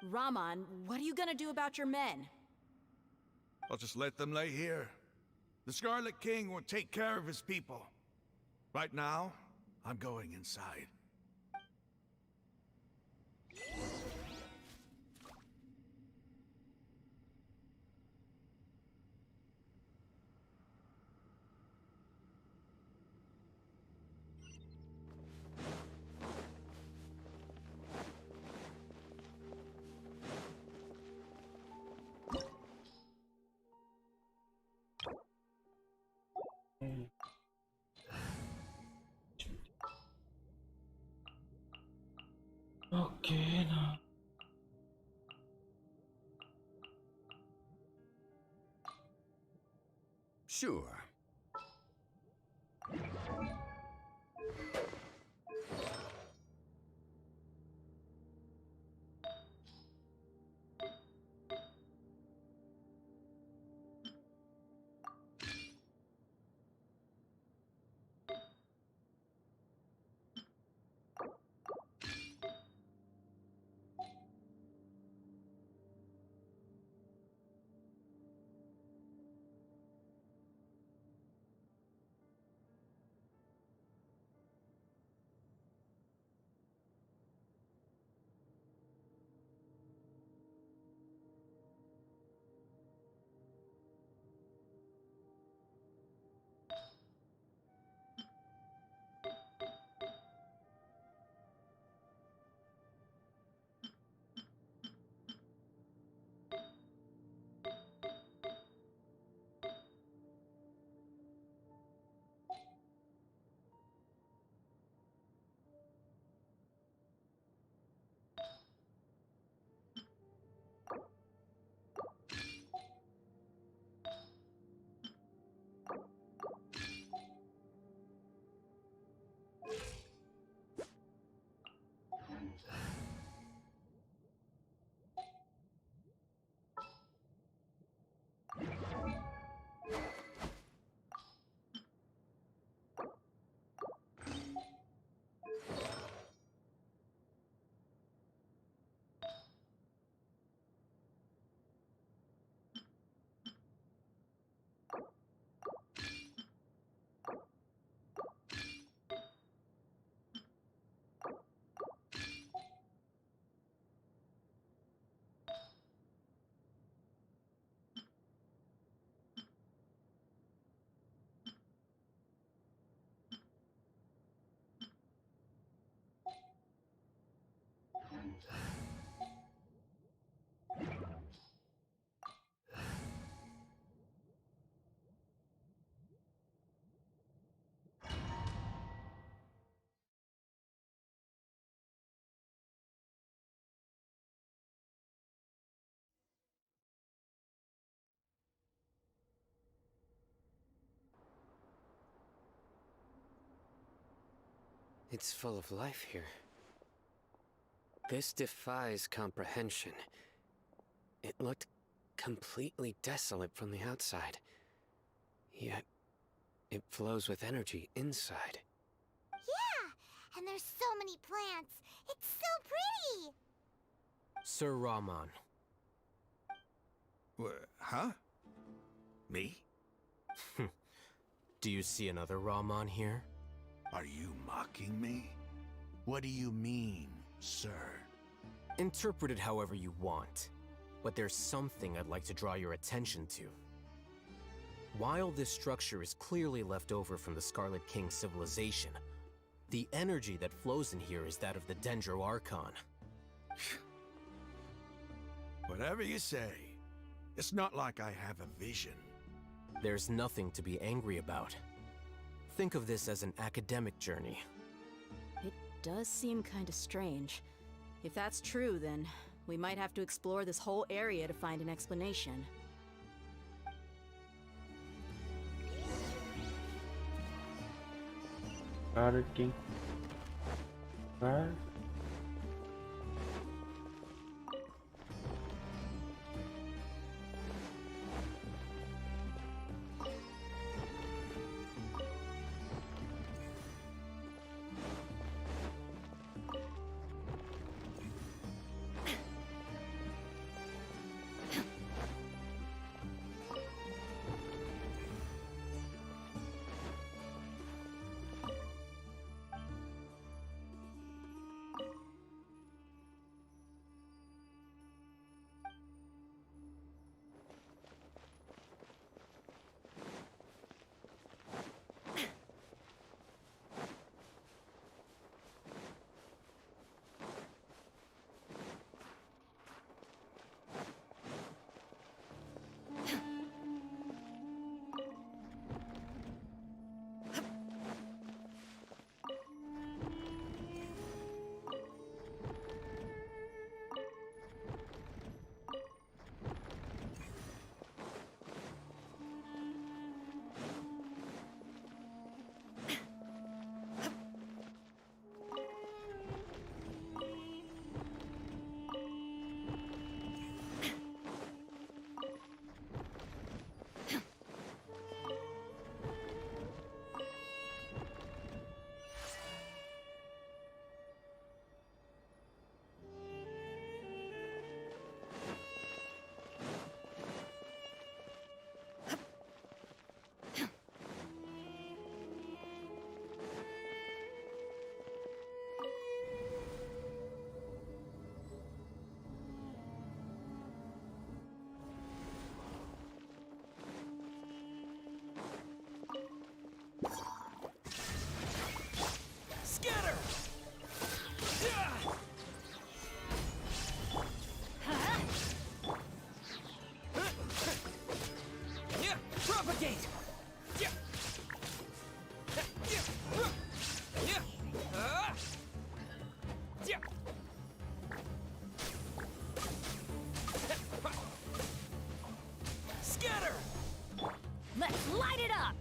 Raman, what are you gonna do about your men? I'll just let them lay here. The Scarlet King will take care of his people. Right now, I'm going inside. Okay, now. Sure. It's full of life here. This defies comprehension. It looked completely desolate from the outside. Yet, it flows with energy inside. Yeah, and there's so many plants. It's so pretty. Sir Rahman. Huh? Me? Do you see another Rahman here? Are you mocking me? What do you mean, sir? Interpret it however you want, but there's something I'd like to draw your attention to. While this structure is clearly left over from the Scarlet King civilization, the energy that flows in here is that of the Dendro Archon. Whatever you say. It's not like I have a vision. There's nothing to be angry about. Think of this as an academic journey. It does seem kinda strange. If that's true, then we might have to explore this whole area to find an explanation. Scarlet King. What? Let's light it up!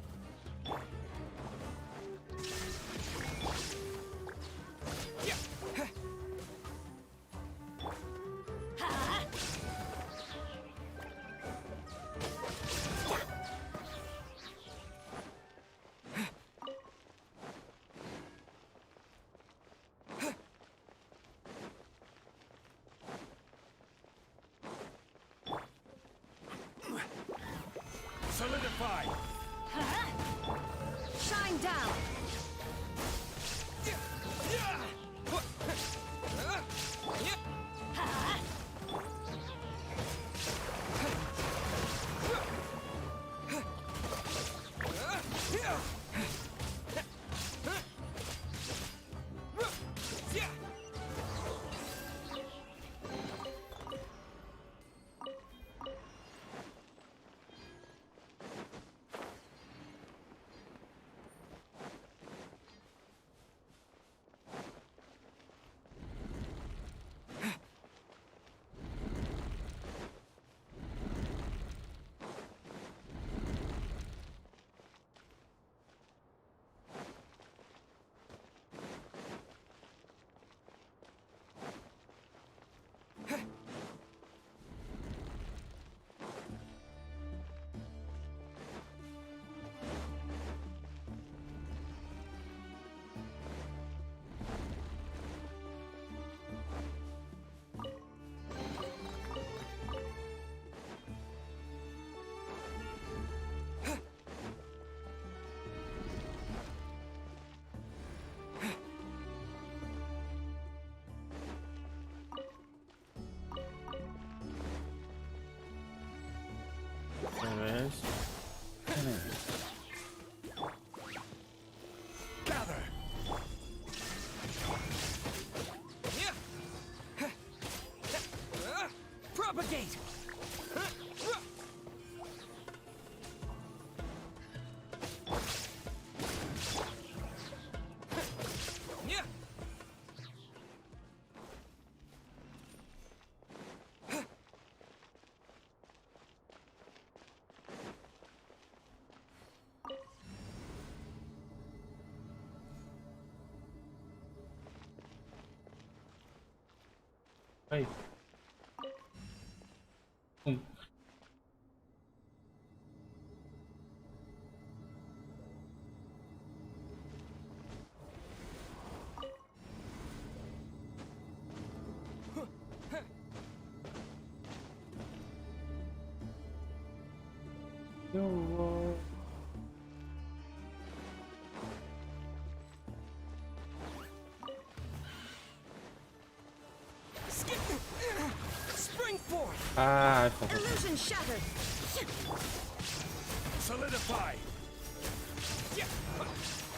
Solidify! Shine down! just Gather. Propagate. Wait. Yo. Spring forth. Ah, I forgot. Illusion shattered. Solidify.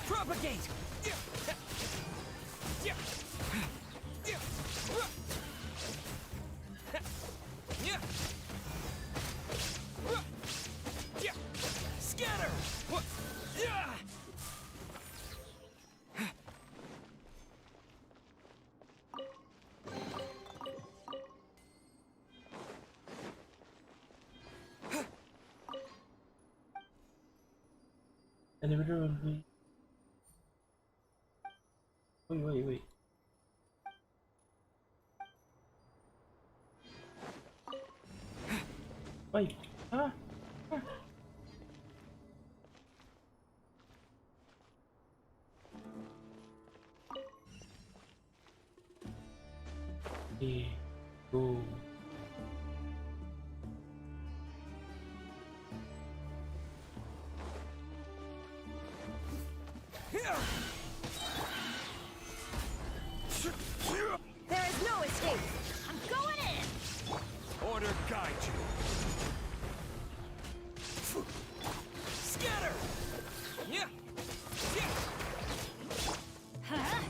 Propagate. Scatter. Elevator will be. Wait. Wait. Ah. Okay. Go. There is no escape. I'm going in. Order guide you. Scatter. Huh?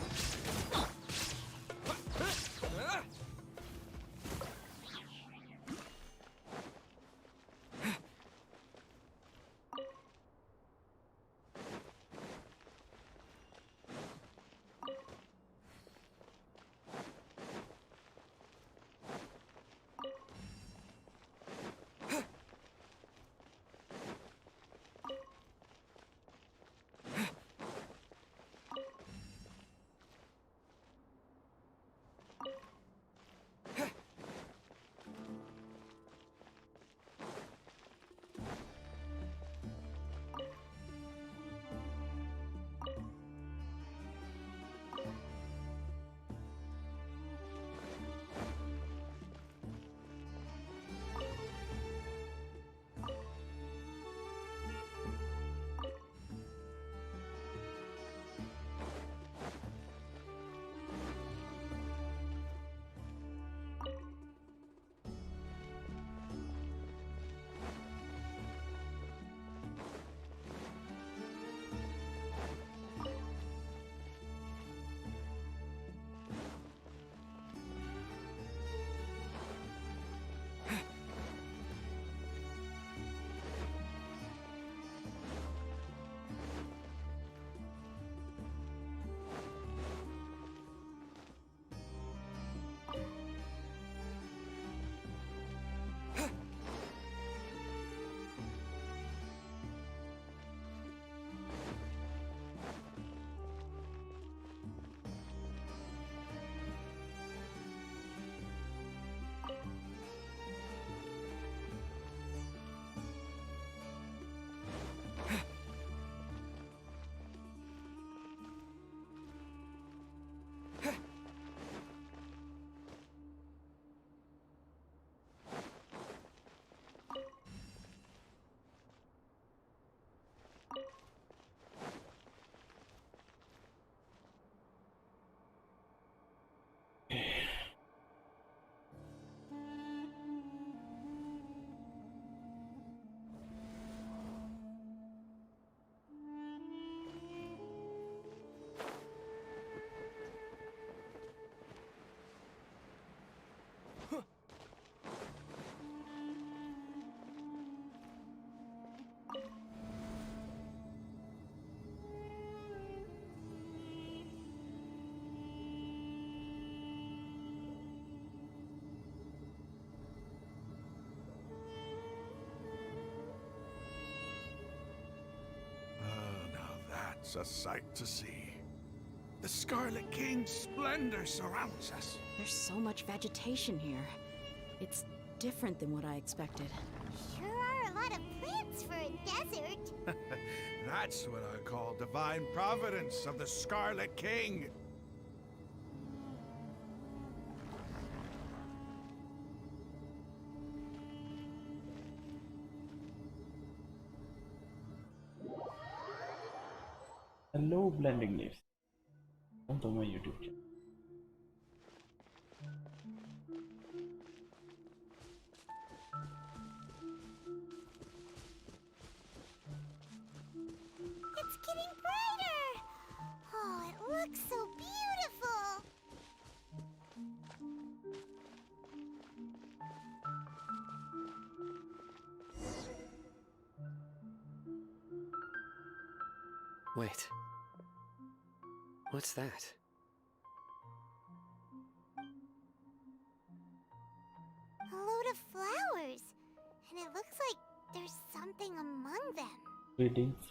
It's a sight to see. The Scarlet King's splendor surrounds us. There's so much vegetation here. It's different than what I expected. Sure are a lot of plants for a desert. That's what I call divine providence of the Scarlet King. Hello, blending leaves. Come to my YouTube channel. It's getting brighter. Oh, it looks so beautiful. Wait. What's that? A load of flowers. And it looks like there's something among them. Greetings.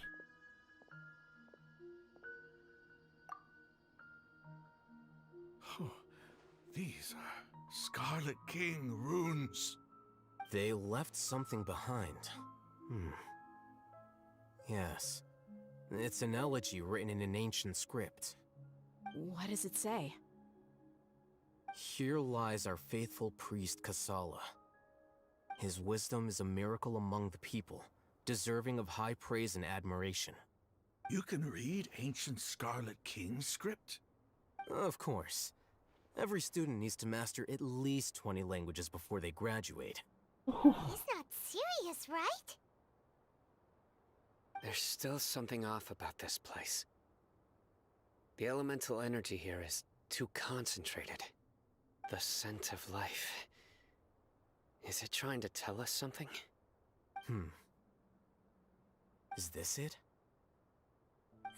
These are Scarlet King runes. They left something behind. Yes. It's an elegy written in an ancient script. What does it say? Here lies our faithful priest Kasala. His wisdom is a miracle among the people, deserving of high praise and admiration. You can read ancient Scarlet King script? Of course. Every student needs to master at least 20 languages before they graduate. He's not serious, right? There's still something off about this place. The elemental energy here is too concentrated. The scent of life. Is it trying to tell us something? Is this it?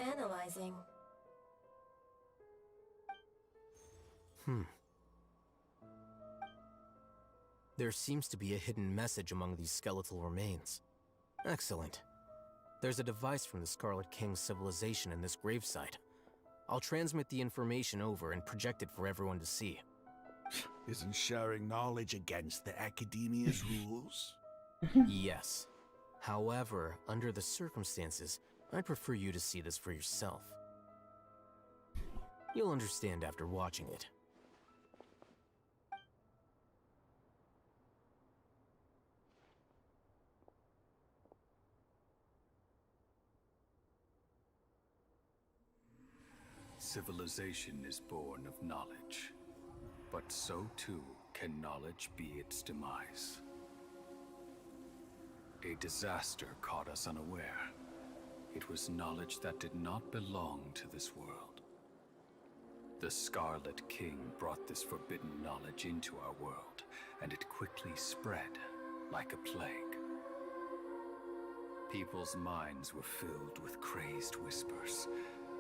Analyzing. There seems to be a hidden message among these skeletal remains. Excellent. There's a device from the Scarlet King's civilization in this gravesite. I'll transmit the information over and project it for everyone to see. Isn't sharing knowledge against the Academia's rules? Yes. However, under the circumstances, I'd prefer you to see this for yourself. You'll understand after watching it. Civilization is born of knowledge, but so too can knowledge be its demise. A disaster caught us unaware. It was knowledge that did not belong to this world. The Scarlet King brought this forbidden knowledge into our world, and it quickly spread like a plague. People's minds were filled with crazed whispers.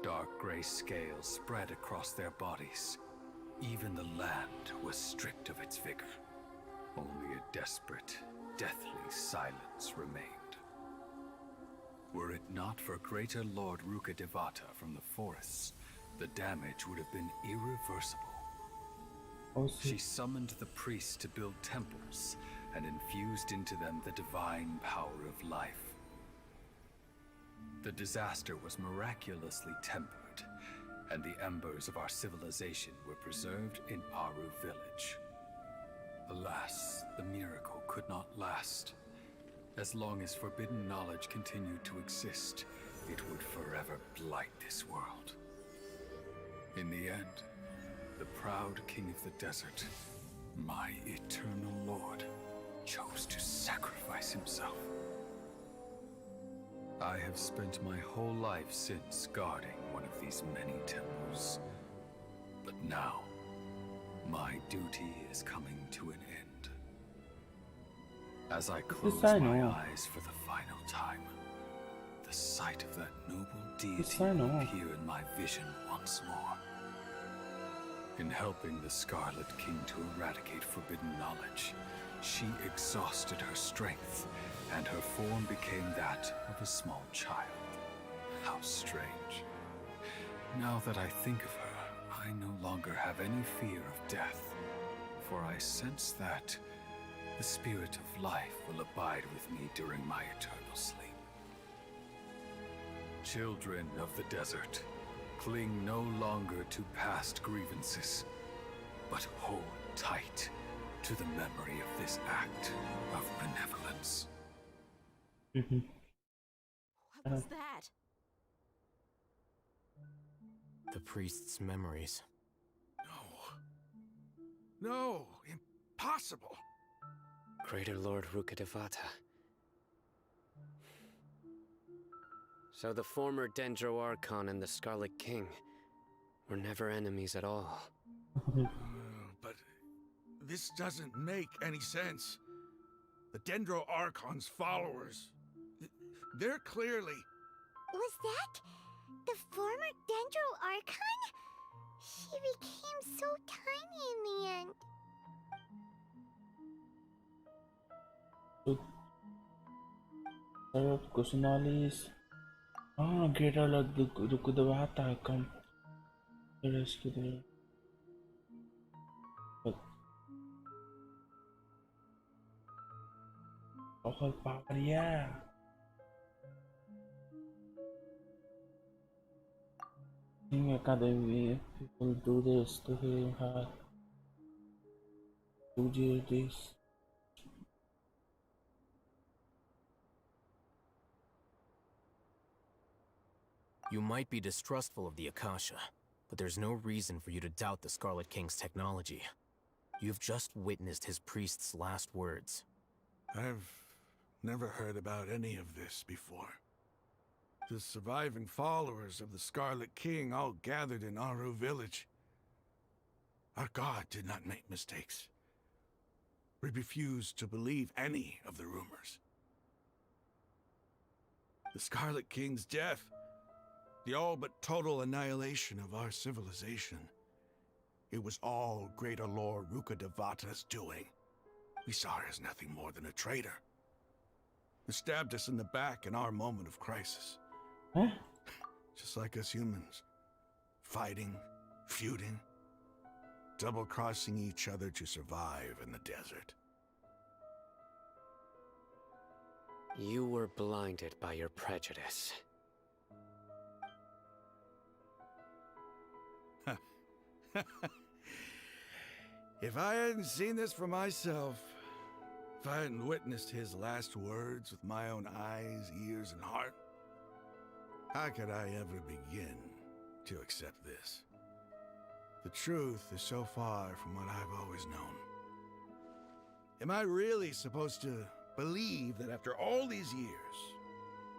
Dark gray scales spread across their bodies. Even the land was stripped of its vigor. Only a desperate, deathly silence remained. Were it not for greater Lord Rukkhadevata from the forests, the damage would have been irreversible. She summoned the priests to build temples and infused into them the divine power of life. The disaster was miraculously tempered, and the embers of our civilization were preserved in Aru village. Alas, the miracle could not last. As long as forbidden knowledge continued to exist, it would forever blight this world. In the end, the proud king of the desert, my eternal lord, chose to sacrifice himself. I have spent my whole life since guarding one of these many temples. But now, my duty is coming to an end. As I close my eyes for the final time, the sight of that noble deity will appear in my vision once more. In helping the Scarlet King to eradicate forbidden knowledge, she exhausted her strength, and her form became that of a small child. How strange. Now that I think of her, I no longer have any fear of death, for I sense that the spirit of life will abide with me during my eternal sleep. Children of the desert, cling no longer to past grievances, but hold tight to the memory of this act of benevolence. What was that? The priest's memories. No, impossible. Greater Lord Rukkhadevata. So the former Dendro Archon and the Scarlet King were never enemies at all. But this doesn't make any sense. The Dendro Archon's followers, they're clearly... Was that the former Dendro Archon? She became so tiny in the end. So, Kusunalis. Ah, greater Lord Rukkhadevata come to rescue the. But all power, yeah. In academy, people do this to her. Do this. You might be distrustful of the Akasha, but there's no reason for you to doubt the Scarlet King's technology. You've just witnessed his priest's last words. I've never heard about any of this before. The surviving followers of the Scarlet King all gathered in Aru village. Our god did not make mistakes. We refused to believe any of the rumors. The Scarlet King's death, the all but total annihilation of our civilization, it was all Greater Lord Rukkhadevata's doing. We saw her as nothing more than a traitor. He stabbed us in the back in our moment of crisis. Huh? Just like us humans. Fighting, feuding, double-crossing each other to survive in the desert. You were blinded by your prejudice. If I hadn't seen this for myself, if I hadn't witnessed his last words with my own eyes, ears, and heart, how could I ever begin to accept this? The truth is so far from what I've always known. Am I really supposed to believe that after all these years,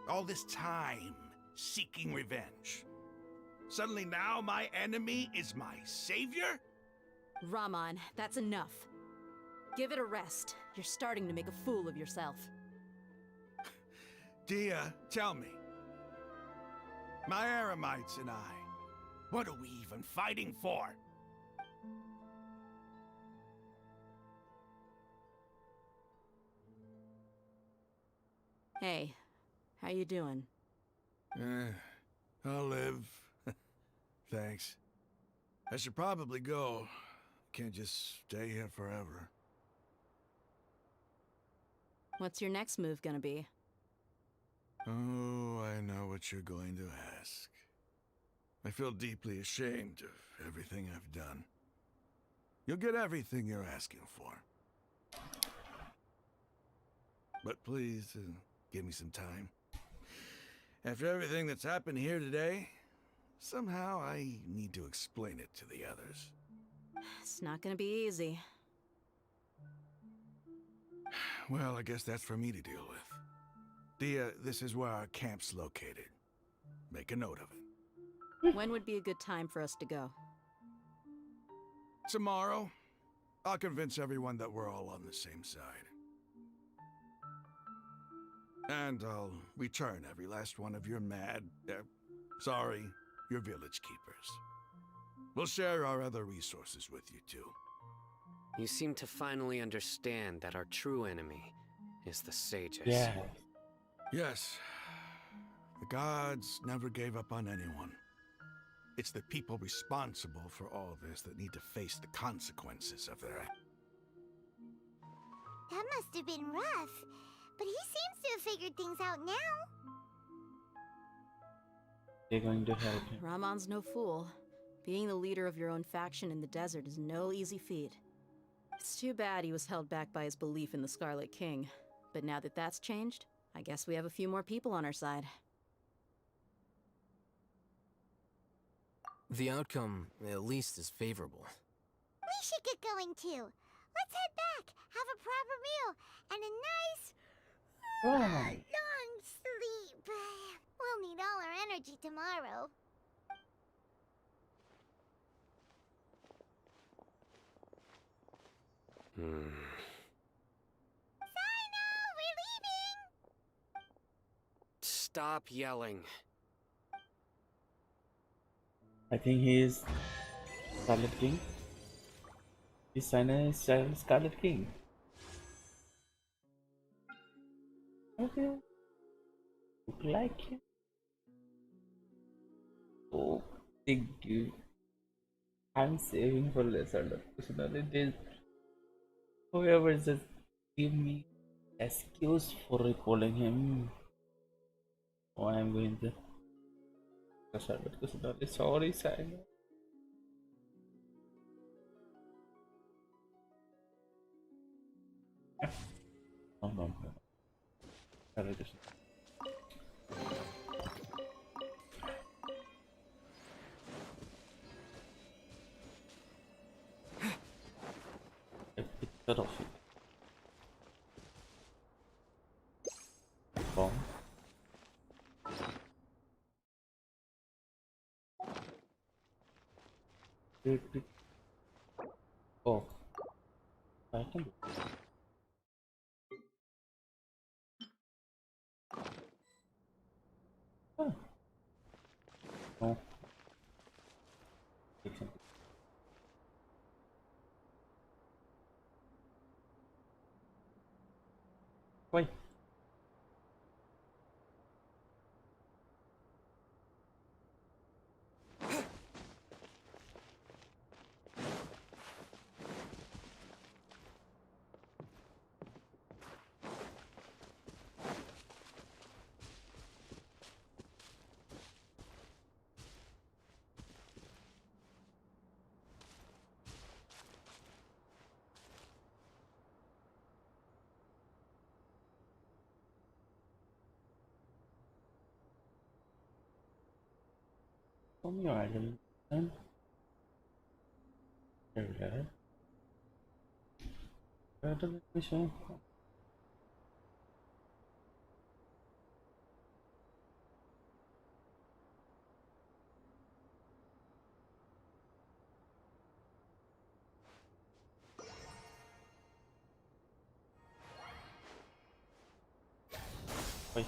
all this time seeking revenge, suddenly now my enemy is my savior? Raman, that's enough. Give it a rest. You're starting to make a fool of yourself. Dia, tell me. My Aramites and I, what are we even fighting for? Hey, how you doing? I'll live. Thanks. I should probably go. Can't just stay here forever. What's your next move gonna be? Oh, I know what you're going to ask. I feel deeply ashamed of everything I've done. You'll get everything you're asking for. But please, give me some time. After everything that's happened here today, somehow I need to explain it to the others. It's not gonna be easy. Well, I guess that's for me to deal with. Dia, this is where our camp's located. Make a note of it. When would be a good time for us to go? Tomorrow. I'll convince everyone that we're all on the same side. And I'll return every last one of your your village keepers. We'll share our other resources with you too. You seem to finally understand that our true enemy is the sages. Yeah. Yes. The gods never gave up on anyone. It's the people responsible for all this that need to face the consequences of their actions. That must have been rough, but he seems to have figured things out now. They're going to help him. Ramon's no fool. Being the leader of your own faction in the desert is no easy feat. It's too bad he was held back by his belief in the Scarlet King. But now that that's changed, I guess we have a few more people on our side. The outcome, at least, is favorable. We should get going too. Let's head back, have a proper meal, and a nice long sleep. We'll need all our energy tomorrow. Sino, we're leaving! Stop yelling. I think he is Scarlet King. His sign is Scarlet King. Okay. Look like him. Oh, thank you. I'm saving for lesser personality. Whoever just give me excuse for recalling him. Oh, I'm going to. Sorry, Simon. No. A picture of it. Bomb. Oh, I can do this. Oh. No. Take something. Wait. From your island, and there. Where the mission? Wait.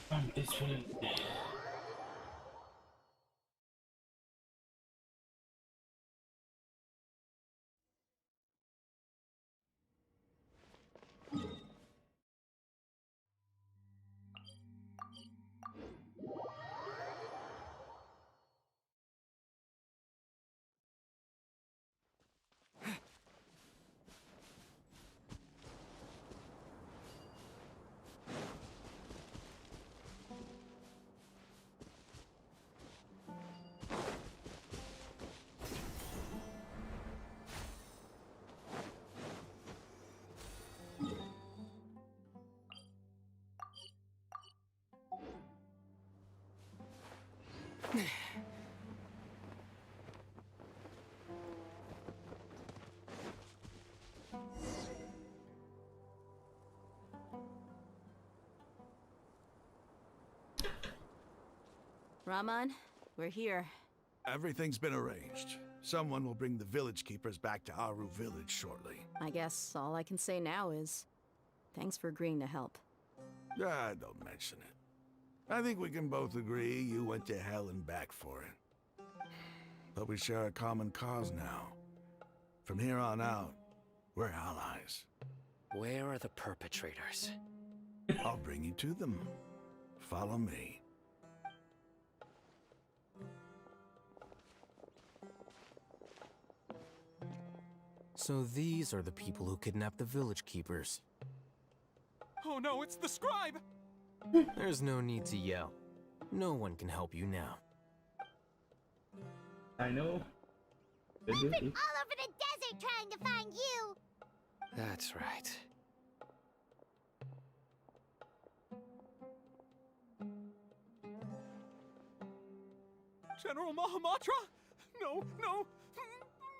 I'm peacefully. Ramon, we're here. Everything's been arranged. Someone will bring the village keepers back to Aru village shortly. I guess all I can say now is thanks for agreeing to help. Don't mention it. I think we can both agree you went to hell and back for it. But we share a common cause now. From here on out, we're allies. Where are the perpetrators? I'll bring you to them. Follow me. So these are the people who kidnapped the village keepers. Oh no, it's the scribe! There's no need to yell. No one can help you now. I know. I've been all over the desert trying to find you! That's right. General Mahamatra? No, no!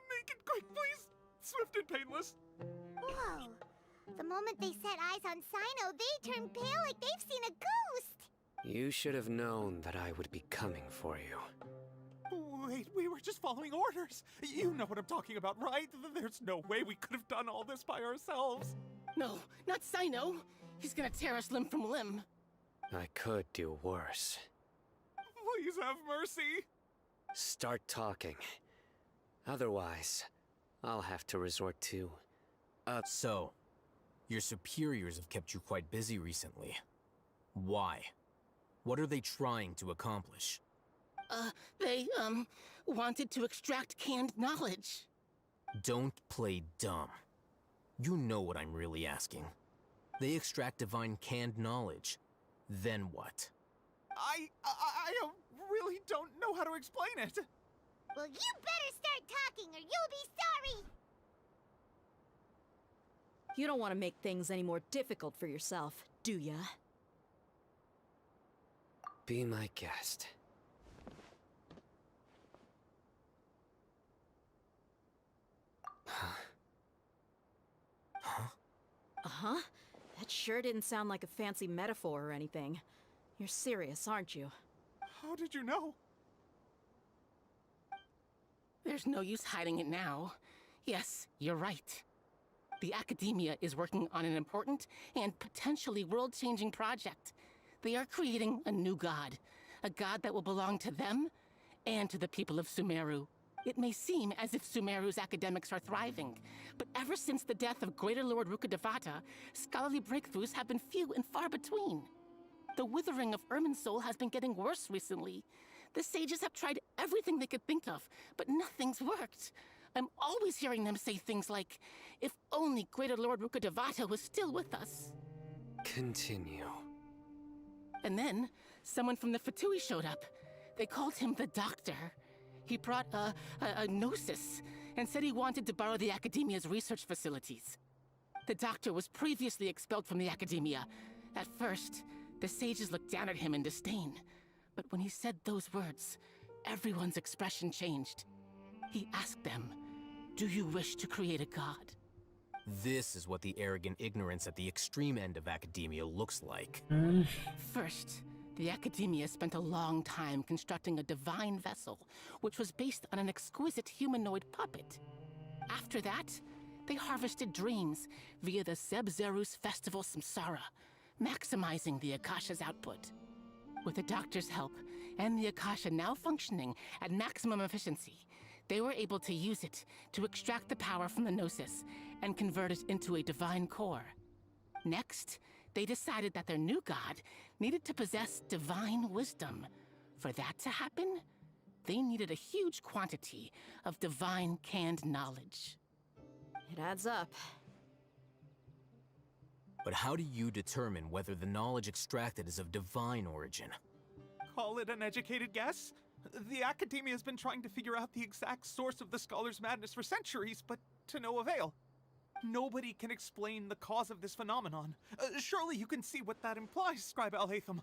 Make it quick, please! Swift and painless! Whoa. The moment they set eyes on Sino, they turned pale like they've seen a ghost! You should have known that I would be coming for you. Wait, we were just following orders! You know what I'm talking about, right? There's no way we could have done all this by ourselves! No, not Sino! He's gonna tear us limb from limb! I could do worse. Please have mercy! Start talking. Otherwise, I'll have to resort to... So, your superiors have kept you quite busy recently. Why? What are they trying to accomplish? They, wanted to extract canned knowledge. Don't play dumb. You know what I'm really asking. They extract divine canned knowledge. Then what? I really don't know how to explain it. Well, you better start talking or you'll be sorry! You don't want to make things any more difficult for yourself, do ya? Be my guest. Uh-huh. That sure didn't sound like a fancy metaphor or anything. You're serious, aren't you? How did you know? There's no use hiding it now. Yes, you're right. The Academia is working on an important and potentially world-changing project. They are creating a new god. A god that will belong to them and to the people of Sumaru. It may seem as if Sumaru's academics are thriving, but ever since the death of Greater Lord Rukkhadevata, scholarly breakthroughs have been few and far between. The withering of Irminsul has been getting worse recently. The sages have tried everything they could think of, but nothing's worked. I'm always hearing them say things like, if only Greater Lord Rukkhadevata was still with us. Continue. And then, someone from the Fatui showed up. They called him the Doctor. He brought a gnosis and said he wanted to borrow the Academia's research facilities. The Doctor was previously expelled from the Academia. At first, the sages looked down at him in disdain. But when he said those words, everyone's expression changed. He asked them, do you wish to create a god? This is what the arrogant ignorance at the extreme end of academia looks like. First, the Academia spent a long time constructing a divine vessel, which was based on an exquisite humanoid puppet. After that, they harvested dreams via the Zeb-Zerus Festival Samsara, maximizing the Akasha's output. With the Doctor's help, and the Akasha now functioning at maximum efficiency, they were able to use it to extract the power from the Gnosis and convert it into a divine core. Next, they decided that their new god needed to possess divine wisdom. For that to happen, they needed a huge quantity of divine canned knowledge. It adds up. But how do you determine whether the knowledge extracted is of divine origin? Call it an educated guess? The Academia has been trying to figure out the exact source of the Scholar's madness for centuries, but to no avail. Nobody can explain the cause of this phenomenon. Surely you can see what that implies, Scribe Al-Haytham.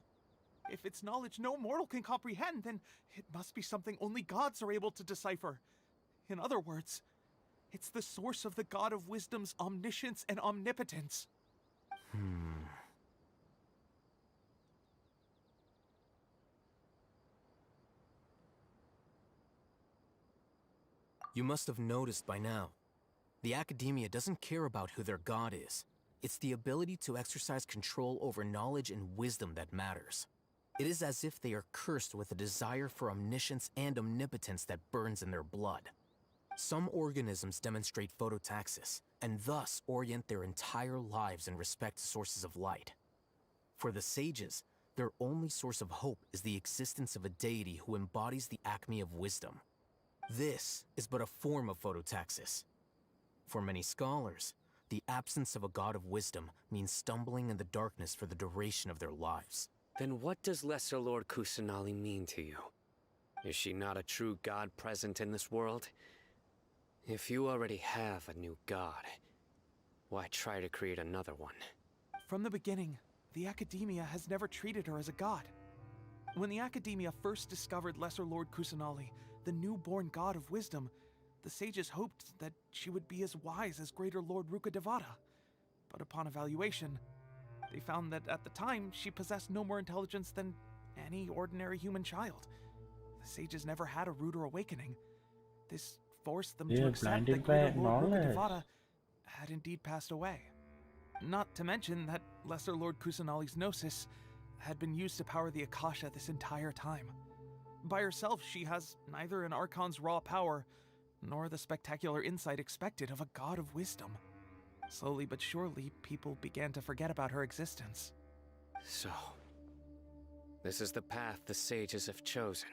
If it's knowledge no mortal can comprehend, then it must be something only gods are able to decipher. In other words, it's the source of the God of Wisdom's omniscience and omnipotence. You must have noticed by now. The Academia doesn't care about who their god is. It's the ability to exercise control over knowledge and wisdom that matters. It is as if they are cursed with a desire for omniscience and omnipotence that burns in their blood. Some organisms demonstrate phototaxis, and thus orient their entire lives in respect to sources of light. For the sages, their only source of hope is the existence of a deity who embodies the acme of wisdom. This is but a form of phototaxis. For many scholars, the absence of a god of wisdom means stumbling in the darkness for the duration of their lives. Then what does Lesser Lord Kusanali mean to you? Is she not a true god present in this world? If you already have a new god, why try to create another one? From the beginning, the Academia has never treated her as a god. When the Academia first discovered Lesser Lord Kusanali, the newborn god of wisdom, the sages hoped that she would be as wise as Greater Lord Rukkhadevata. But upon evaluation, they found that at the time, she possessed no more intelligence than any ordinary human child. The sages never had a ruder awakening. This forced them to accept that Greater Lord Rukkhadevata had indeed passed away. Not to mention that Lesser Lord Kusanali's gnosis had been used to power the Akasha this entire time. By herself, she has neither an Archon's raw power, nor the spectacular insight expected of a god of wisdom. Slowly but surely, people began to forget about her existence. So, this is the path the sages have chosen.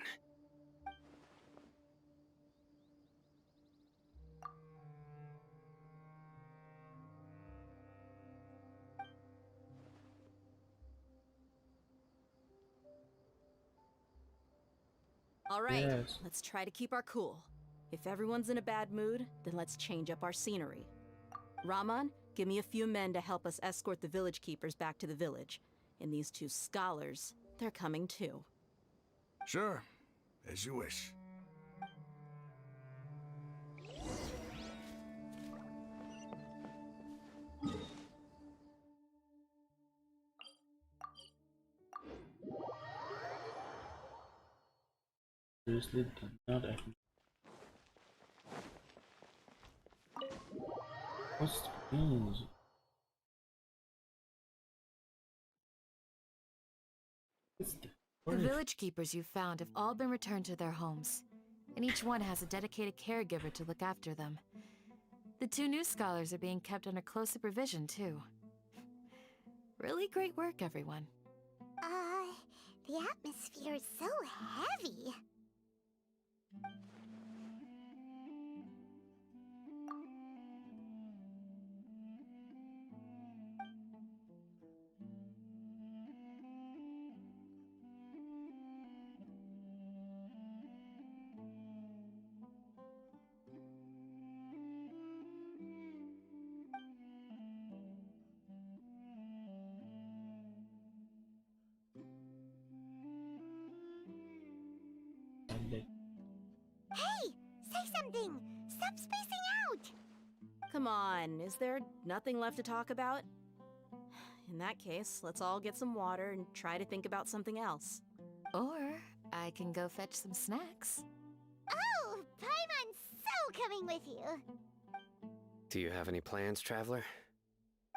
All right, Yes. let's try to keep our cool. If everyone's in a bad mood, then let's change up our scenery. Raman, give me a few men to help us escort the village keepers back to the village. And these two scholars, they're coming too. Sure, as you wish. Seriously did not act. What's the means? The village keepers you've found have all been returned to their homes, and each one has a dedicated caregiver to look after them. The two new scholars are being kept under close supervision, too. Really great work, everyone. The atmosphere is so heavy. Hey! Say something! Stop spacing out! Come on, is there nothing left to talk about? In that case, let's all get some water and try to think about something else. Or I can go fetch some snacks. Oh! Paimon's so coming with you! Do you have any plans, Traveler?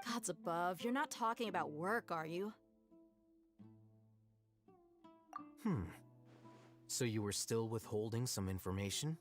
Gods above, you're not talking about work, are you? So you were still withholding some information?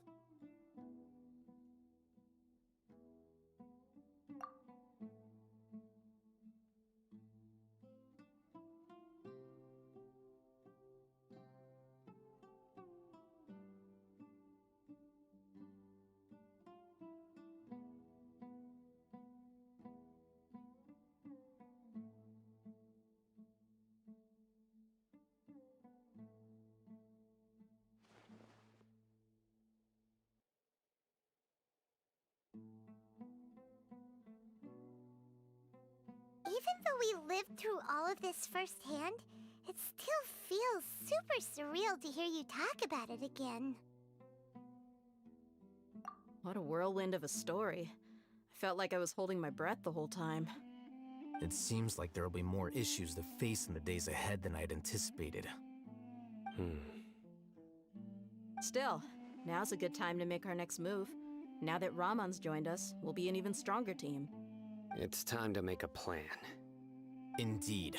Even though we lived through all of this firsthand, it still feels super surreal to hear you talk about it again. What a whirlwind of a story. I felt like I was holding my breath the whole time. It seems like there'll be more issues to face in the days ahead than I'd anticipated. Still, now's a good time to make our next move. Now that Raman's joined us, we'll be an even stronger team. It's time to make a plan. Indeed.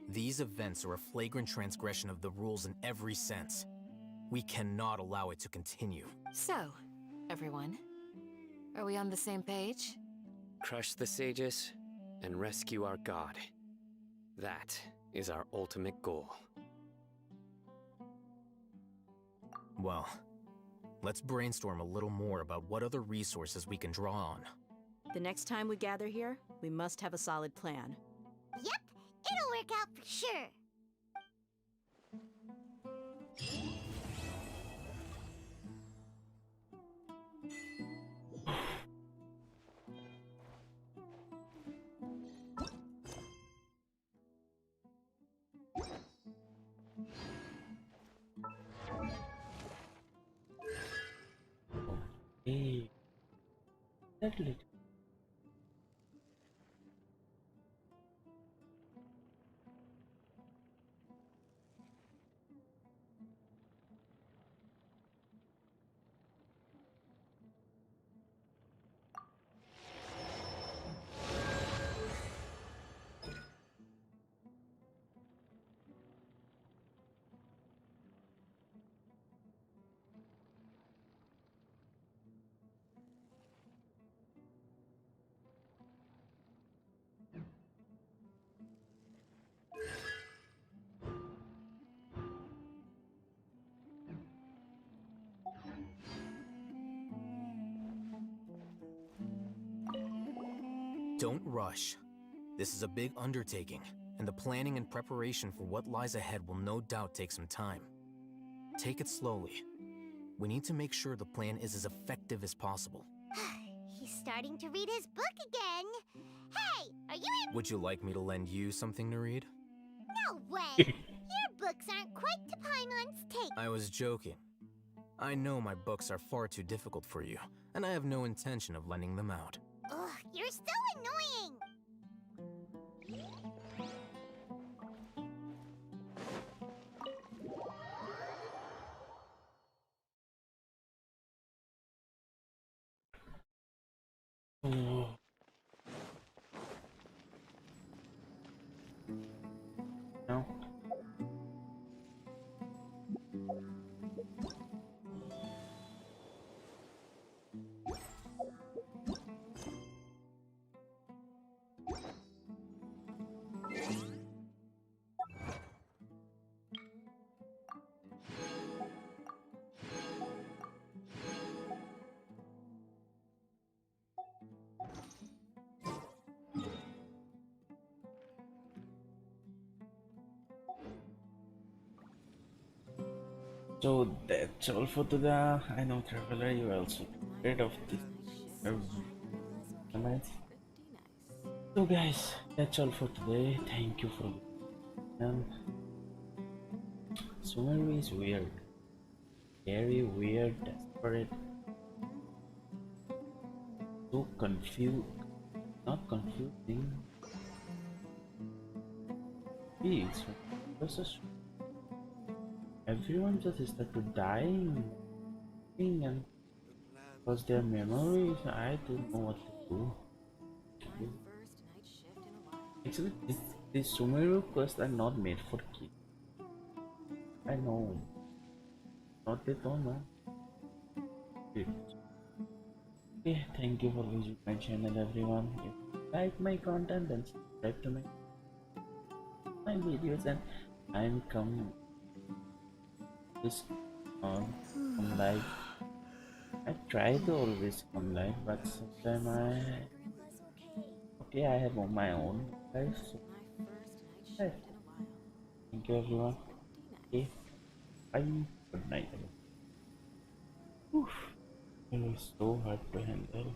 These events are a flagrant transgression of the rules in every sense. We cannot allow it to continue. So, everyone, are we on the same page? Crush the sages and rescue our god. That is our ultimate goal. Well, let's brainstorm a little more about what other resources we can draw on. The next time we gather here, we must have a solid plan. Yep, it'll work out for sure. Hey, that little. Don't rush. This is a big undertaking, and the planning and preparation for what lies ahead will no doubt take some time. Take it slowly. We need to make sure the plan is as effective as possible. He's starting to read his book again. Hey, are you in? Would you like me to lend you something to read? No way. Your books aren't quite to Paimon's taste. I was joking. I know my books are far too difficult for you, and I have no intention of lending them out. Ugh, you're so annoying. Oh. No. So that's all for today. I know, Traveler, you also afraid of this. So guys, that's all for today. Thank you for listening. Sumaru is weird. Very weird, desperate. So confused. Not confusing. Peace. Everyone just started dying and because their memories, I don't know what to do. Actually, these Sumaru quests are not made for kids. I know. Not they don't know. Okay, thank you for visiting my channel, everyone. If you like my content, then subscribe to my videos, and I'm come live. I try to always come live, but sometimes I have on my own life. So thank you, everyone. Okay, bye. Good night. It was so hard to handle.